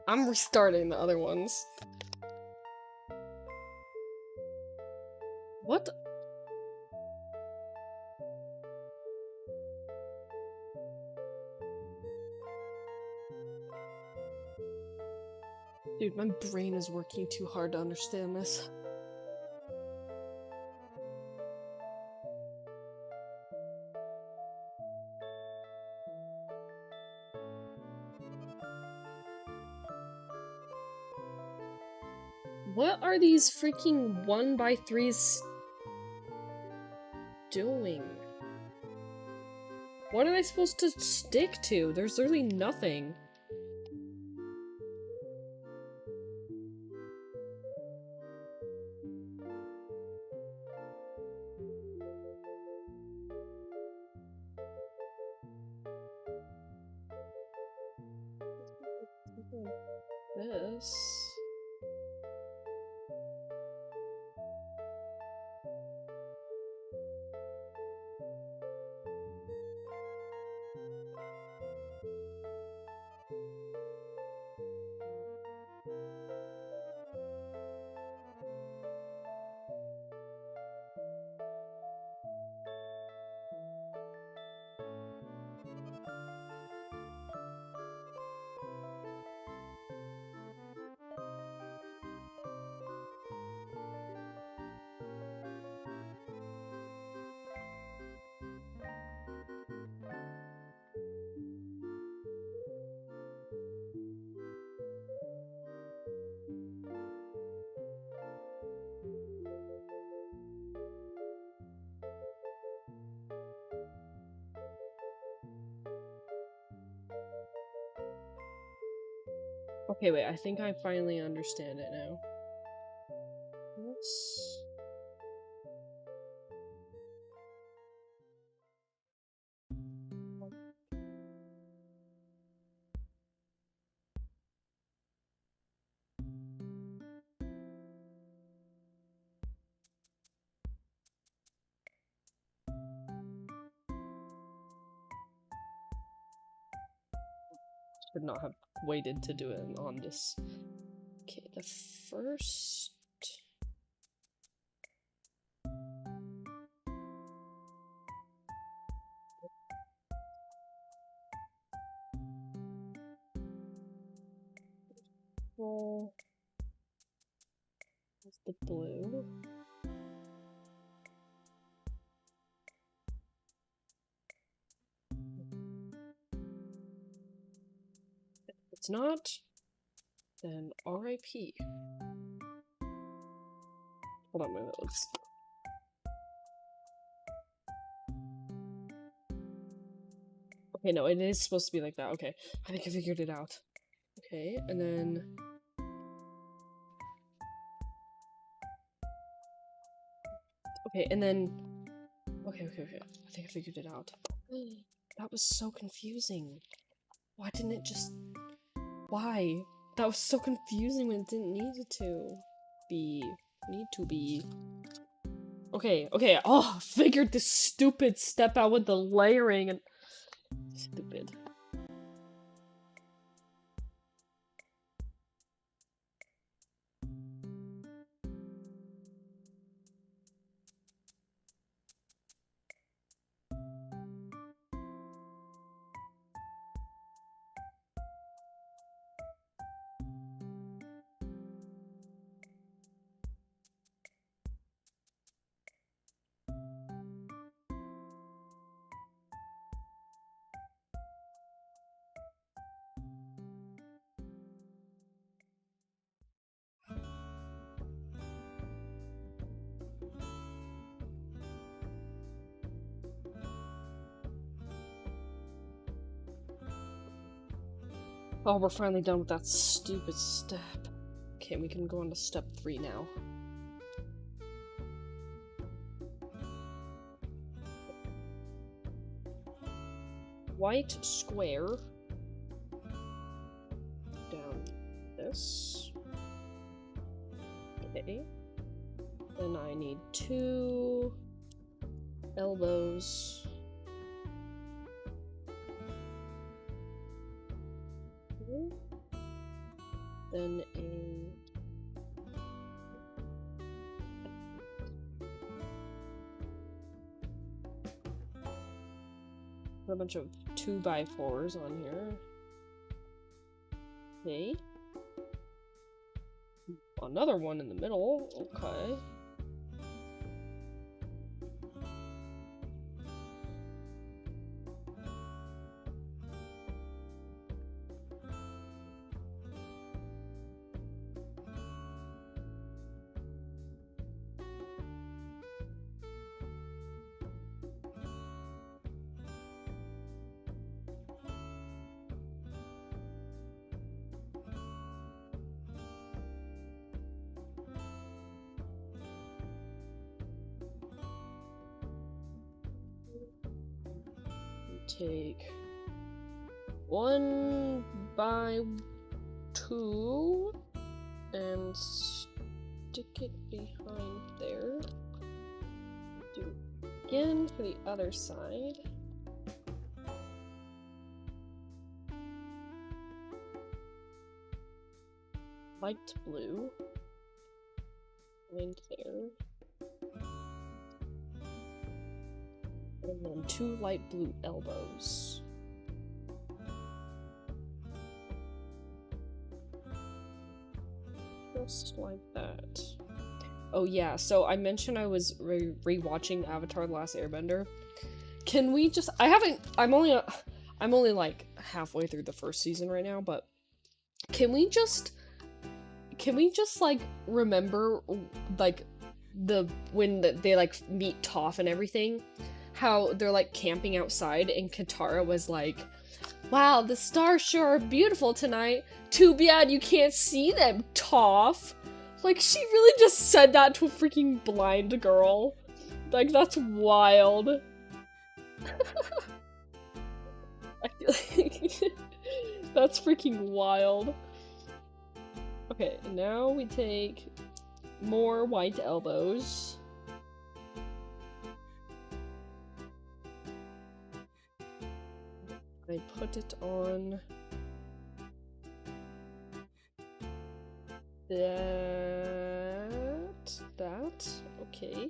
Speaker 1: I'm restarting the other ones. What? Dude, my brain is working too hard to understand this. What are these freaking 1x3s doing? What are they supposed to stick to? There's literally nothing. This. Okay, wait, I think I finally understand it now. Let's... Should not have waited to do it on this. Okay, the first... Well... That's the blue. If it's not, then RIP. Hold on a minute, let's... Okay, no, it is supposed to be like that. Okay, I think I figured it out. Okay, and then... Okay, and then... Okay. I think I figured it out. That was so confusing. Why didn't it just... Why? That was so confusing when it didn't need it to be. Okay. Oh, figured this stupid step out with the layering and... Stupid. Oh, we're finally done with that stupid step. Okay, we can go on to step 3 now. White square. Down this. Okay. Then I need 2 elbows. Then a bunch of 2x4s on here. Okay. Another one in the middle. Okay. Take 1x2 and stick it behind there. Do it again for the other side. Light blue. Link there. And then 2 light blue elbows. Just like that. Oh yeah, so I mentioned I was re-watching Avatar: The Last Airbender. Can we just... I'm only like halfway through the first season right now, but can we just like remember like when they like meet Toph and everything? How they're like camping outside and Katara was like, Wow, the stars sure are beautiful tonight. Too bad you can't see them, Toph. Like, she really just said that to a freaking blind girl. Like, that's wild. I feel like that's freaking wild. Okay, now we take more white elbows. I put it on that, okay.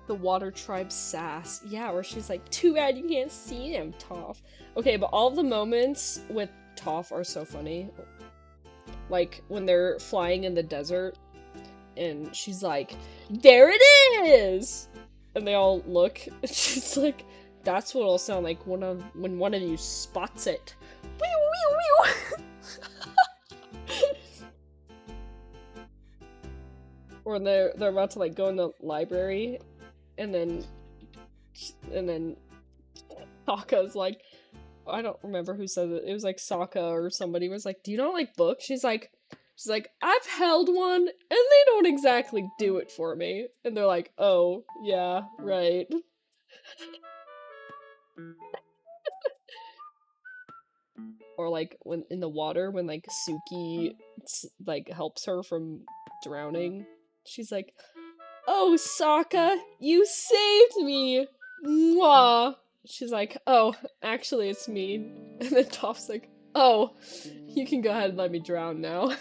Speaker 1: The Water Tribe sass. Yeah, where she's like, too bad you can't see him, Toph. Okay, but all the moments with Toph are so funny. Like, when they're flying in the desert, and she's like, there it is! And they all look, and she's like, that's what it'll sound like when one of you spots it. Wee wee wee. Or they're about to like go in the library, and then Sokka's like, I don't remember who said it. It was like Sokka or somebody was like, do you not like books? She's like, I've held one, and they don't exactly do it for me. And they're like, oh, yeah, right. Or like when in the water, when like Suki like helps her from drowning, she's like, oh, Sokka, you saved me! Mwah! She's like, oh, actually it's me. And then Toph's like, oh, you can go ahead and let me drown now.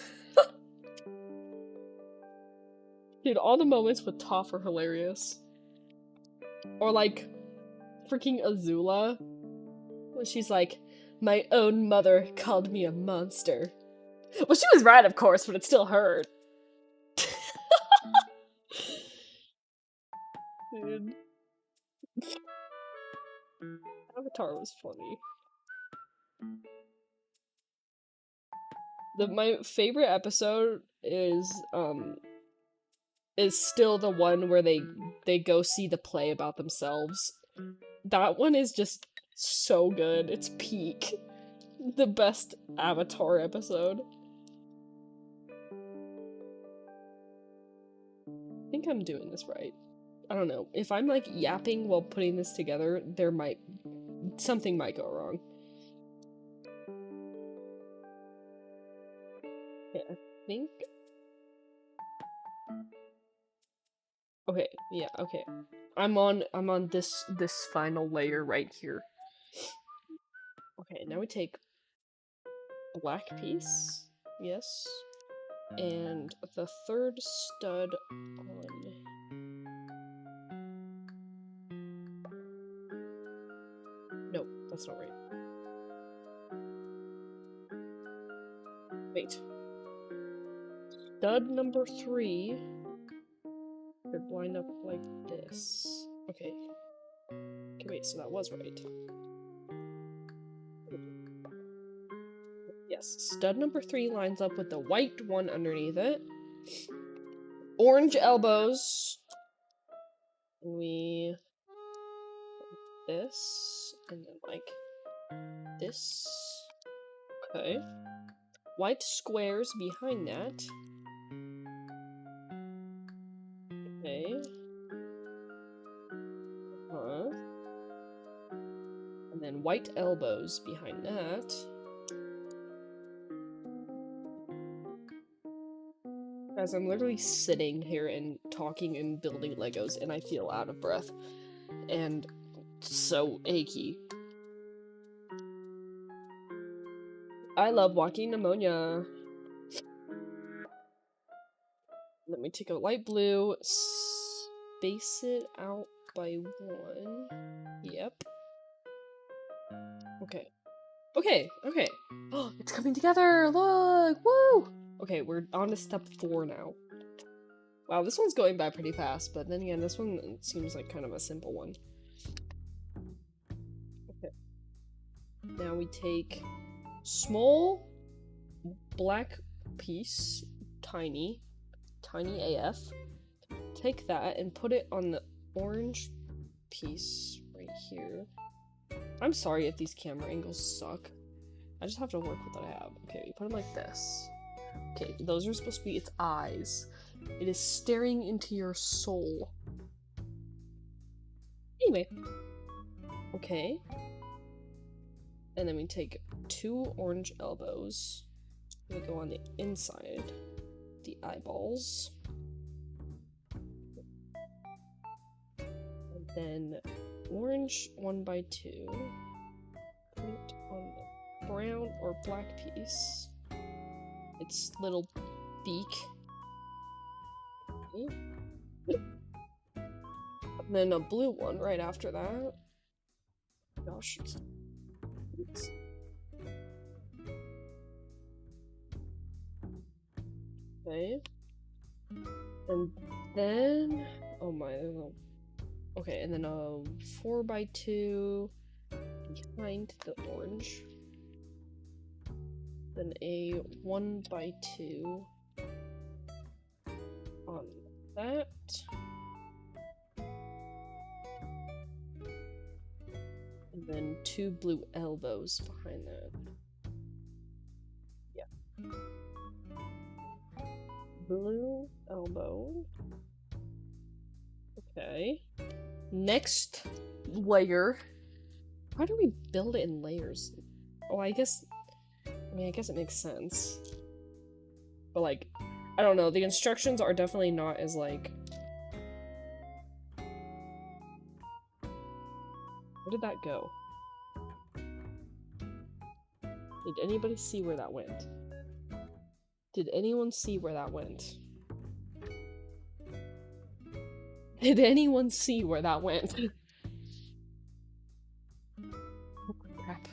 Speaker 1: Dude, all the moments with Toph are hilarious. Or like, freaking Azula, when she's like, my own mother called me a monster. Well, she was right, of course, but it still hurt. Dude. Avatar was funny. My favorite episode is still the one where they go see the play about themselves. That one is just so good. It's peak. The best Avatar episode. I think I'm doing this right. I don't know. If I'm like yapping while putting this together, something might go wrong. Yeah, I think. Okay, yeah, okay. I'm on this final layer right here. Okay, now we take black piece. Yes. And the third stud on. Nope, that's not right. Wait. Stud number 3 should line up like this. Okay. Okay, wait, so that was right. Yes, stud number 3 lines up with the white one underneath it. Orange elbows. We this, and then like this. Okay. White squares behind that. Okay. And then white elbows behind that. Guys, I'm literally sitting here and talking and building Legos, and I feel out of breath. And so achy. I love walking pneumonia. Let me take a light blue, space it out by 1. Yep. Okay. Okay, okay. Oh, it's coming together! Look! Woo! Okay, we're on to step 4 now. Wow, this one's going by pretty fast, but then again, this one seems like kind of a simple one. Okay. Now we take small black piece, tiny, tiny AF. Take that and put it on the orange piece right here. I'm sorry if these camera angles suck. I just have to work with what I have. Okay, you put them like this. Okay, those are supposed to be its eyes. It is staring into your soul. Anyway. Okay. And then we take 2 orange elbows. We go on the inside. The eyeballs. And then orange 1x2. Put it on the brown or black piece. Its little beak. Okay. And then a blue one right after that. Gosh. Oops. Okay. And then, oh my, okay, and then a 4x2 behind the orange. Then a 1x2 on that. And then 2 blue elbows behind that. Yeah. Blue elbow. Okay. Next layer. How do we build it in layers? Oh, I guess it makes sense. But like, I don't know, the instructions are definitely not as like... Where did that go? Did anybody see where that went? Did anyone see where that went? Did anyone see where that went? Oh, crap.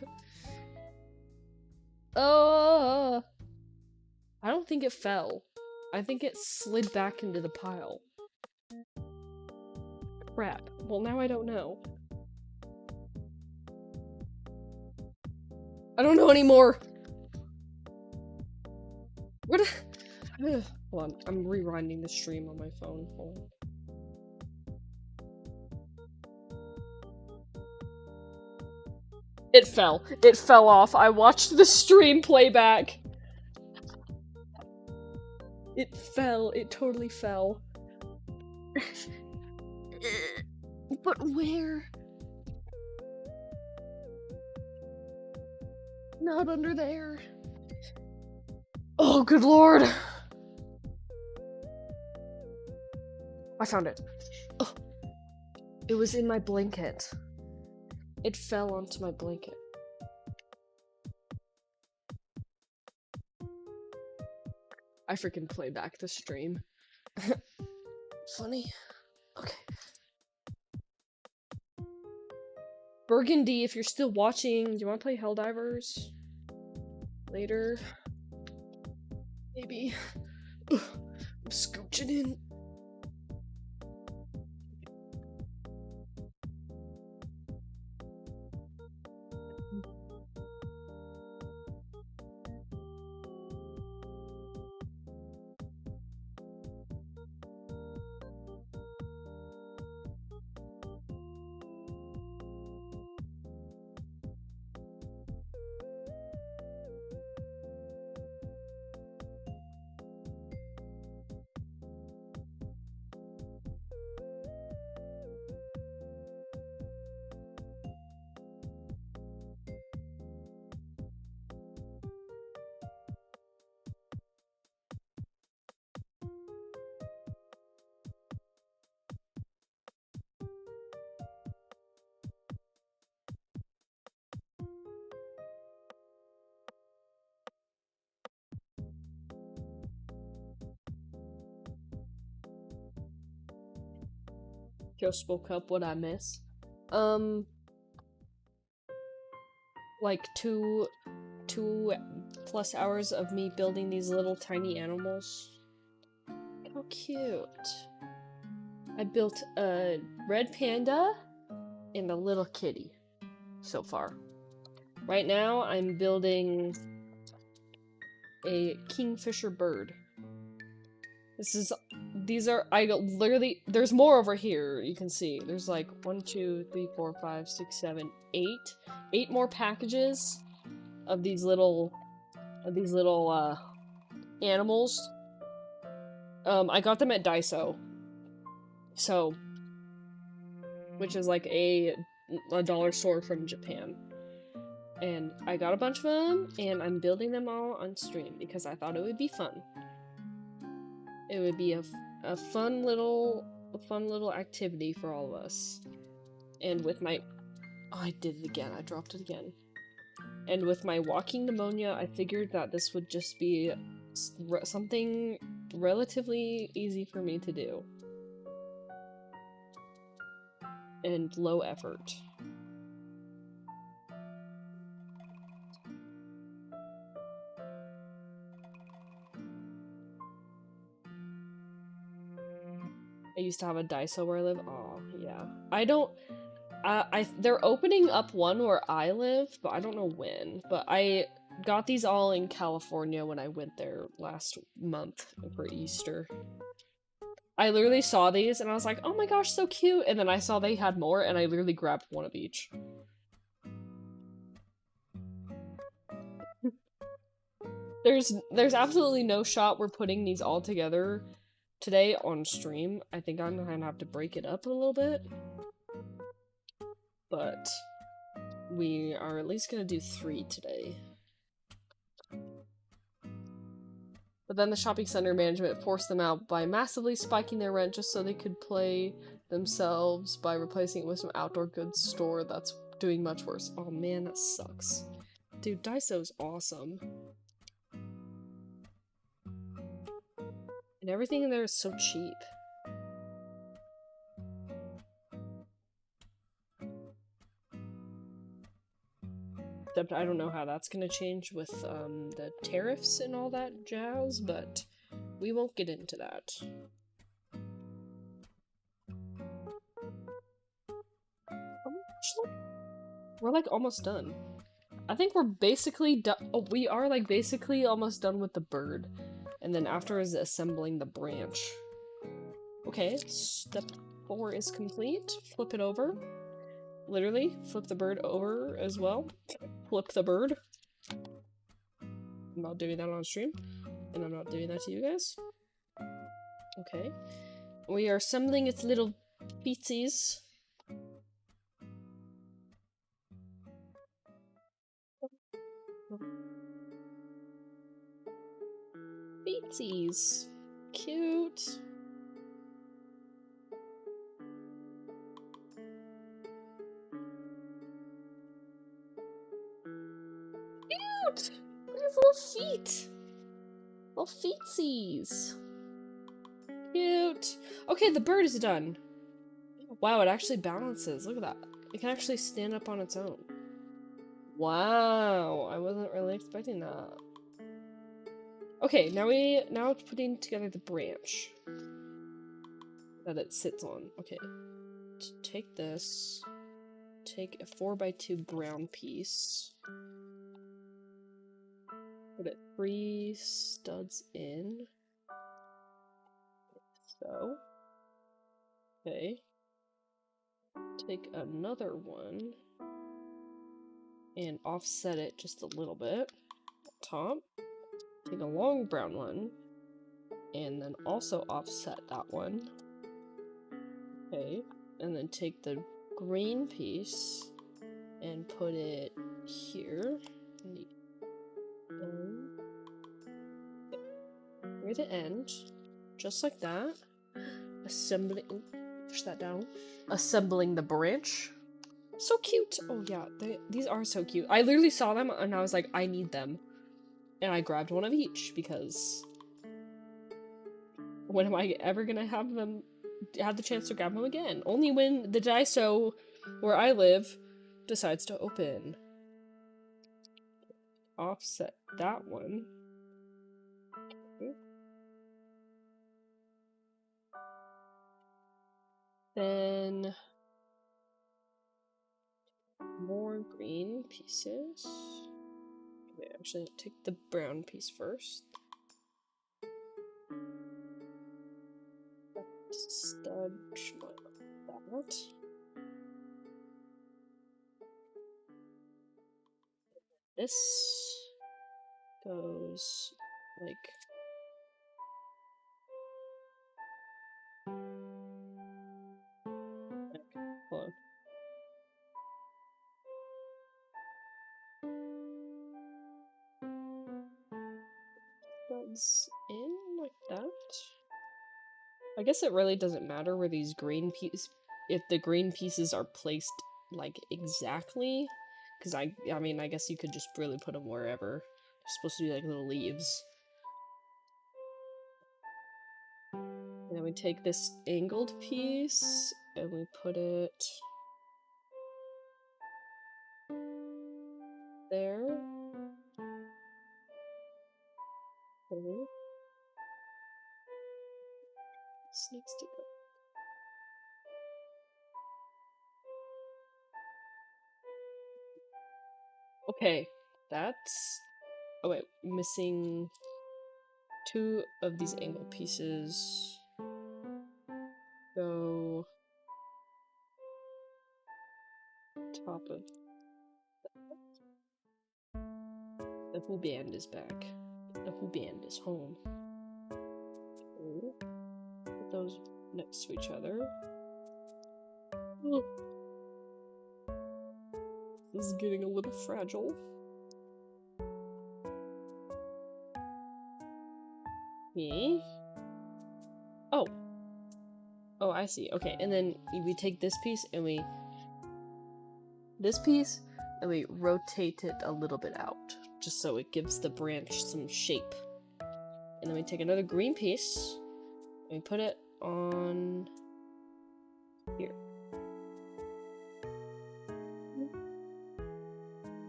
Speaker 1: Oh! I don't think it fell. I think it slid back into the pile. Crap. Well, now I don't know. I don't know anymore! What? Hold on, I'm rewinding the stream on my phone. Hold on. It fell. It fell off. I watched the stream playback. It fell. It totally fell. But where? Not under there. Oh, good lord. I found it. Oh. It was in my blanket. It fell onto my blanket. I freaking play back the stream. Funny. Okay. Burgundy, if you're still watching, do you want to play Helldivers? Later? Maybe. I'm scooching in. Just woke up, what I miss? Like 2+ hours of me building these little tiny animals. How cute. I built a red panda and a little kitty so far. Right now, I'm building a kingfisher bird. I literally, there's more over here, you can see. There's like 1, 2, 3, 4, 5, 6, 7, 8. 8 more packages of these little, animals. I got them at Daiso. So, which is like a dollar store from Japan. And I got a bunch of them, and I'm building them all on stream because I thought it would be fun. It would be a fun little activity for all of us. And with my... Oh, I did it again. I dropped it again. And with my walking pneumonia, I figured that this would just be something relatively easy for me to do. And low effort. I used to have a Daiso where I live. Oh, yeah. I don't... they're opening up one where I live, but I don't know when. But I got these all in California when I went there last month for Easter. I literally saw these and I was like, oh my gosh, so cute! And then I saw they had more and I literally grabbed one of each. There's absolutely no shot we're putting these all together today on stream. I think I'm gonna have to break it up a little bit. But we are at least gonna do 3 today. But then the shopping center management forced them out by massively spiking their rent just so they could play themselves by replacing it with some outdoor goods store that's doing much worse. Oh man, that sucks. Dude, Daiso's awesome. And everything in there is so cheap. Except I don't know how that's gonna change with the tariffs and all that jazz, but we won't get into that. We're like almost done. I think we're basically done. Oh, we are like basically almost done with the bird. And then after is assembling the branch. Okay, step 4 is complete. Flip it over. Literally, flip the bird over as well. Flip the bird. I'm not doing that on stream. And I'm not doing that to you guys. Okay. We are assembling its little feetsies. Feetsies. Cute. Cute! There's little feet! Little feetsies. Cute. Okay, the bird is done. Wow, it actually balances. Look at that. It can actually stand up on its own. Wow, I wasn't really expecting that. Okay, now it's putting together the branch that it sits on. Okay, take this, take a 4x2 brown piece, put it 3 studs in, so, okay, take another one, and offset it just a little bit, top. Take a long brown one, and then also offset that one. Okay, and then take the green piece and put it here. Near the end, just like that. Assembling. Push that down. Assembling the branch. So cute. Oh yeah, these are so cute. I literally saw them and I was like, I need them. And I grabbed one of each, because when am I ever gonna have the chance to grab them again? Only when the Daiso where I live decides to open. Offset that one. Okay. Then more green pieces. Okay, actually take the brown piece first. stud like that. This goes like hold on. Studs in like that. I guess it really doesn't matter where these green pieces, if the green pieces are placed like exactly, because I mean I guess you could just really put them wherever. They're supposed to be like little leaves. And then we take this angled piece and we put it there. Okay. This needs to go. Okay, that's... Oh wait, missing 2 of these angle pieces. Go... top of... The whole band is back. The whole band is home. Okay. Put those next to each other. Ooh. This is getting a little fragile. Okay. Oh. Oh, I see. Okay, and then we take this piece and we... This piece, and we rotate it a little bit out, just so it gives the branch some shape. And then we take another green piece, and we put it on... here.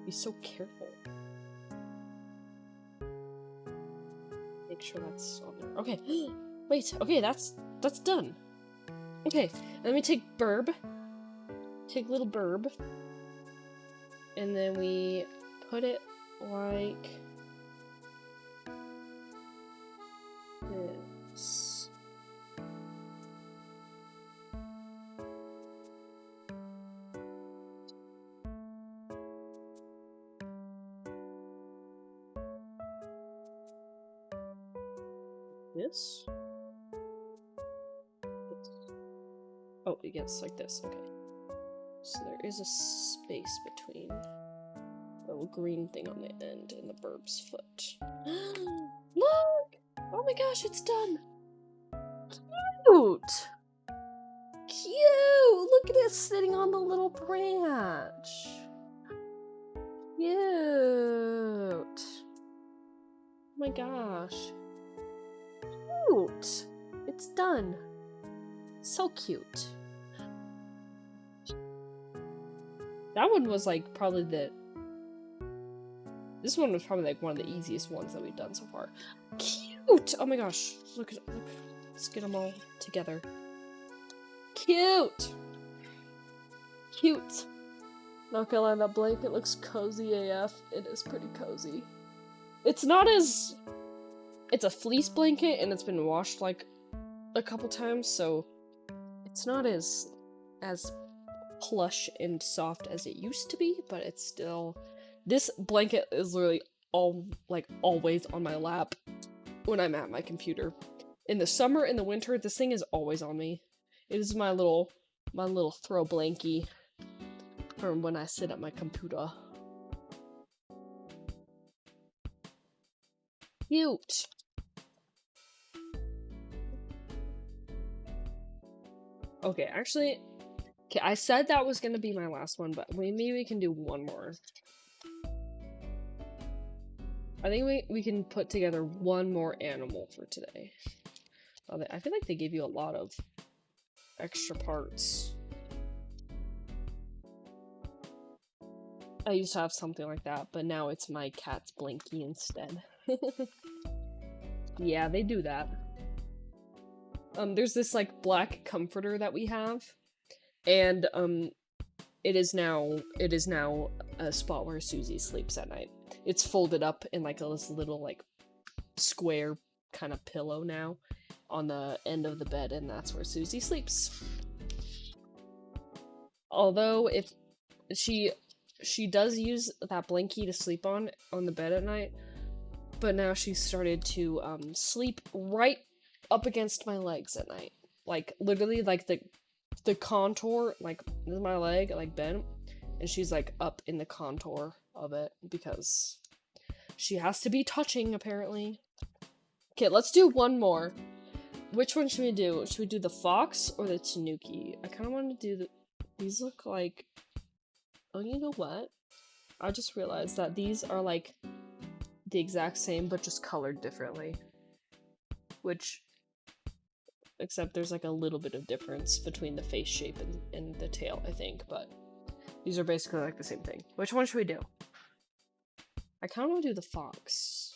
Speaker 1: Be so careful. Make sure that's on there. Okay. Wait. Okay, that's done. Okay. Then we take burb. Take little burb. And then we put it like this. This. Oh, it gets like this. Okay. So there is a space between the little green thing on the end and the burb's foot. Look! Oh my gosh, it's done! Cute! Cute! Look at it sitting on the little branch. Cute! Oh my gosh. Cute! It's done. So cute. That one was like probably this one was probably like one of the easiest ones that we've done so far. Cute! Oh my gosh. Look. Let's get them all together. Cute! Cute! Not gonna lie, that blanket looks cozy AF. It is pretty cozy. It's not as... It's a fleece blanket and it's been washed like a couple times, so it's not as plush and soft as it used to be, but it's still... This blanket is literally always on my lap when I'm at my computer. In the summer, in the winter, this thing is always on me. It is my little throw blankie from when I sit at my computer. Cute! Okay, actually... Okay, I said that was gonna be my last one, but maybe we can do one more. I think we can put together one more animal for today. I feel like they gave you a lot of extra parts. I used to have something like that, but now it's my cat's blankie instead. Yeah, they do that. There's this like black comforter that we have, and it is now a spot where Susie sleeps at night. It's folded up in like this little like square kind of pillow now on the end of the bed, and that's where Susie sleeps. Although if she does use that blankie to sleep on the bed at night, but now she's started to sleep right up against my legs at night. Like literally like the contour, like this is my leg like bent, and she's like up in the contour of it because she has to be touching apparently. Okay, let's do one more. Which one should we do? Should we do the fox or the tanuki? I kind of want to do the... These look like... Oh, you know what? I just realized that these are like the exact same but just colored differently. Which... Except there's like a little bit of difference between the face shape and the tail, I think, but these are basically like the same thing. Which one should we do? I kind of want to do the fox.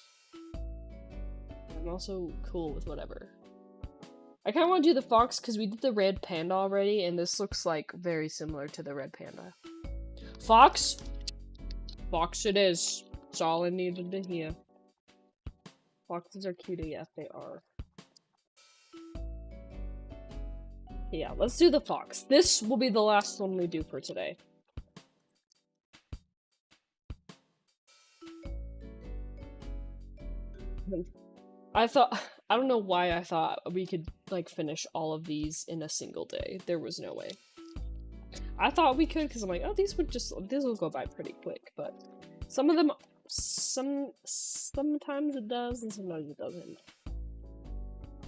Speaker 1: I'm also cool with whatever. I kind of want to do the fox because we did the red panda already, and this looks like very similar to the red panda. Fox? Fox it is. That's all I needed to hear. Foxes are cute AF, they are. Yeah, let's do the fox. This will be the last one we do for today. I don't know why I thought we could, like, finish all of these in a single day. There was no way. I thought we could, because I'm like, oh, these will go by pretty quick, but some of them, sometimes it does, and sometimes it doesn't.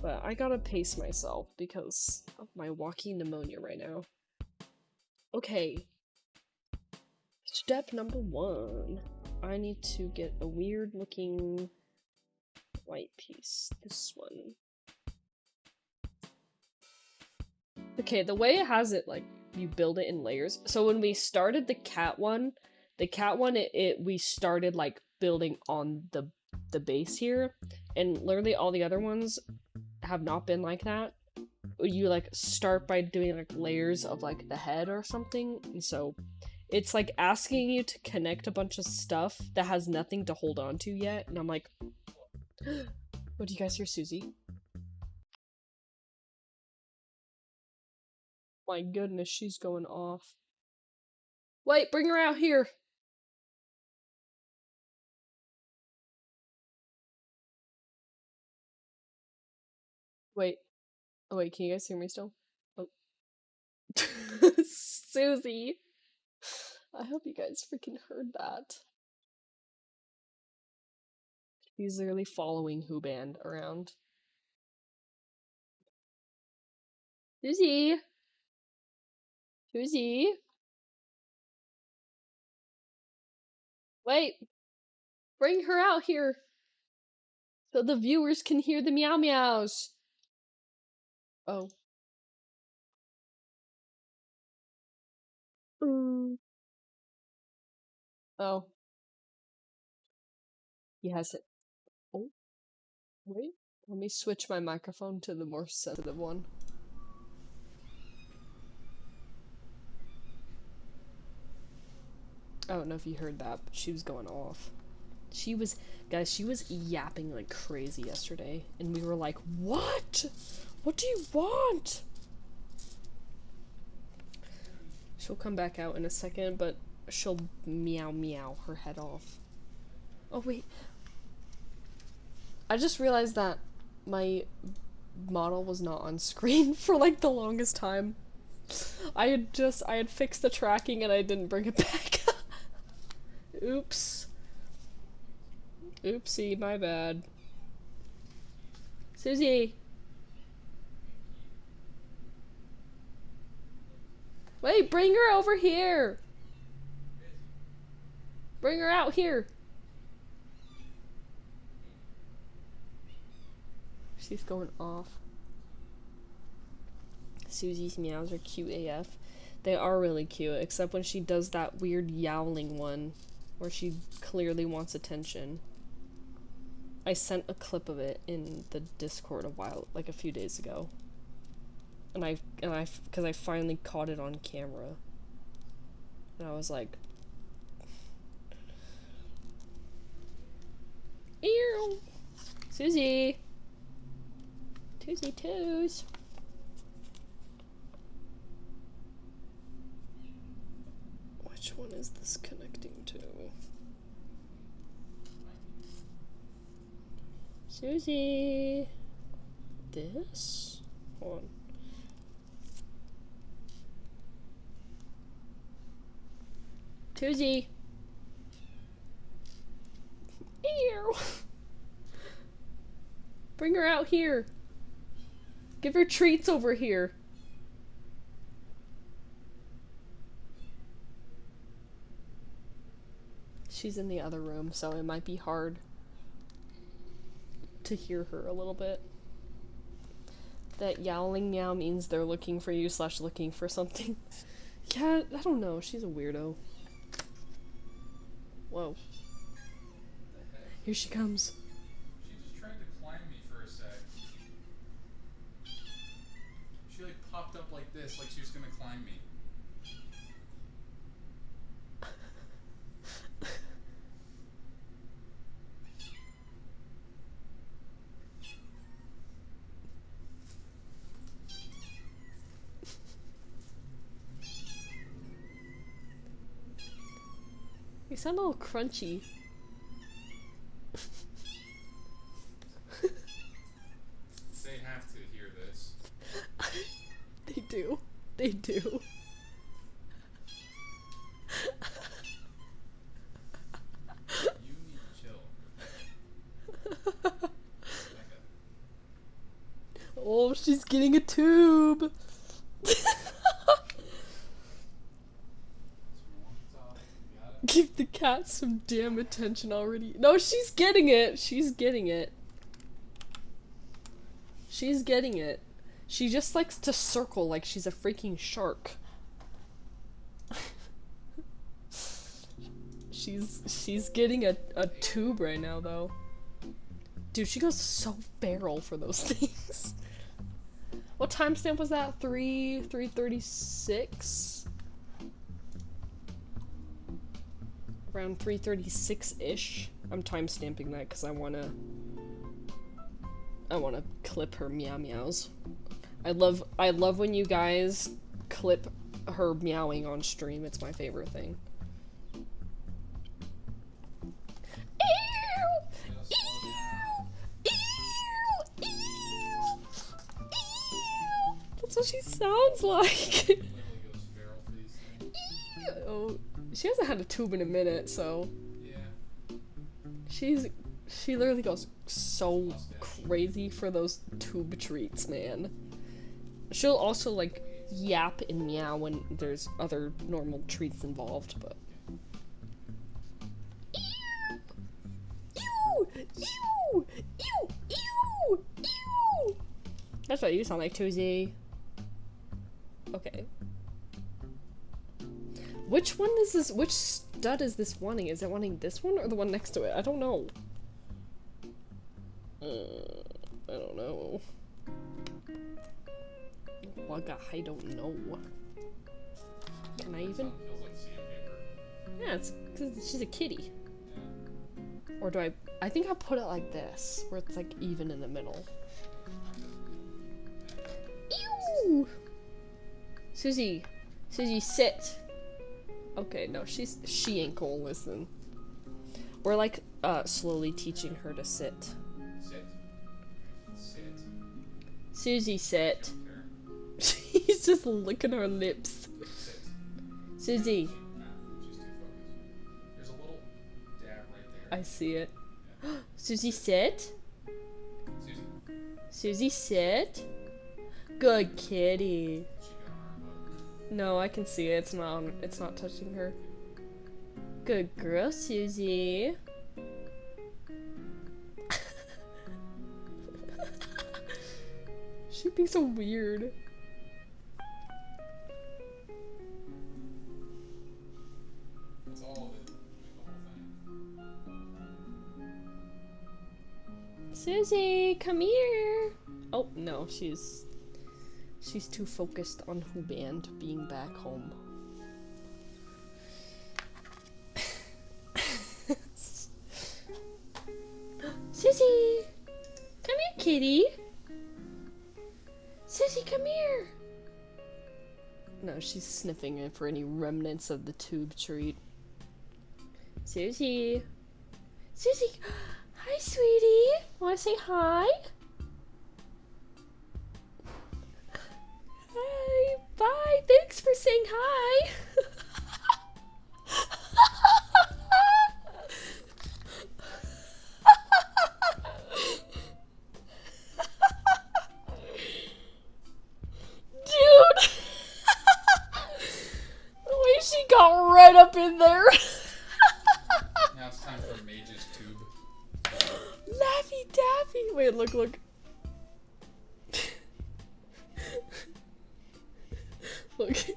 Speaker 1: But I gotta pace myself because of my walking pneumonia right now. Okay. Step number 1. I need to get a weird looking white piece. This one. Okay, the way it has it, like, you build it in layers. So when we started the cat one, we started, like, building on the base here. And literally all the other ones have not been like that. You like start by doing like layers of like the head or something, and so it's like asking you to connect a bunch of stuff that has nothing to hold on to yet, and I'm like, what, do you guys hear Susie? My goodness, she's going off. Wait, bring her out here. Wait. Oh wait, can you guys hear me still? Oh. Susie! I hope you guys freaking heard that. He's literally following Who Band around. Susie! Susie! Wait! Bring her out here! So the viewers can hear the meow meows! Oh. Oh. He has it. Oh. Wait. Let me switch my microphone to the more sensitive one. I don't know if you heard that, but she was going off. Guys, she was yapping like crazy yesterday, and we were like, what? What do you want? She'll come back out in a second, but she'll meow meow her head off. Oh, wait. I just realized that my model was not on screen for like the longest time. I had fixed the tracking and I didn't bring it back. Oops. Oopsie, my bad. Susie! Wait, bring her over here! Bring her out here! She's going off. Susie's meows are cute AF. They are really cute, except when she does that weird yowling one, where she clearly wants attention. I sent a clip of it in the Discord a few days ago. Because I finally caught it on camera. And I was like... Ew! Susie! Toesy toes. Which one is this connecting to? Susie. This? Hold on. Toosy. Ew. Bring her out here. Give her treats over here. She's in the other room, so it might be hard to hear her a little bit. That yowling meow means they're looking for you / looking for something. Yeah, I don't know. She's a weirdo. Whoa. Here she comes.
Speaker 2: She just tried to climb me for a sec. She like popped up like this, like she was gonna climb me.
Speaker 1: You sound a little crunchy.
Speaker 2: They have to hear this.
Speaker 1: They do. They do.
Speaker 2: You need to chill.
Speaker 1: Oh, she's getting a tube. Give the cat some damn attention already. No, she's getting it. She's getting it. She's getting it. She just likes to circle like she's a freaking shark. She's getting a tube right now though. Dude, she goes so feral for those things. What timestamp was that? 3:36? Around 3:36-ish. I'm timestamping that because I wanna clip her meow meows. I love when you guys clip her meowing on stream. It's my favorite thing. That's what she sounds like. Oh, she hasn't had a tube in a minute, so
Speaker 2: yeah.
Speaker 1: she literally goes so crazy for those tube treats, man. She'll also like yap and meow when there's other normal treats involved, but ew, ew, ew, ew, ew. That's what you sound like, Toosy. Okay. Which one is this? Which stud is this wanting? Is it wanting this one or the one next to it? I don't know. I don't know. Wagga, I don't know. Can I even? Yeah, it's because she's a kitty. Or do I think I'll put it like this, where it's like even in the middle. Ew! Susie, sit. Okay, no, she ain't gonna listen. We're like slowly teaching her to sit.
Speaker 2: Sit.
Speaker 1: Susie, sit. She's just licking her lips.
Speaker 2: Sit.
Speaker 1: Susie.
Speaker 2: She's too focused. There's a little dab right there.
Speaker 1: I see it.
Speaker 2: Yeah.
Speaker 1: Susie, sit.
Speaker 2: Susie.
Speaker 1: Susie, sit. Good kitty.
Speaker 2: She got her book.
Speaker 1: No, I can see it. It's not touching her. Good girl, Susie. She'd be so weird.
Speaker 2: That's all of it. The whole thing.
Speaker 1: Susie, come here. Oh no, she's too focused on Who Band being back home. Susie, come here, kitty. Susie, come here! No, she's sniffing it for any remnants of the tube treat. Susie! Susie! Hi, sweetie! Wanna say hi? Hi! Bye! Thanks for saying hi! Dude! The way she got right up in there!
Speaker 2: Now it's time for Mage's tube.
Speaker 1: Laffy Daffy! Wait, look, look. Look.
Speaker 2: Is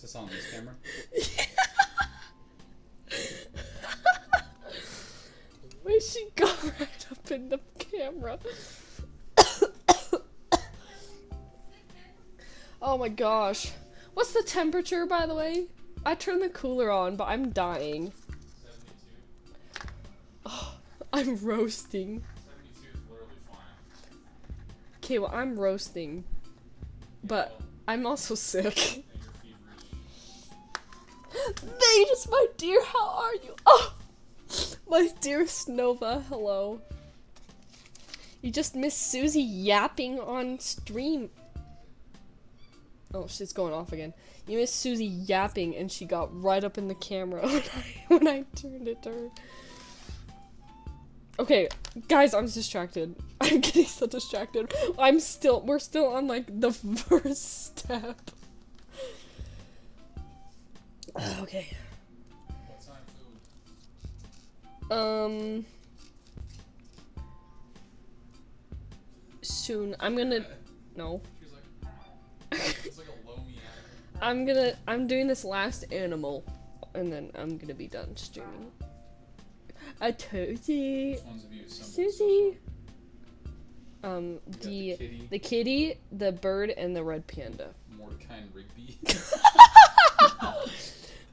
Speaker 2: this on this camera?
Speaker 1: Where she got right up in the camera. Oh my gosh. What's the temperature, by the way? I turned the cooler on, but I'm dying.
Speaker 2: 72.
Speaker 1: Oh, I'm roasting.
Speaker 2: 72 is literally fine.
Speaker 1: Okay, well, I'm roasting. But I'm also sick.
Speaker 2: And you're feverish.
Speaker 1: Magus, my dear, how are you? Oh! My dearest Nova, hello. You just missed Susie yapping on stream. Oh, she's going off again. You missed Susie yapping and she got right up in the camera when I turned it to her. Okay, guys, I'm distracted. I'm getting so distracted. We're still on like the first step. Okay.
Speaker 2: What time food?
Speaker 1: Soon. I'm gonna, no.
Speaker 2: She's like, it's like a low meow.
Speaker 1: I'm doing this last animal, and then I'm gonna be done streaming. A toady.
Speaker 2: Which ones of you assembled
Speaker 1: Susie.
Speaker 2: the kitty,
Speaker 1: the kitty, the bird, and the red panda.
Speaker 2: Mordecai and Rigby.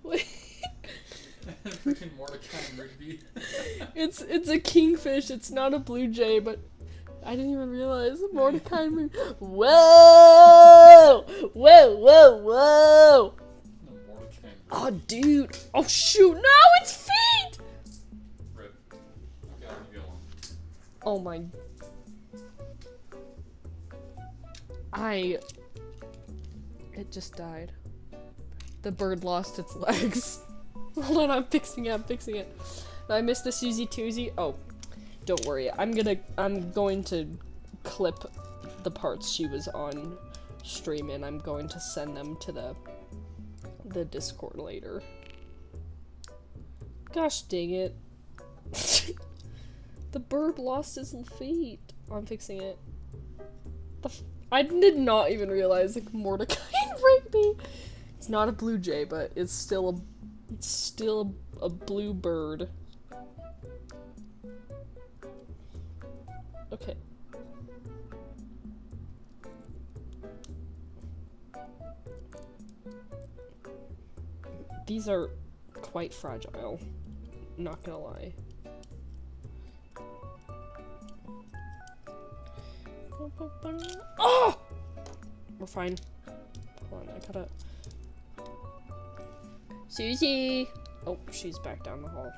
Speaker 1: Wait.
Speaker 2: Freaking Mordecai and Rigby.
Speaker 1: It's a kingfish. It's not a blue jay, but I didn't even realize Mordecai and Rigby. Whoa! Whoa! Whoa! Whoa!
Speaker 2: No, Mordecai and Rigby.
Speaker 1: Oh, dude! Oh shoot! No, it's feet!
Speaker 2: Rip. Okay, I'll leave you alone.
Speaker 1: Oh my. It just died. The bird lost its legs. Hold on, I'm fixing it. I missed the Susie Toosie. Oh, don't worry. I'm going to clip the parts she was on stream and I'm going to send them to the Discord later. Gosh dang it. The bird lost his feet. I'm fixing it. I did not even realize like Mordecai and Rigby. It's not a blue jay, but it's still a blue bird. Okay. These are quite fragile. Not gonna lie. Oh! We're fine. Hold on, I gotta... Susie! Oh, she's back down the hall.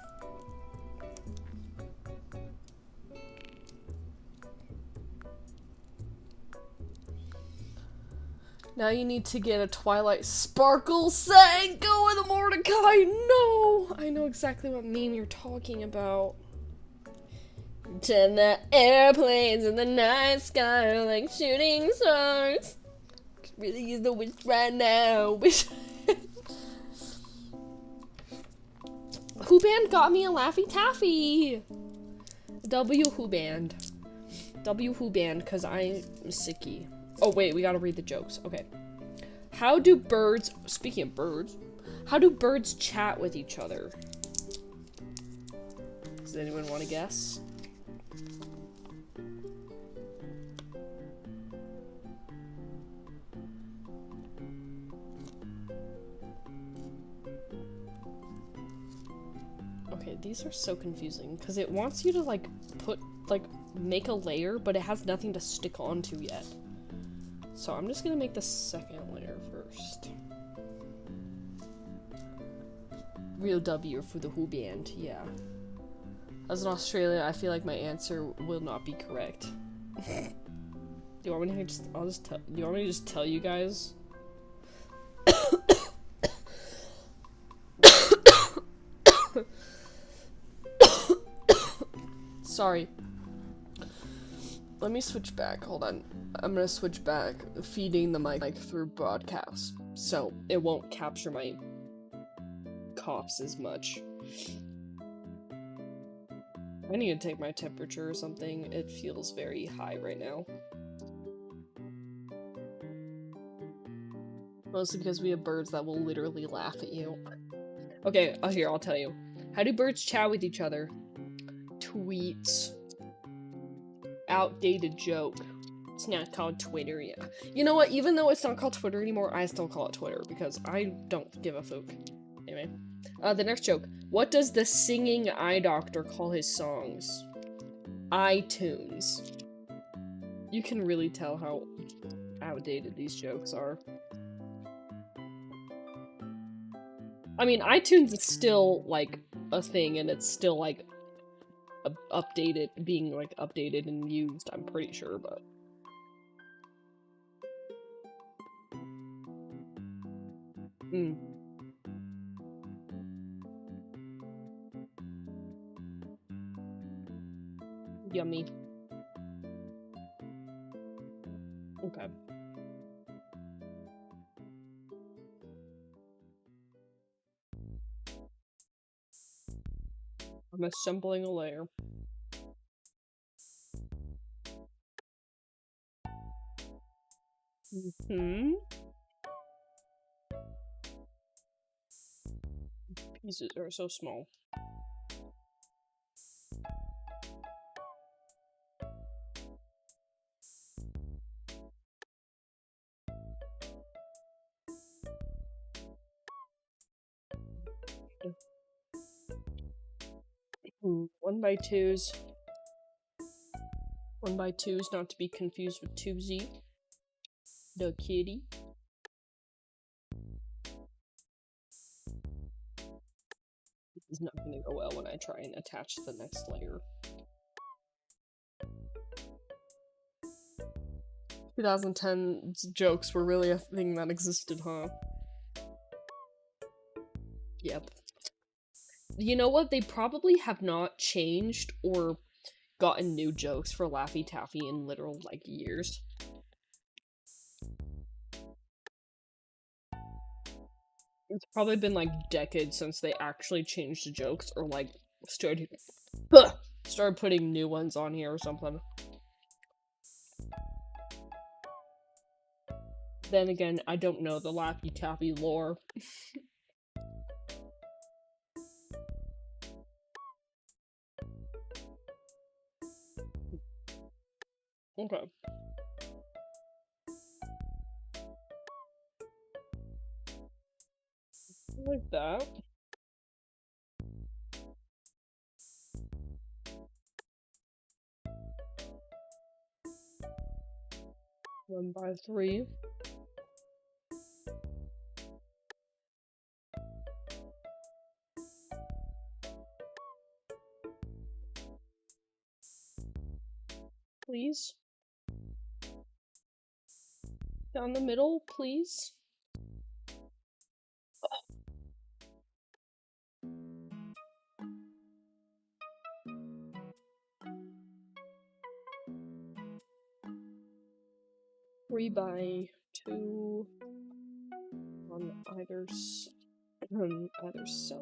Speaker 1: Now you need to get a Twilight Sparkle set and go with a Mordecai! No! I know exactly what meme you're talking about. Turn the airplanes in the night sky like shooting stars. Could really use the wish right now. Wish. Who Band got me a Laffy Taffy. W Who Band. W Who Band, cause I'm sicky. Oh wait, we gotta read the jokes. Okay. How do birds? Speaking of birds, how do birds chat with each other? Does anyone want to guess? Okay, these are so confusing, because it wants you to, like, make a layer, but it has nothing to stick onto yet. So I'm just gonna make the second layer first. Real W for the whole band, yeah. As an Australian, I feel like my answer will not be correct. Do you want me to just, do you want me to just tell you guys? Sorry. Let me switch back, hold on. I'm gonna switch back, feeding the mic through broadcast, so it won't capture my coughs as much. I need to take my temperature or something. It feels very high right now. Mostly because we have birds that will literally laugh at you. Okay, here, I'll tell you. How do birds chat with each other? Tweets. Outdated joke. It's not called Twitter yet. You know what? Even though it's not called Twitter anymore, I still call it Twitter because I don't give a fuck. Anyway. The next joke. What does the singing eye doctor call his songs? iTunes. You can really tell how outdated these jokes are. I mean, iTunes is still, like, a thing, and it's still, like, updated, being, like, updated and used, I'm pretty sure, but... Yummy. Okay. I'm assembling a layer. Pieces are so small. One by twos. 1 by 2s, not to be confused with 2Z. The kitty. This is not gonna go well when I try and attach the next layer. 2010 jokes were really a thing that existed, huh? Yep. You know what? They probably have not changed or gotten new jokes for Laffy Taffy in literal, like, years. It's probably been, like, decades since they actually changed the jokes or, like, started putting new ones on here or something. Then again, I don't know the Laffy Taffy lore. Okay. Like that. One by 3. Please. Down the middle, please. 3 by 2 on either side.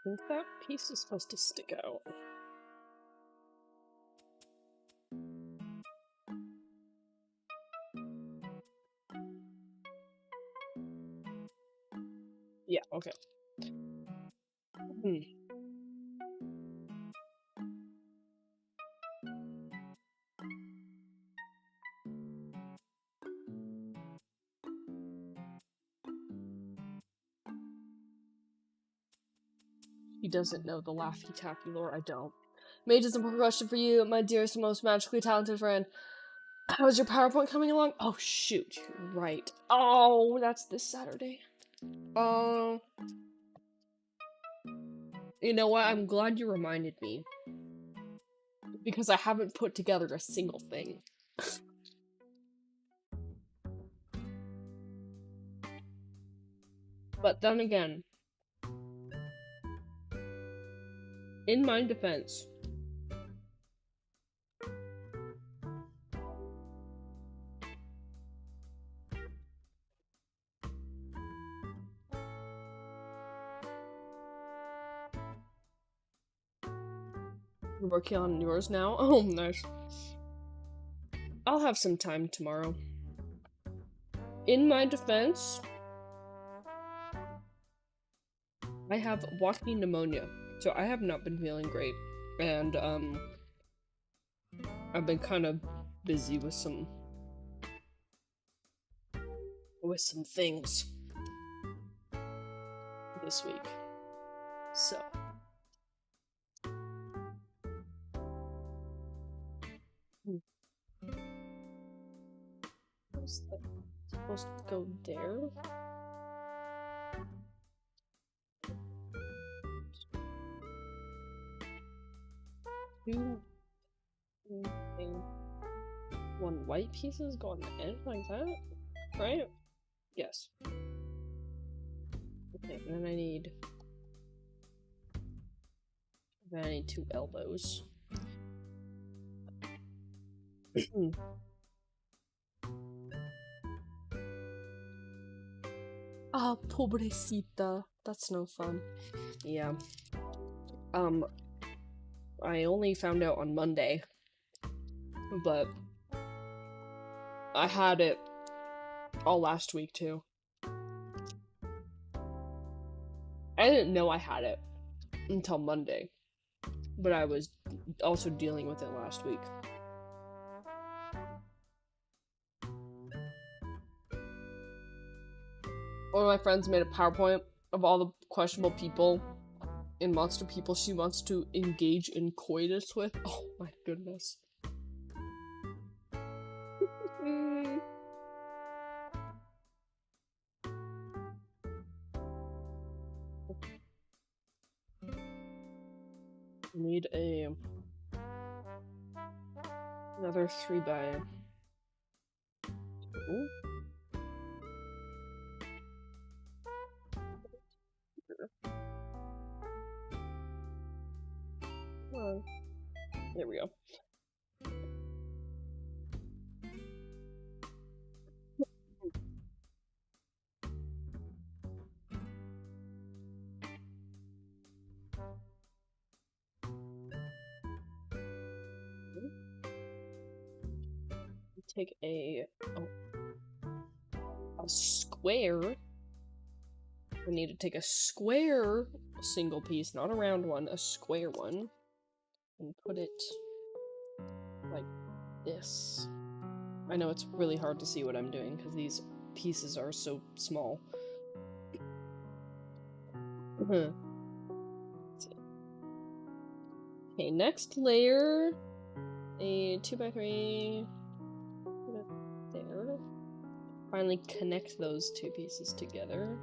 Speaker 1: I think that piece is supposed to stick out. Yeah, okay. Hmm. He doesn't know the Laffy Taffy lore. I don't. Mage is a question for you, my dearest and most magically talented friend. How's your PowerPoint coming along? Oh shoot, you're right. Oh, that's this Saturday. You know what? I'm glad you reminded me. Because I haven't put together a single thing. But then again, in my defense, you're working on yours now? Oh, nice. I'll have some time tomorrow. In my defense, I have walking pneumonia, so I have not been feeling great, and I've been kind of busy with some things this week, so. Is that supposed to go there? Two, one white pieces go on the edge like that, right? Yes. Okay, and then I need two elbows. Ah, pobrecita. That's no fun. Yeah. I only found out on Monday, but I had it all last week too. I didn't know I had it until Monday, but I was also dealing with it last week. One of my friends made a PowerPoint of all the questionable people and monster people she wants to engage in coitus with. Oh my goodness. Need another 3x2. There we go. Take a square. We need to take a square single piece, not a round one, a square one, and put it like this. I know it's really hard to see what I'm doing because these pieces are so small. Okay, next layer, a 2x3. Put it there. Finally connect those two pieces together.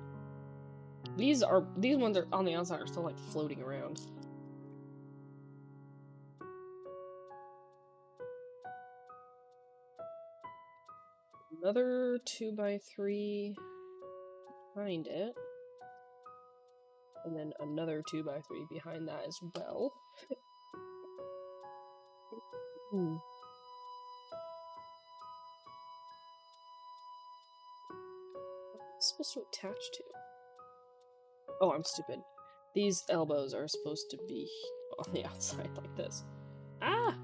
Speaker 1: These ones are on the outside are still like floating around. Another 2x3 behind it. And then another 2x3 behind that as well. What's it supposed to attach to? Oh, I'm stupid. These elbows are supposed to be on the outside like this. Ah!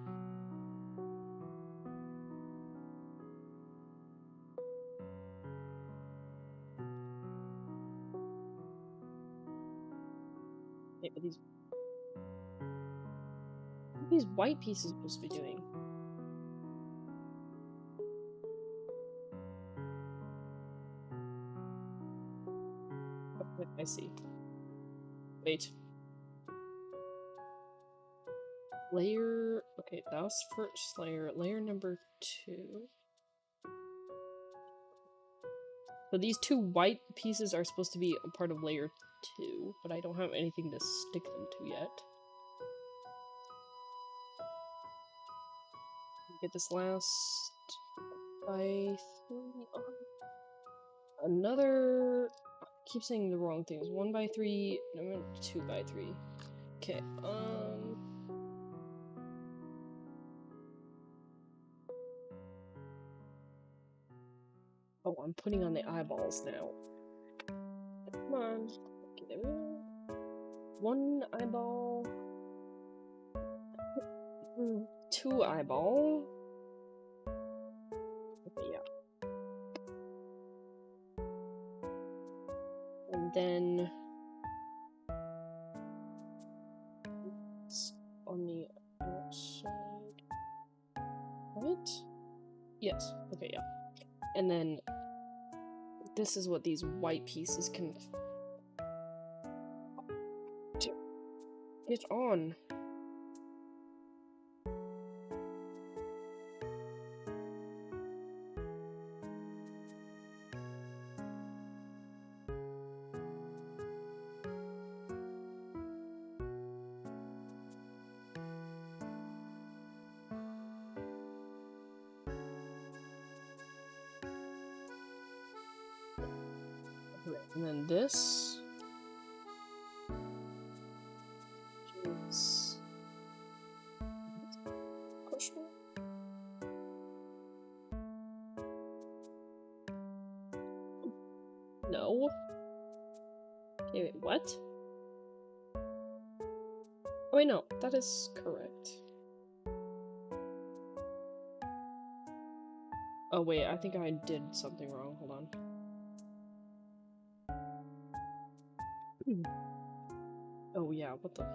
Speaker 1: Maybe These, what are these white pieces supposed to be doing? Okay, I see. Wait. Layer. Okay, that was first layer. Layer number 2. So these 2 white pieces are supposed to be a part of layer 2, but I don't have anything to stick them to yet. Get this last by 3 on. Another. I keep saying the wrong things. 1 by 3. No, 2 by 3. Okay. Oh, I'm putting on the eyeballs now. Come on. Okay, there we go. 1 eyeball. 2 eyeball. Okay, yeah. And then it's on the outside. What? Yes. Okay, yeah. And then this is what these white pieces can get on. And then this is question. No. Okay, wait, what? Oh wait, no, that is correct. Oh wait, I think I did something wrong. Hold on. Oh yeah, what the?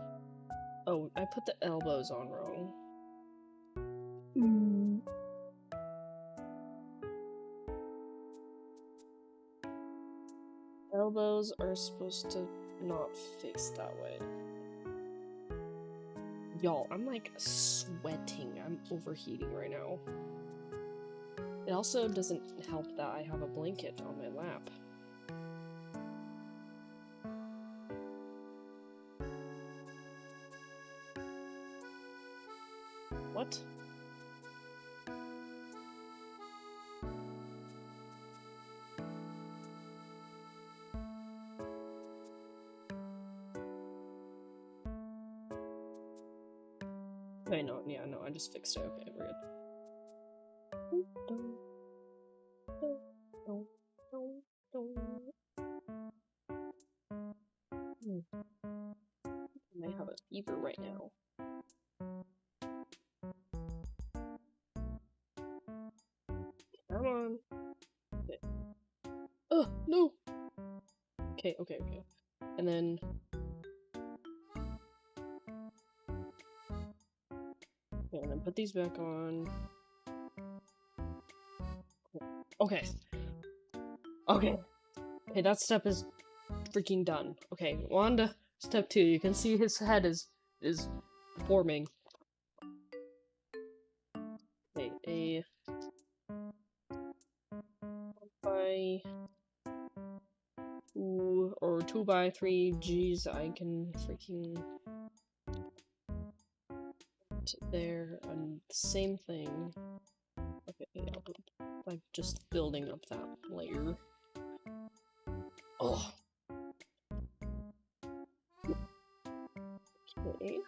Speaker 1: Oh, I put the elbows on wrong. Elbows are supposed to not face that way. Y'all, I'm like sweating. I'm overheating right now. It also doesn't help that I have a blanket on my lap. What? Okay, no, yeah, no, I just fixed it. Okay, we're good. I may have a fever right now. Come on. Okay. Oh, no! Okay, okay, okay. And then... Okay, and then put these back on. Okay. Okay. Okay, that step is freaking done. Okay, on to step 2. You can see his head is forming. Okay, a 1 by 2 or 2 by 3. Jeez, I can freaking there and same thing. Okay, yeah, like just building up that layer. Oh. Okay.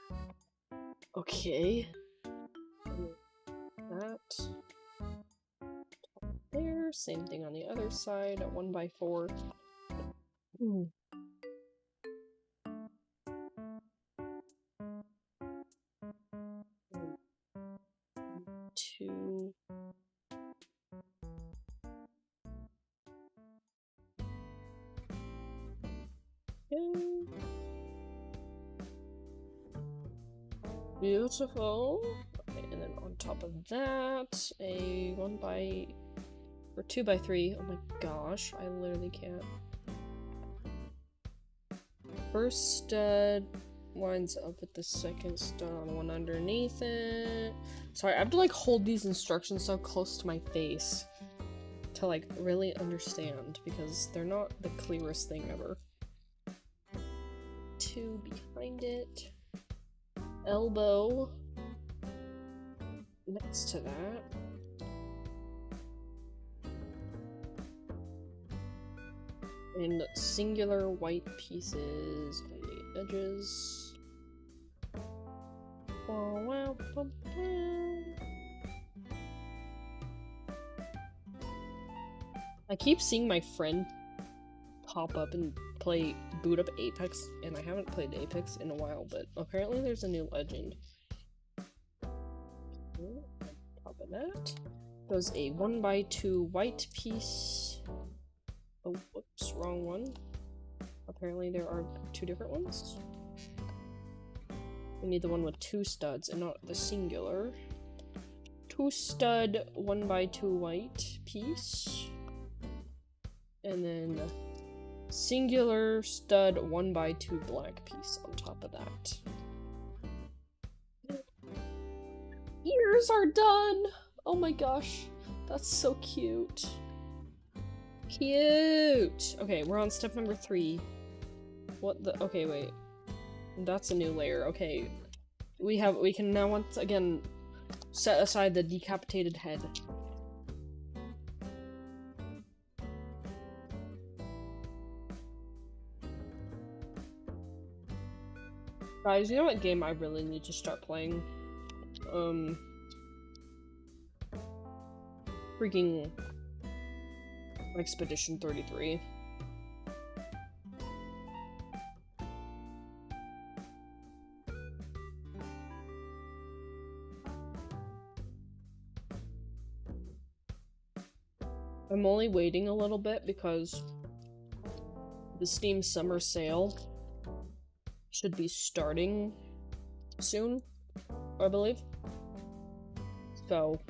Speaker 1: Okay. That there. Same thing on the other side. 1 by 4. 2. Okay. Beautiful. Okay, and then on top of that, a 2x3. Oh my gosh, I literally can't. First stud lines up with the second stud on the one underneath it. Sorry, I have to like hold these instructions so close to my face to like really understand because they're not the clearest thing ever. 2 behind it. Elbow next to that. And singular white pieces on the edges. I keep seeing my friend pop up and boot up Apex, and I haven't played Apex in a while, but apparently there's a new legend. Top of that goes a 1x2 white piece. Oh, whoops, wrong one. Apparently there are 2 different ones. We need the one with 2 studs and not the singular. 2 stud 1x2 white piece. And then singular stud 1x2 black piece on top of that. Ears are done! Oh my gosh, that's so cute. Cute! Okay, we're on step number 3. What the- okay, wait. That's a new layer, okay. We can now once again set aside the decapitated head. Guys, you know what game I really need to start playing? Freaking Expedition 33. I'm only waiting a little bit because the Steam Summer Sale should be starting soon, I believe. So,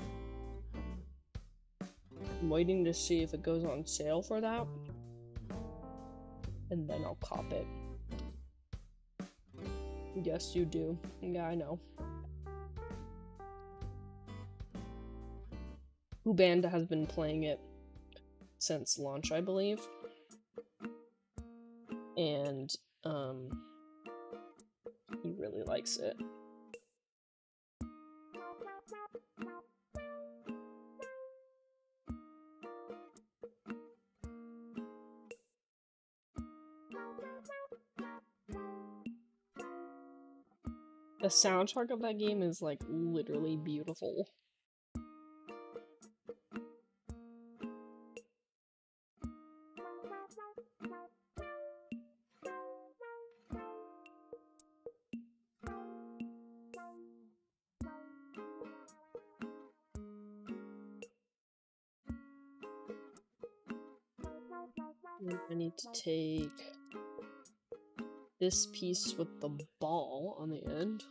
Speaker 1: I'm waiting to see if it goes on sale for that, and then I'll cop it. Yes, you do. Yeah, I know. Band has been playing it since launch, I believe. And, he really likes it. The soundtrack of that game is, like, literally beautiful. I need to take this piece with the ball on the end.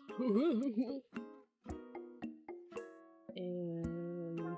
Speaker 1: And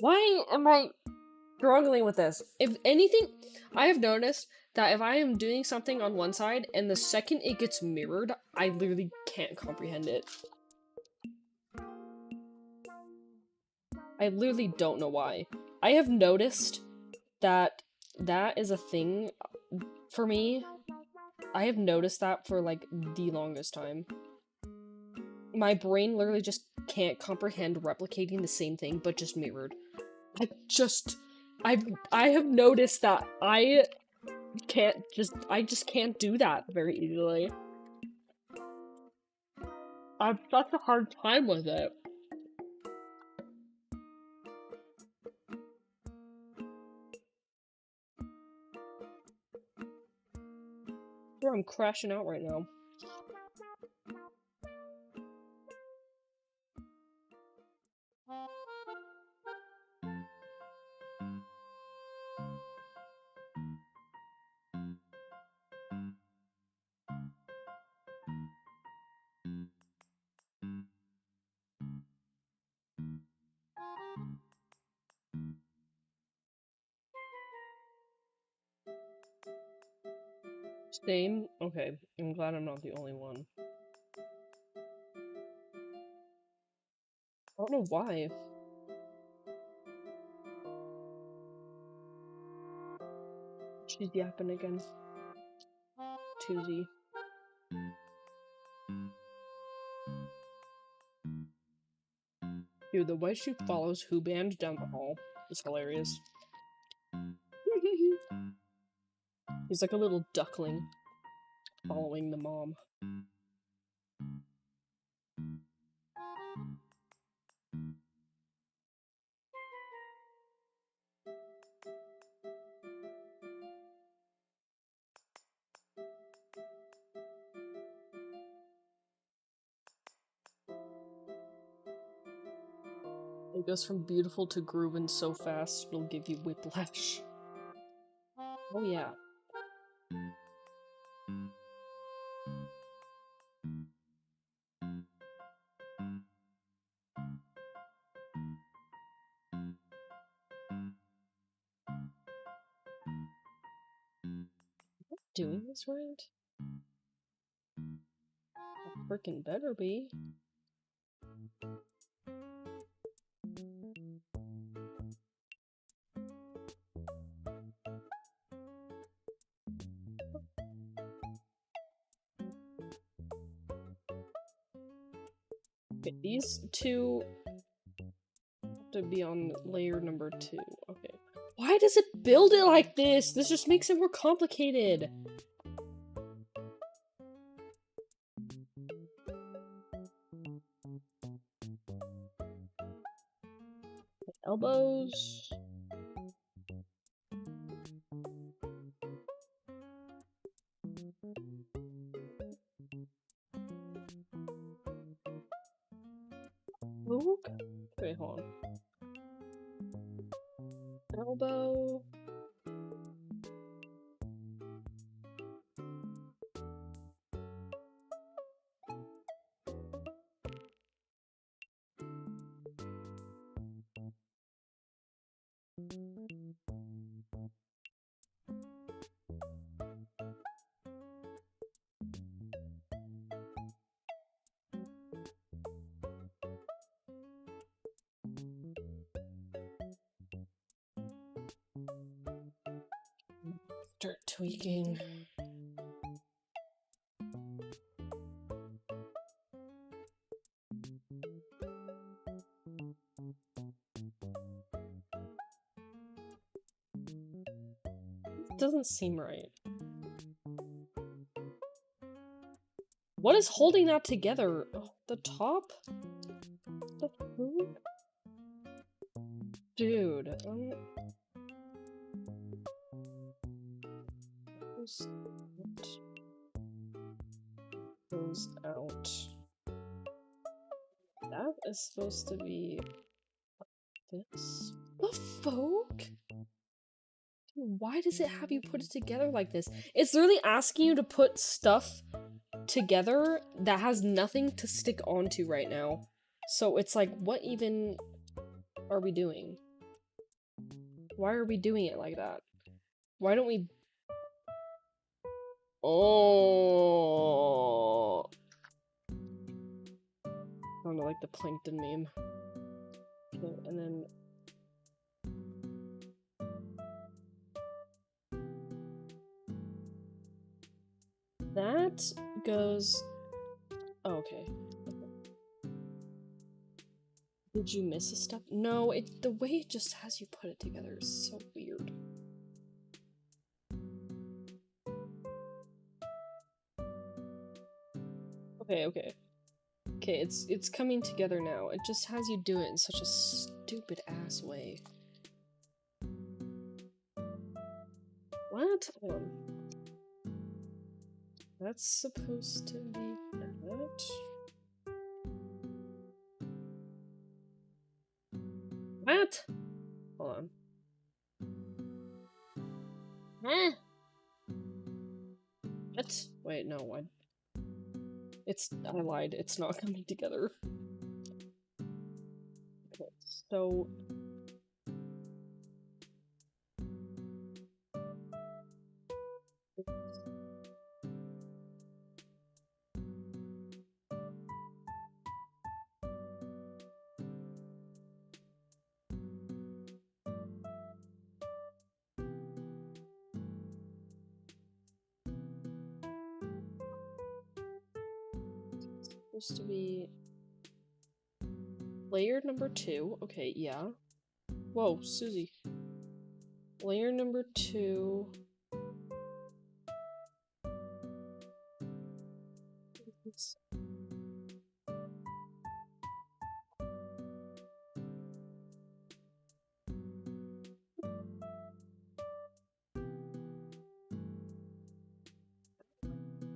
Speaker 1: why am I struggling with this? If anything, I have noticed that if I am doing something on one side and the second it gets mirrored, I literally can't comprehend it. I literally don't know why. I have noticed that that is a thing for me. I have noticed that for like the longest time. My brain literally just can't comprehend replicating the same thing but just mirrored. I have noticed that I just can't do that very easily. I have such a hard time with it. I'm crashing out right now. Same? Okay, I'm glad I'm not the only one. I don't know why. She's yapping again. Toozy. Dude, the way she follows Band down the hall is hilarious. He's like a little duckling following the mom. It goes from beautiful to grooving so fast, it'll give you whiplash. Oh yeah. Doing this right? Freaking better be. Okay, these two have to be on layer number 2. Okay. Why does it build it like this? This just makes it more complicated. Elbows. Luke? Wait, hold on. Elbow. Start tweaking. It doesn't seem right. What is holding that together? Oh, the top? The food? Dude, goes out. That is supposed to be this. The folk? Dude, why does it have you put it together like this? It's literally asking you to put stuff together that has nothing to stick onto right now. So it's like, what even are we doing? Why are we doing it like that? Why don't we... Oh, kind of like the plankton meme. Okay, and then that goes. Oh, okay. Did you miss a step? No, the way it just has you put it together is so weird. Okay, okay. Okay, it's coming together now. It just has you do it in such a stupid ass way. What? Hold on. That's supposed to be that. What? Hold on. Huh? What? Wait, no, what? I lied. It's not coming together. Okay, so... supposed to be layer number 2. Okay, yeah. Whoa, Susie. Layer number 2.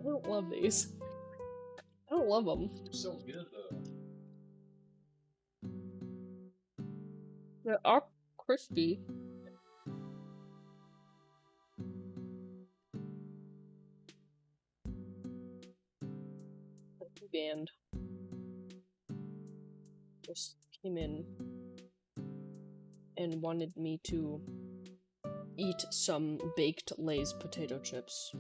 Speaker 1: I don't love these. I don't love them.
Speaker 2: They're so good though.
Speaker 1: They are crispy. Band just came in and wanted me to eat some baked Lay's potato chips.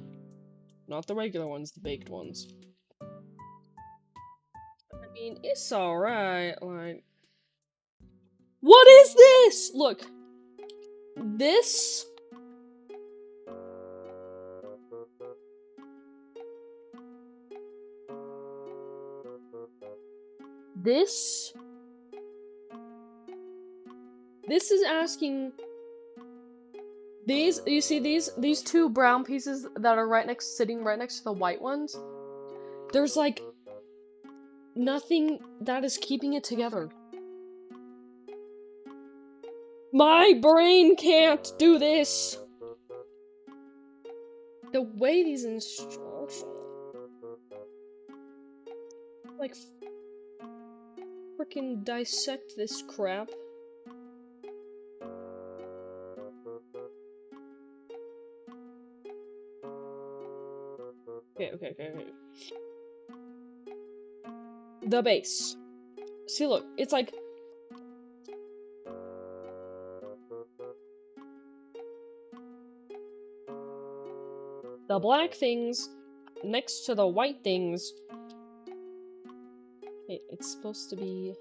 Speaker 1: Not the regular ones, the baked ones. I mean, it's alright, like... What is this?! Look! This... This is asking... These, you see these two brown pieces that are sitting right next to the white ones? There's like... nothing that is keeping it together. My brain can't do this! The way these instructions... like... freaking dissect this crap. Okay. The base. See, look, it's like... the black things next to the white things. Okay, it's supposed to be...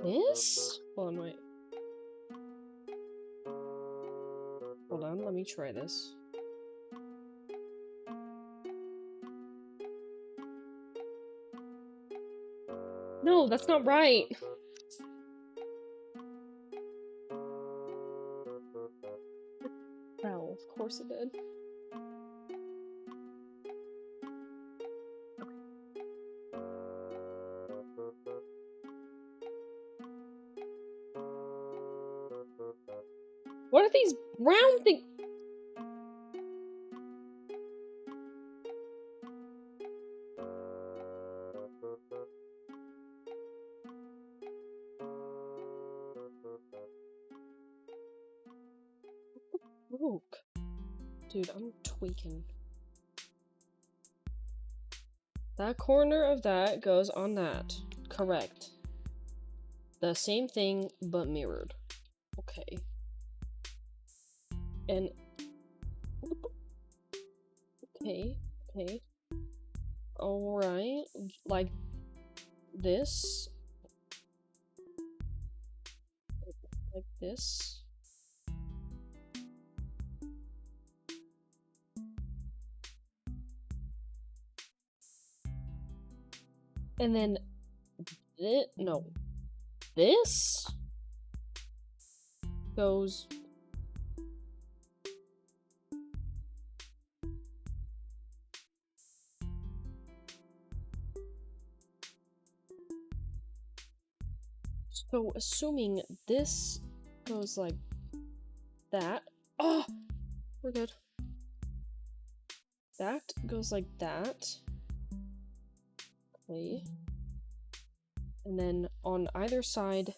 Speaker 1: this? Hold on, wait. Hold on, let me try this. No, that's not right! No, of course it did. What are these brown things? Look. Dude, I'm tweaking. That corner of that goes on that. Correct. The same thing, but mirrored. Okay. And... okay. Alright. Like this. Like this. And then this goes So, assuming this goes like that. Oh! We're good. That goes like that. Okay. And then on either side,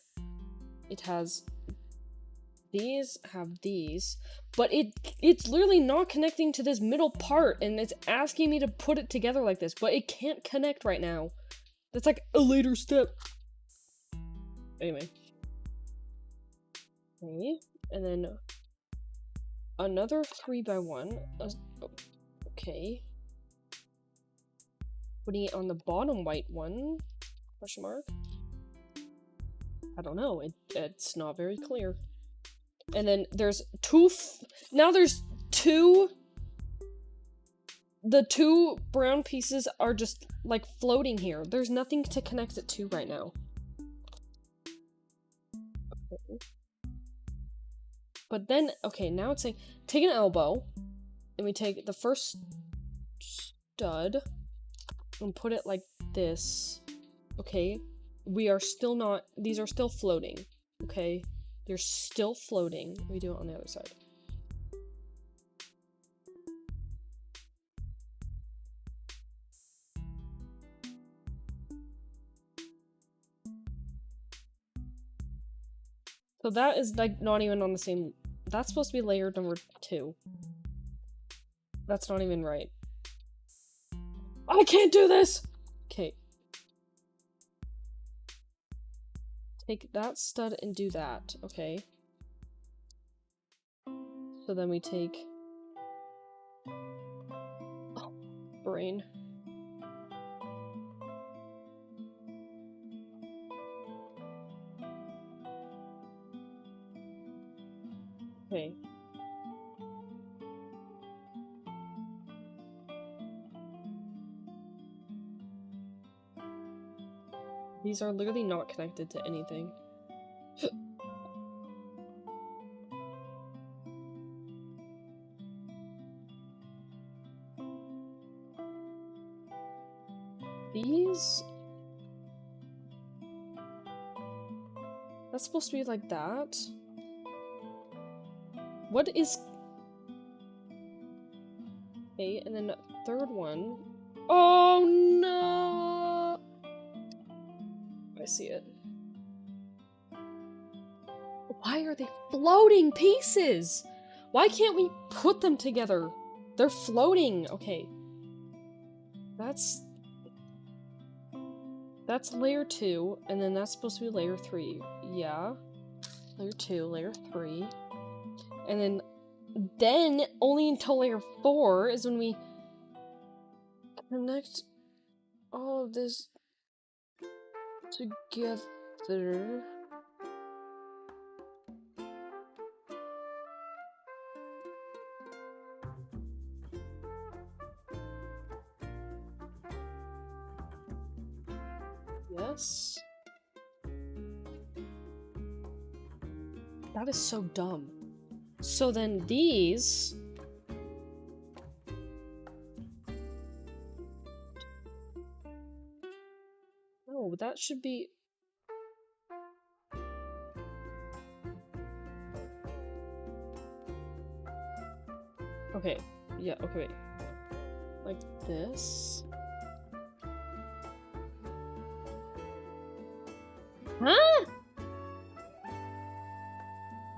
Speaker 1: it has these have these, but it's literally not connecting to this middle part, and it's asking me to put it together like this, but it can't connect right now. That's like a later step. Anyway. Okay, and then another 3x1. Okay. Putting it on the bottom white one? Question mark? I don't know. It's not very clear. And then there's now there's two. The two brown pieces are just like floating here. There's nothing to connect it to right now. Okay. But then, okay, now it's saying take an elbow, and we take the first stud and put it like this. Okay, we are still not. These are still floating. Okay. They're still floating. We do it on the other side. So that is like not even on the same. That's supposed to be layer number 2. That's not even right. I can't do this! Okay. Take that stud and do that, okay? So then we take... Oh, brain. Okay. These are literally not connected to anything. These... That's supposed to be like that? What is... Okay, and then the third one... Oh no! I see it. Why are they floating pieces? Why can't we put them together? They're floating. Okay. That's layer 2, and then that's supposed to be layer 3. Yeah. Layer 2, layer 3. And then only until layer 4 is when we connect all of this together. Yes. That is so dumb. So then these... No, that should be... Okay, yeah, okay, wait. Like this. Huh?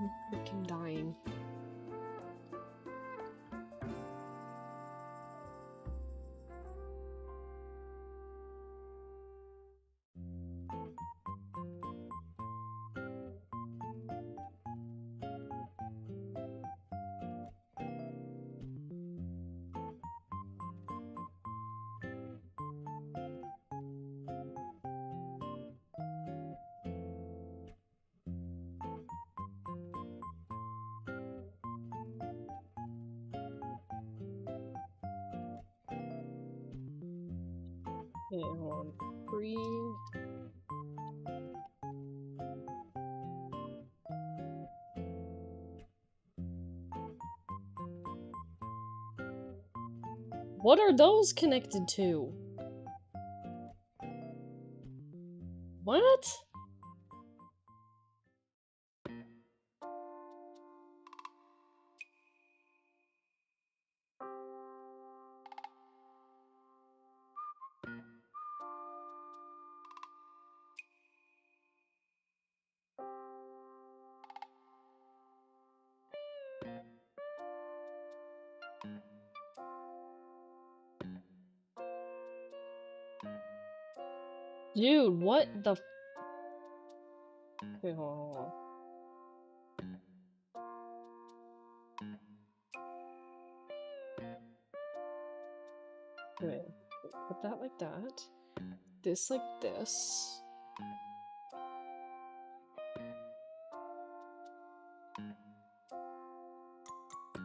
Speaker 1: I'm freaking dying. Okay, hold on. Breathe. What are those connected to? What? Dude, what the f- Okay, hold on. Wait, put that like that. This like this.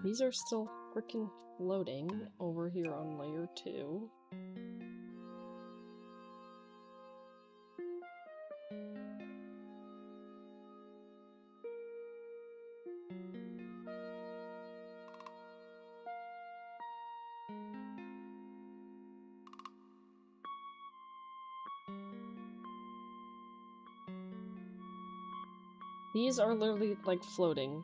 Speaker 1: These are still freaking floating over here on layer 2. These are literally like floating.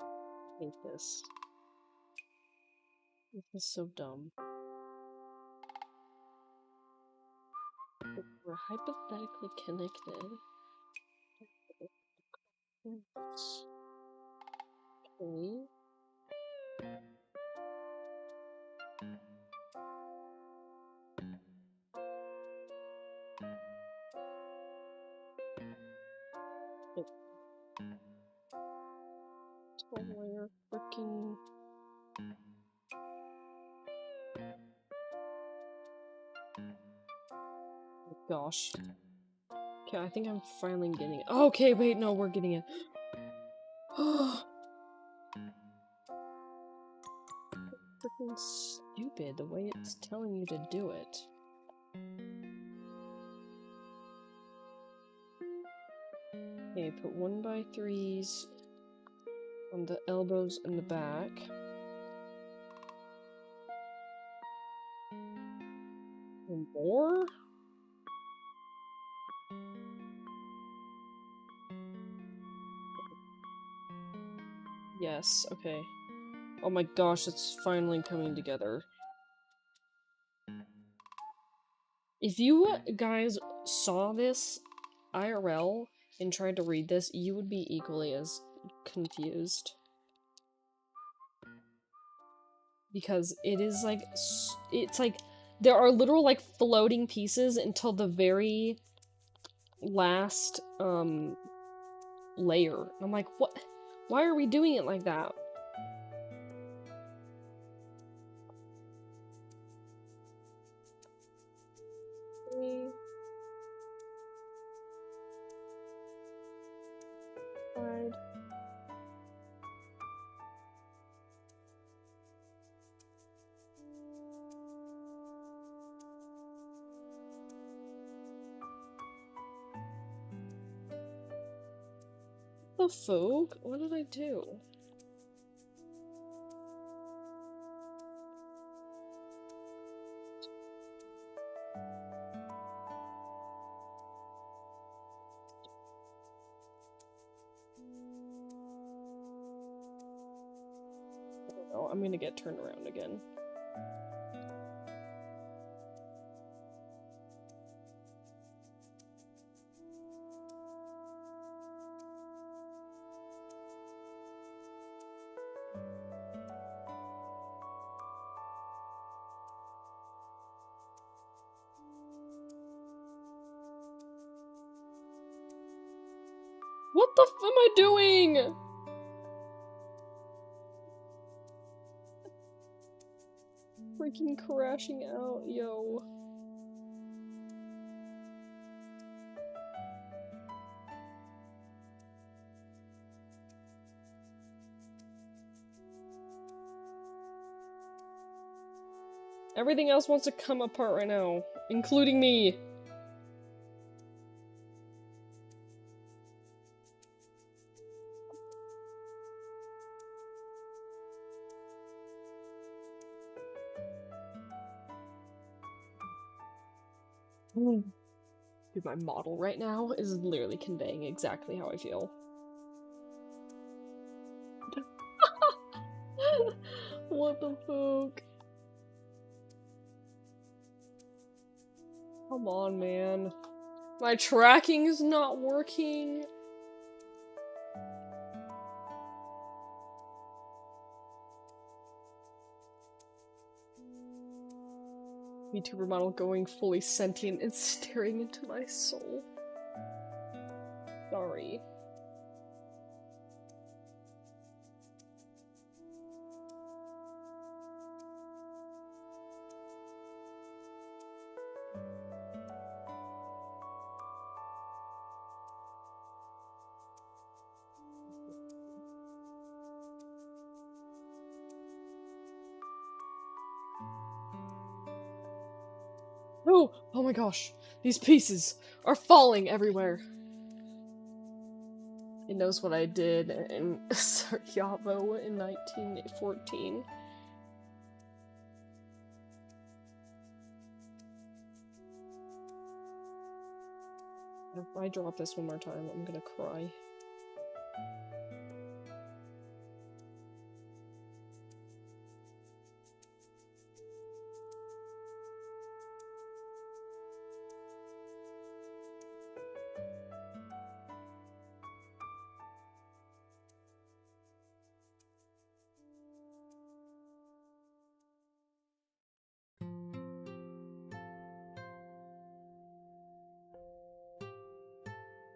Speaker 1: I hate this. This is so dumb. We're hypothetically connected. Okay. Layer freaking. Oh gosh. Okay, I think I'm finally getting it. Oh, okay, wait, no, we're getting it. Freaking stupid the way it's telling you to do it. Okay, put 1x3s on the elbows and the back. And more? Yes, okay. Oh my gosh, it's finally coming together. If you guys saw this IRL and tried to read this, you would be equally as confused. Because it is like, it's like, there are literal like floating pieces until the very last layer. I'm like, what? Why are we doing it like that? Side. The fuck? What did I do? I don't know. I'm gonna get turned around again. What the f am I doing? Freaking crashing out, yo. Everything else wants to come apart right now, including me. Dude, my model right now is literally conveying exactly how I feel. What the fuck? Come on, man. My tracking is not working. VTuber model going fully sentient and staring into my soul. Sorry. No! Oh my gosh! These pieces are falling everywhere! It knows what I did in Sarajevo in 1914. If I drop this one more time, I'm gonna cry.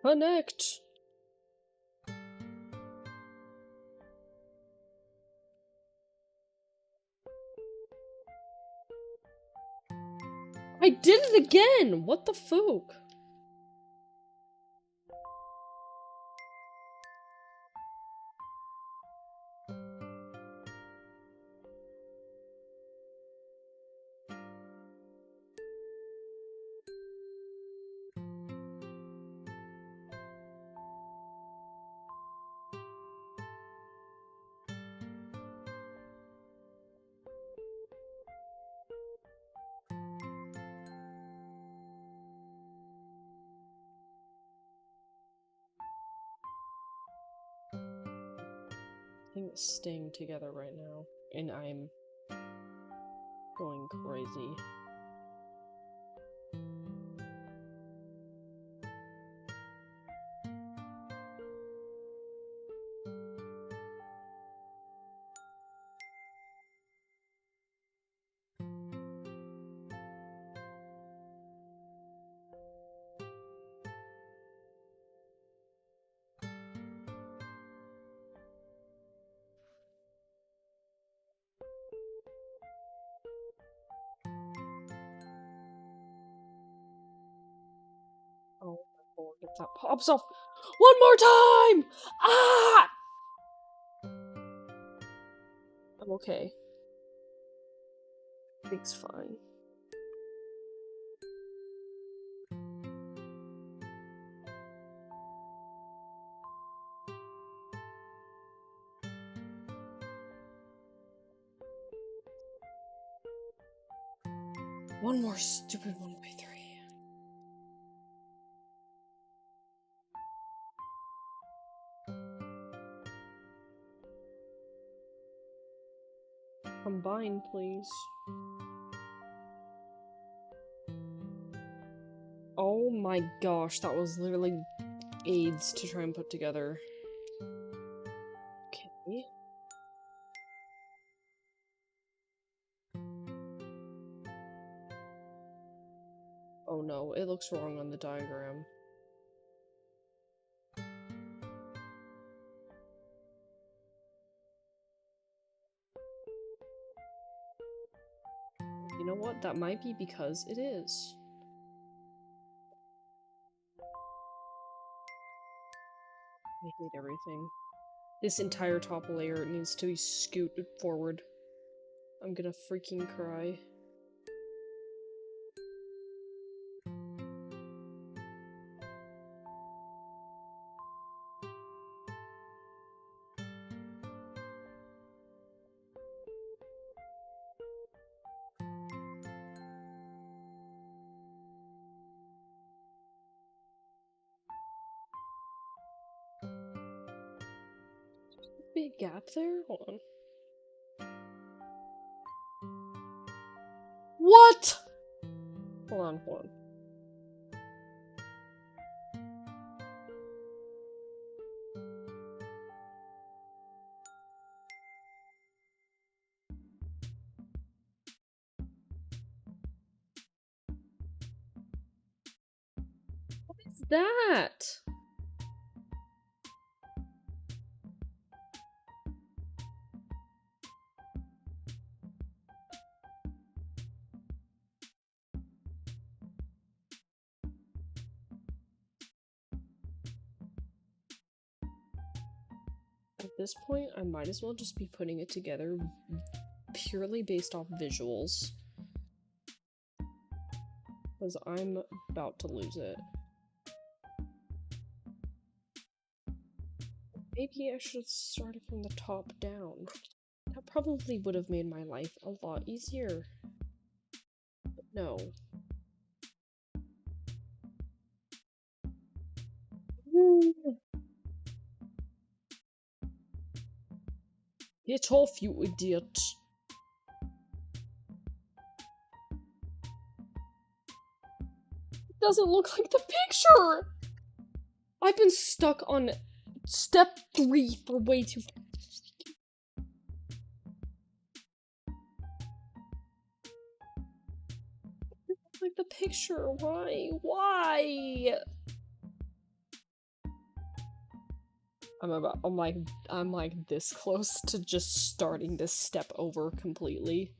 Speaker 1: Connect! I did it again! What the fuck? Thing is staying together right now, and I'm going crazy. Oh my lord, if that pops off one more time! Ah! I'm okay. It's fine. One more stupid 1x3. Combine, please. Oh my gosh, that was literally AIDS to try and put together. Okay. Oh no, it looks wrong on the diagram. You know what? That might be because it is. I hate everything. This entire top layer needs to be scooted forward. I'm gonna freaking cry. Big gap there? Hold on. What? Hold on, hold on. that? At this point, I might as well just be putting it together purely based off visuals. Because I'm about to lose it. Maybe I should start it from the top down. That probably would have made my life a lot easier. But no. Get off, you idiot. It doesn't look like the picture! I've been stuck on step 3 for way too long. Like the picture, why? Why? I'm like this close to just starting this step over completely.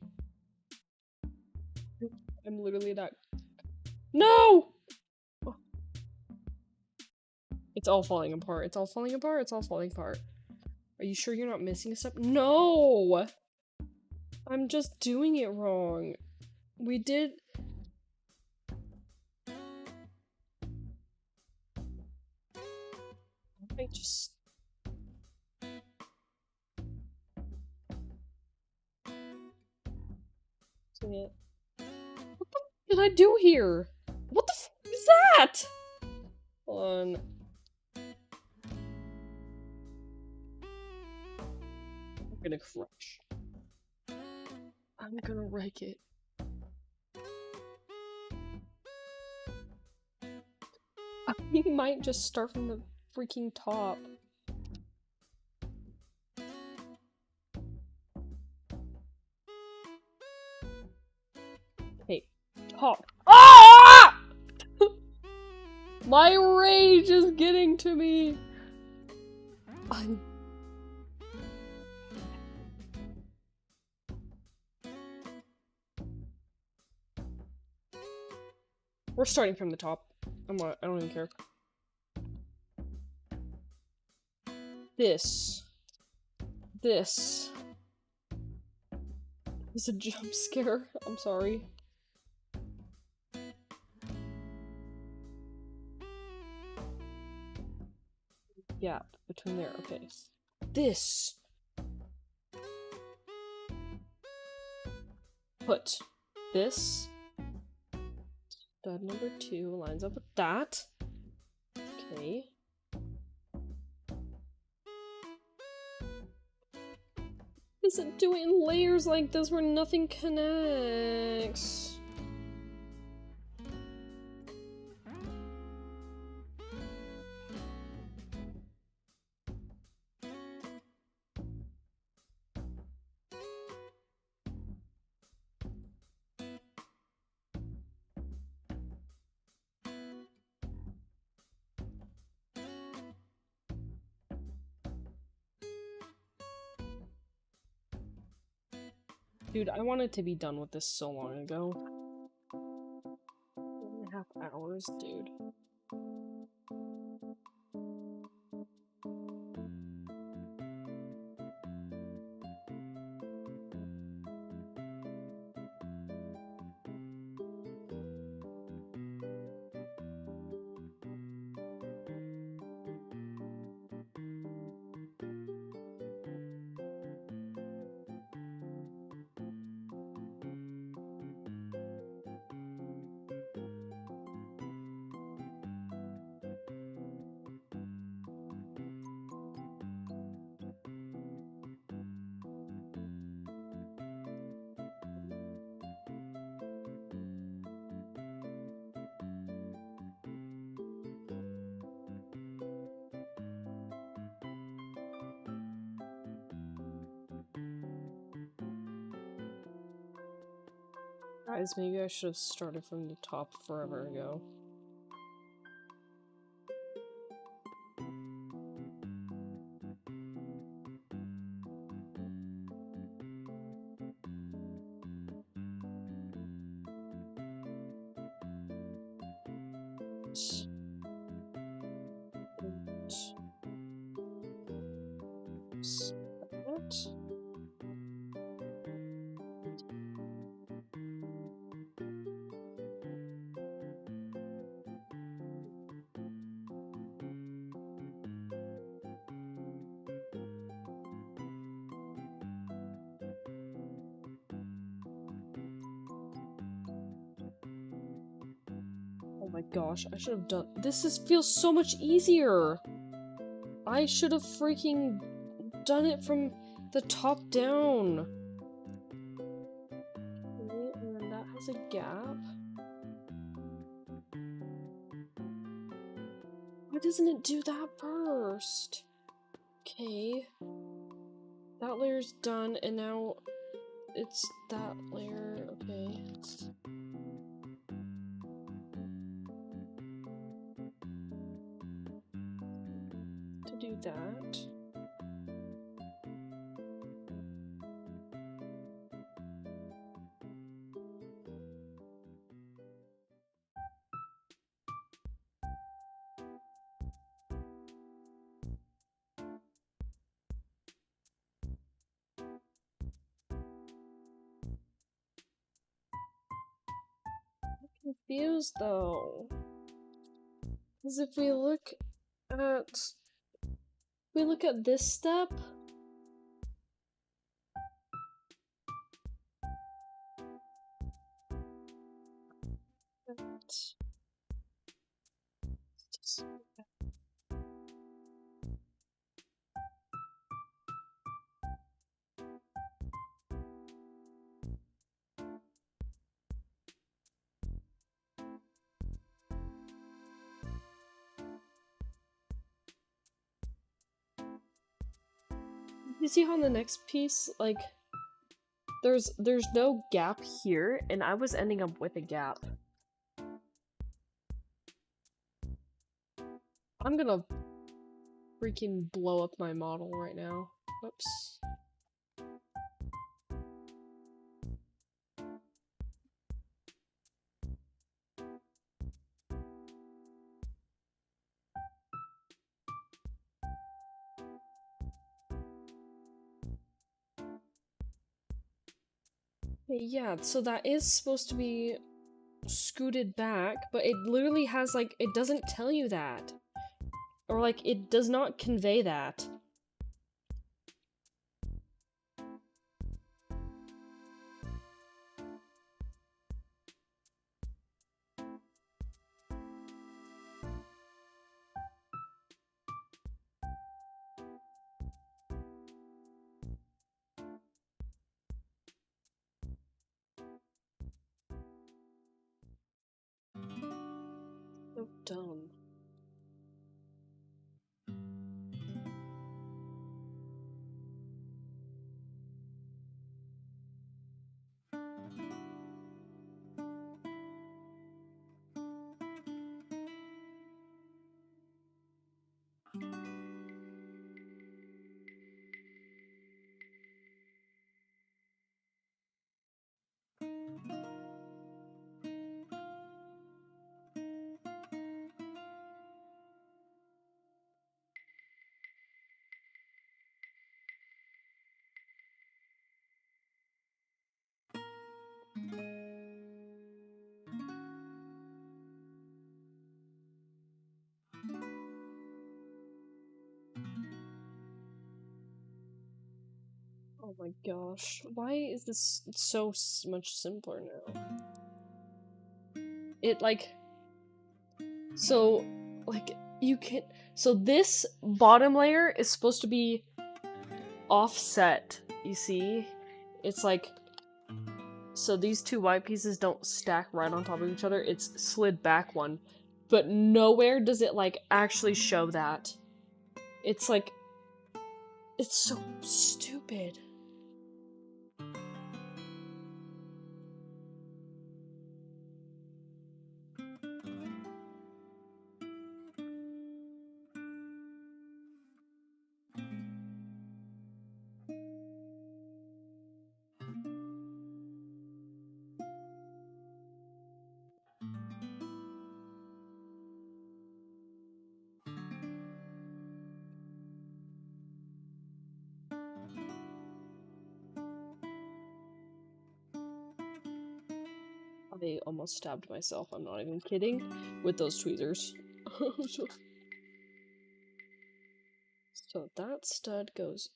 Speaker 1: I'm literally that. No! It's all falling apart. It's all falling apart. It's all falling apart. Are you sure you're not missing a step? No! I'm just doing it wrong. We did. I just. What the did I do here? What the f is that? Hold on. I'm gonna crush. I'm gonna wreck it. I might just start from the freaking top. Hey, top. Ah! My rage is getting to me. We're starting from the top. I don't even care. This is a jump scare. I'm sorry. Gap between there. Okay. This. Put this. Stud number 2 lines up with that. Okay. Doesn't do it in layers like this where nothing connects. Dude, I wanted to be done with this so long ago. 1.5 hours, dude. Guys, maybe I should have started from the top forever ago. Oops. What? Oh my gosh, I should have done this. Feels so much easier. I should have freaking done it from the top down. Okay, and then that has a gap. Why doesn't it do that first? Okay. That layer's done, and now it's that layer. Okay. To do that. Confused though, because if we look at this step, you see how on the next piece, like, there's no gap here, and I was ending up with a gap. I'm gonna freaking blow up my model right now. Whoops. Yeah, so that is supposed to be scooted back, but it literally has, like, it doesn't tell you that. Or, like, it does not convey that. So dumb. Oh my gosh, why is this so much simpler now? It, like, so, like, you can, so this bottom layer is supposed to be offset, you see? It's like, so these two white pieces don't stack right on top of each other, it's slid back one, but nowhere does it, like, actually show that. It's like, it's so stupid. I almost stabbed myself, I'm not even kidding, with those tweezers. So that stud goes...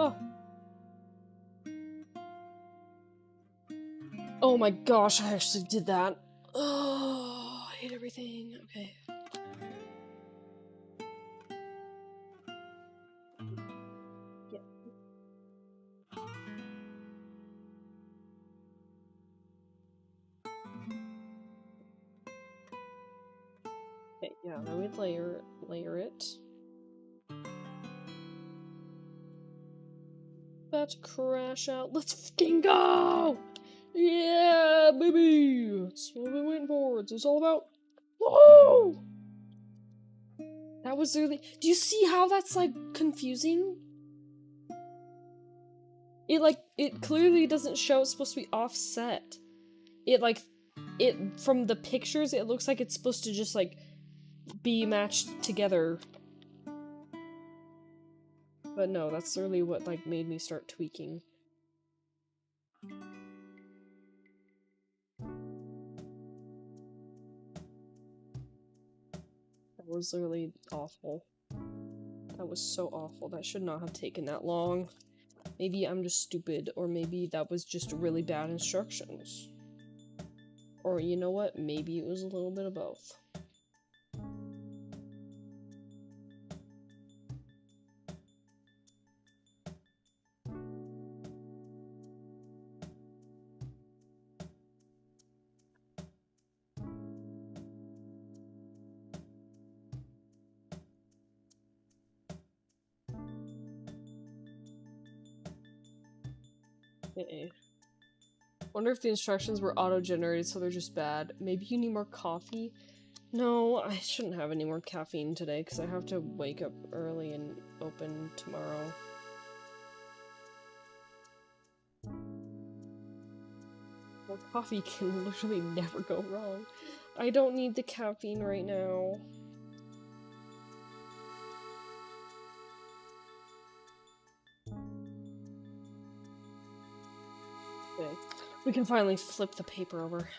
Speaker 1: Oh. Oh my gosh, I actually did that. Oh, I hate everything. Okay. Yeah. Okay, yeah, I would layer it. About to crash out. Let's fucking go! Yeah, baby! That's what we're waiting for. It's all about. Whoa! That was really. Do you see how that's like confusing? It clearly doesn't show it's supposed to be offset. From the pictures, it looks like it's supposed to just like be matched together. But no, that's really what like made me start tweaking. That was really awful. That was so awful. That should not have taken that long. Maybe I'm just stupid, or maybe that was just really bad instructions. Or you know what? Maybe it was a little bit of both. Wonder if the instructions were auto-generated, so they're just bad. Maybe you need more coffee? No, I shouldn't have any more caffeine today, because I have to wake up early and open tomorrow. Well, coffee can literally never go wrong. I don't need the caffeine right now. Okay. We can finally flip the paper over.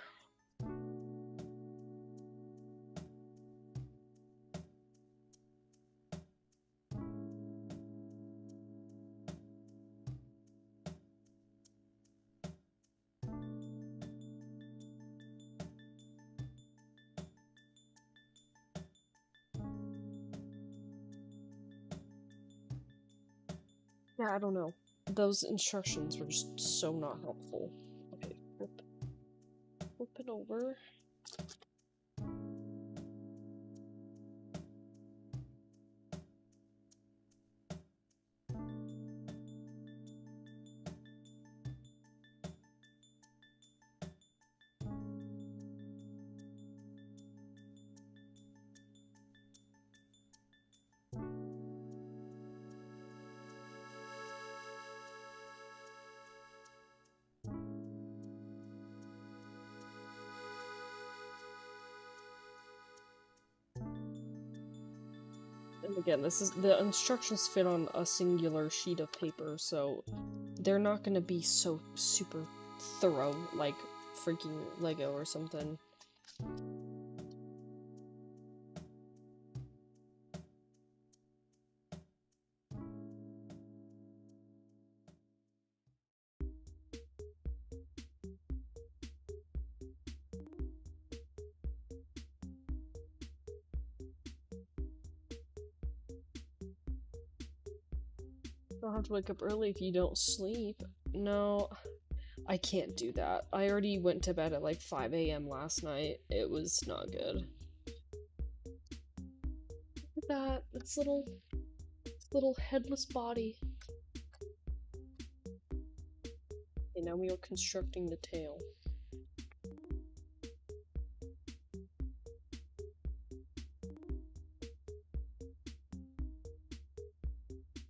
Speaker 1: Yeah, I don't know. Those instructions were just so not helpful. Okay, flip it over. And again, this is the instructions fit on a singular sheet of paper, so they're not gonna be so super thorough like freaking Lego or something. You'll have to wake up early if you don't sleep. No, I can't do that. I already went to bed at like 5 AM last night. It was not good. Look at that. Its little headless body. Okay, now we are constructing the tail.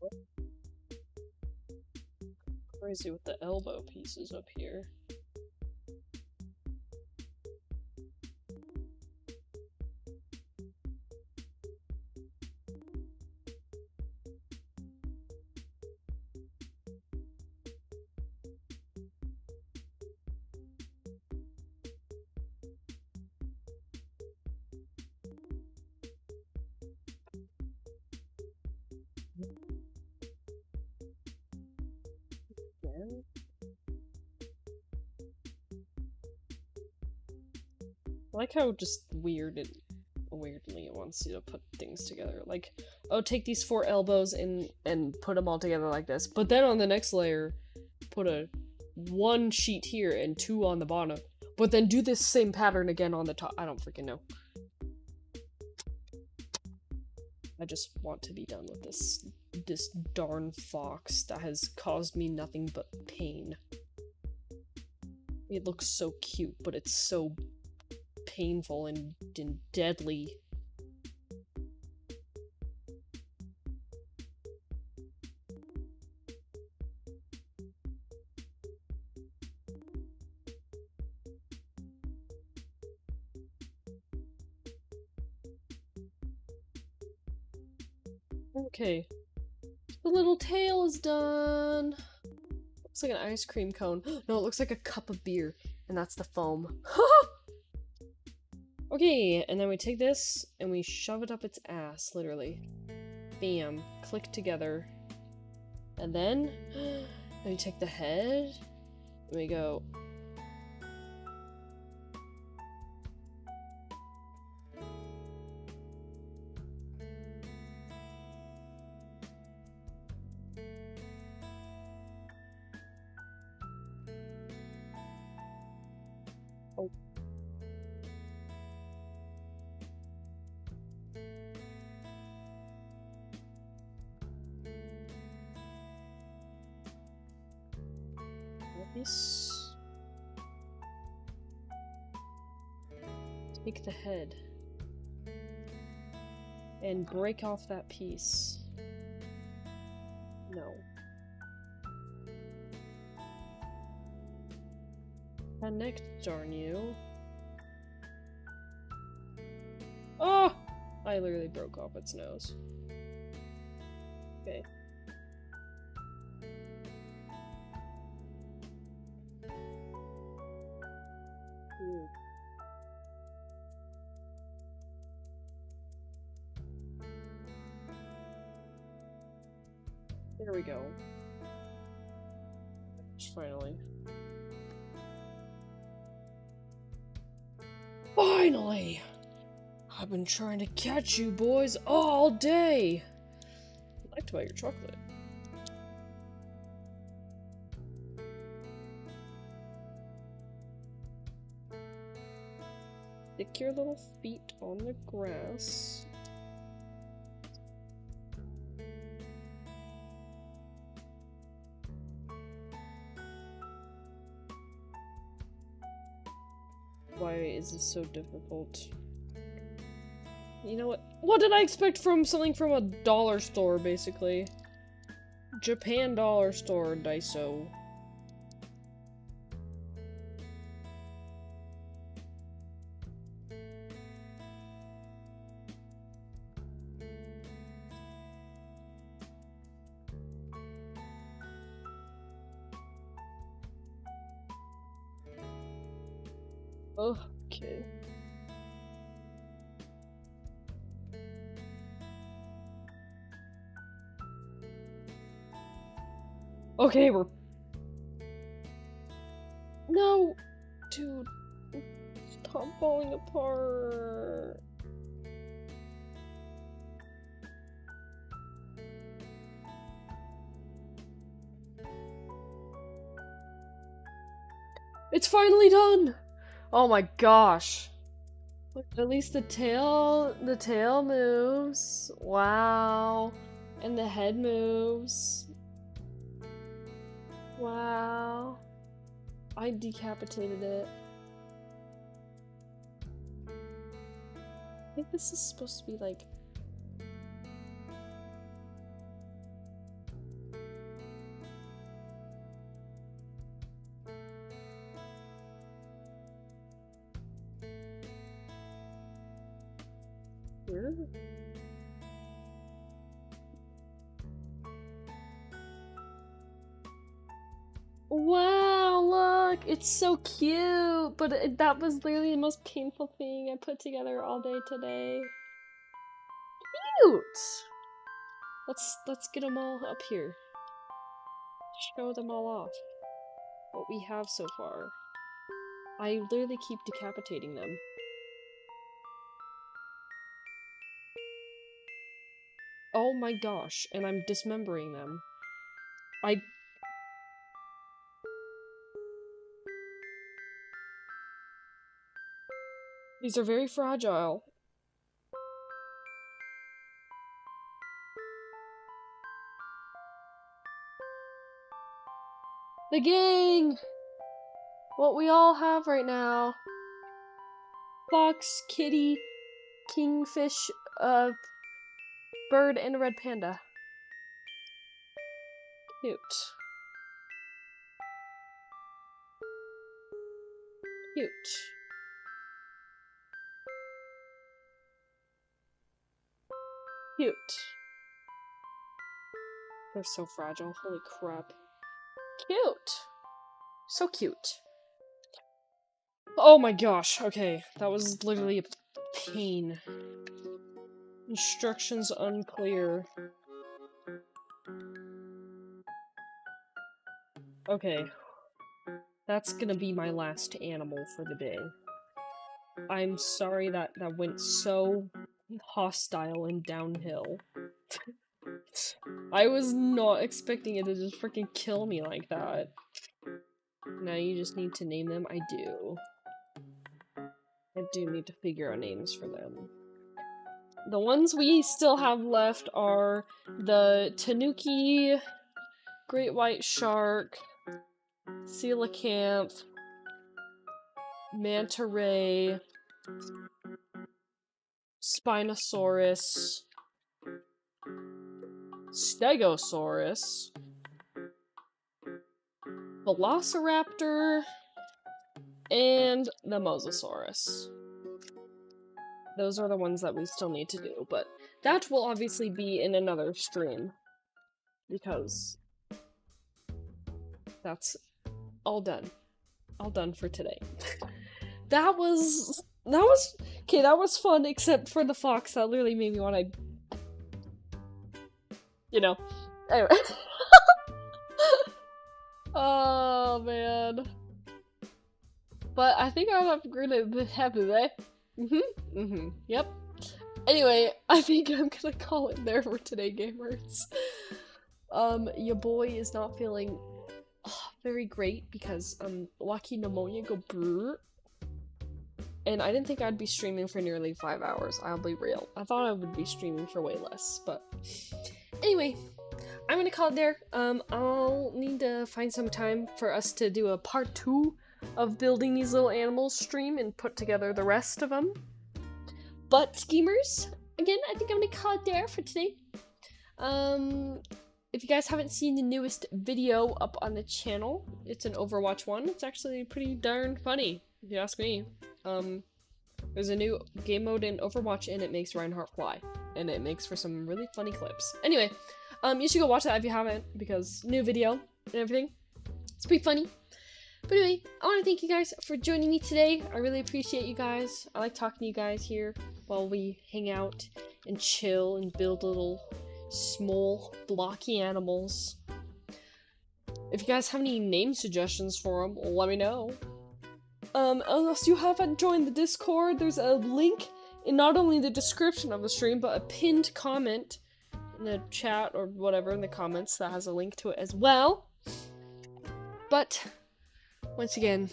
Speaker 1: What? Crazy with the elbow pieces up here. Again? I like how just weirdly it wants you to put things together. Like, oh, take these 4 elbows and put them all together like this. But then on the next layer, put a 1 sheet here and 2 on the bottom. But then do this same pattern again on the top. I don't freaking know. I just want to be done with this darn fox that has caused me nothing but pain. It looks so cute, but it's so painful and deadly. Okay. The little tail is done. Looks like an ice cream cone. No, it looks like a cup of beer, and that's the foam. Okay, and then we take this and we shove it up its ass, literally. Bam. Click together. And then we take the head and we go. Oh. This. Take the head and break off that piece. No. Connect, darn you. Oh! I literally broke off its nose. Okay. Ooh. There we go. Finally. Finally! I've been trying to catch you boys all day! I liked about your chocolate. Stick your little feet on the grass. Why is this so difficult? You know what? What did I expect from something from a dollar store, basically? Japan dollar store, Daiso. Okay. Okay, we're... No! Dude. Stop falling apart. It's finally done! Oh my gosh. Look, at least the tail moves. Wow. And the head moves. Wow. I decapitated it. I think this is supposed to be like... here. Wow, look! It's so cute! But that was literally the most painful thing I put together all day today. Cute! Let's get them all up here. Show them all off. What we have so far. I literally keep decapitating them. Oh my gosh, and I'm dismembering them. These are very fragile. The gang! What we all have right now. Fox, kitty, kingfish, bird, and a red panda. Cute. Cute. Cute. They're so fragile. Holy crap. Cute. So cute. Oh my gosh. Okay. That was literally a pain. Instructions unclear. Okay. That's gonna be my last animal for the day. I'm sorry that went so hostile and downhill. I was not expecting it to just freaking kill me like that. Now you just need to name them. I do need to figure out names for them. The ones we still have left are the Tanuki, Great White Shark, Coelacanth, Manta Ray, Spinosaurus, Stegosaurus, Velociraptor, and the Mosasaurus. Those are the ones that we still need to do, but that will obviously be in another stream, because that's all done. All done for today. That was fun, except for the fox that literally made me want to, you know. Anyway. Oh man. But I think I'm gonna have today. Yep. Anyway, I think I'm gonna call it there for today, gamers. Your boy is not feeling very great because lucky pneumonia go brrr. And I didn't think I'd be streaming for nearly 5 hours, I'll be real. I thought I would be streaming for way less, but anyway, I'm gonna call it there. I'll need to find some time for us to do a part 2 of building these little animals stream and put together the rest of them. But gamers, again, I think I'm gonna call it there for today. If you guys haven't seen the newest video up on the channel, it's an Overwatch one. It's actually pretty darn funny, if you ask me. There's a new game mode in Overwatch and it makes Reinhardt fly. And it makes for some really funny clips. Anyway, you should go watch that if you haven't, because new video and everything. It's pretty funny. But anyway, I want to thank you guys for joining me today. I really appreciate you guys. I like talking to you guys here while we hang out and chill and build little small blocky animals. If you guys have any name suggestions for them, let me know. Unless you haven't joined the Discord, there's a link in not only the description of the stream, but a pinned comment in the chat or whatever in the comments that has a link to it as well. But once again,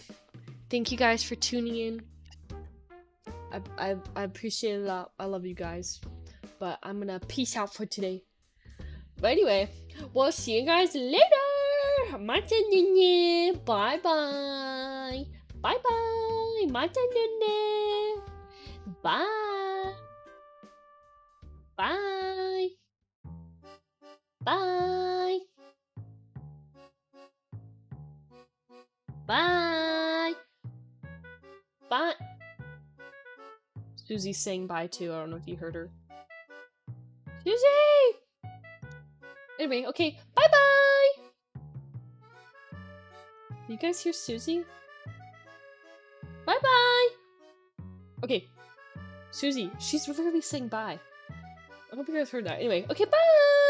Speaker 1: thank you guys for tuning in. I appreciate it a lot. I love you guys. But I'm gonna peace out for today. But anyway, we'll see you guys later. Bye bye. Bye bye. Bye. Bye. Bye. Bye. Bye. Susie's saying bye too. I don't know if you heard her. Susie! Anyway, okay, bye-bye! You guys hear Susie? Bye-bye! Okay, Susie, she's literally saying bye. I hope you guys heard that. Anyway, okay, bye!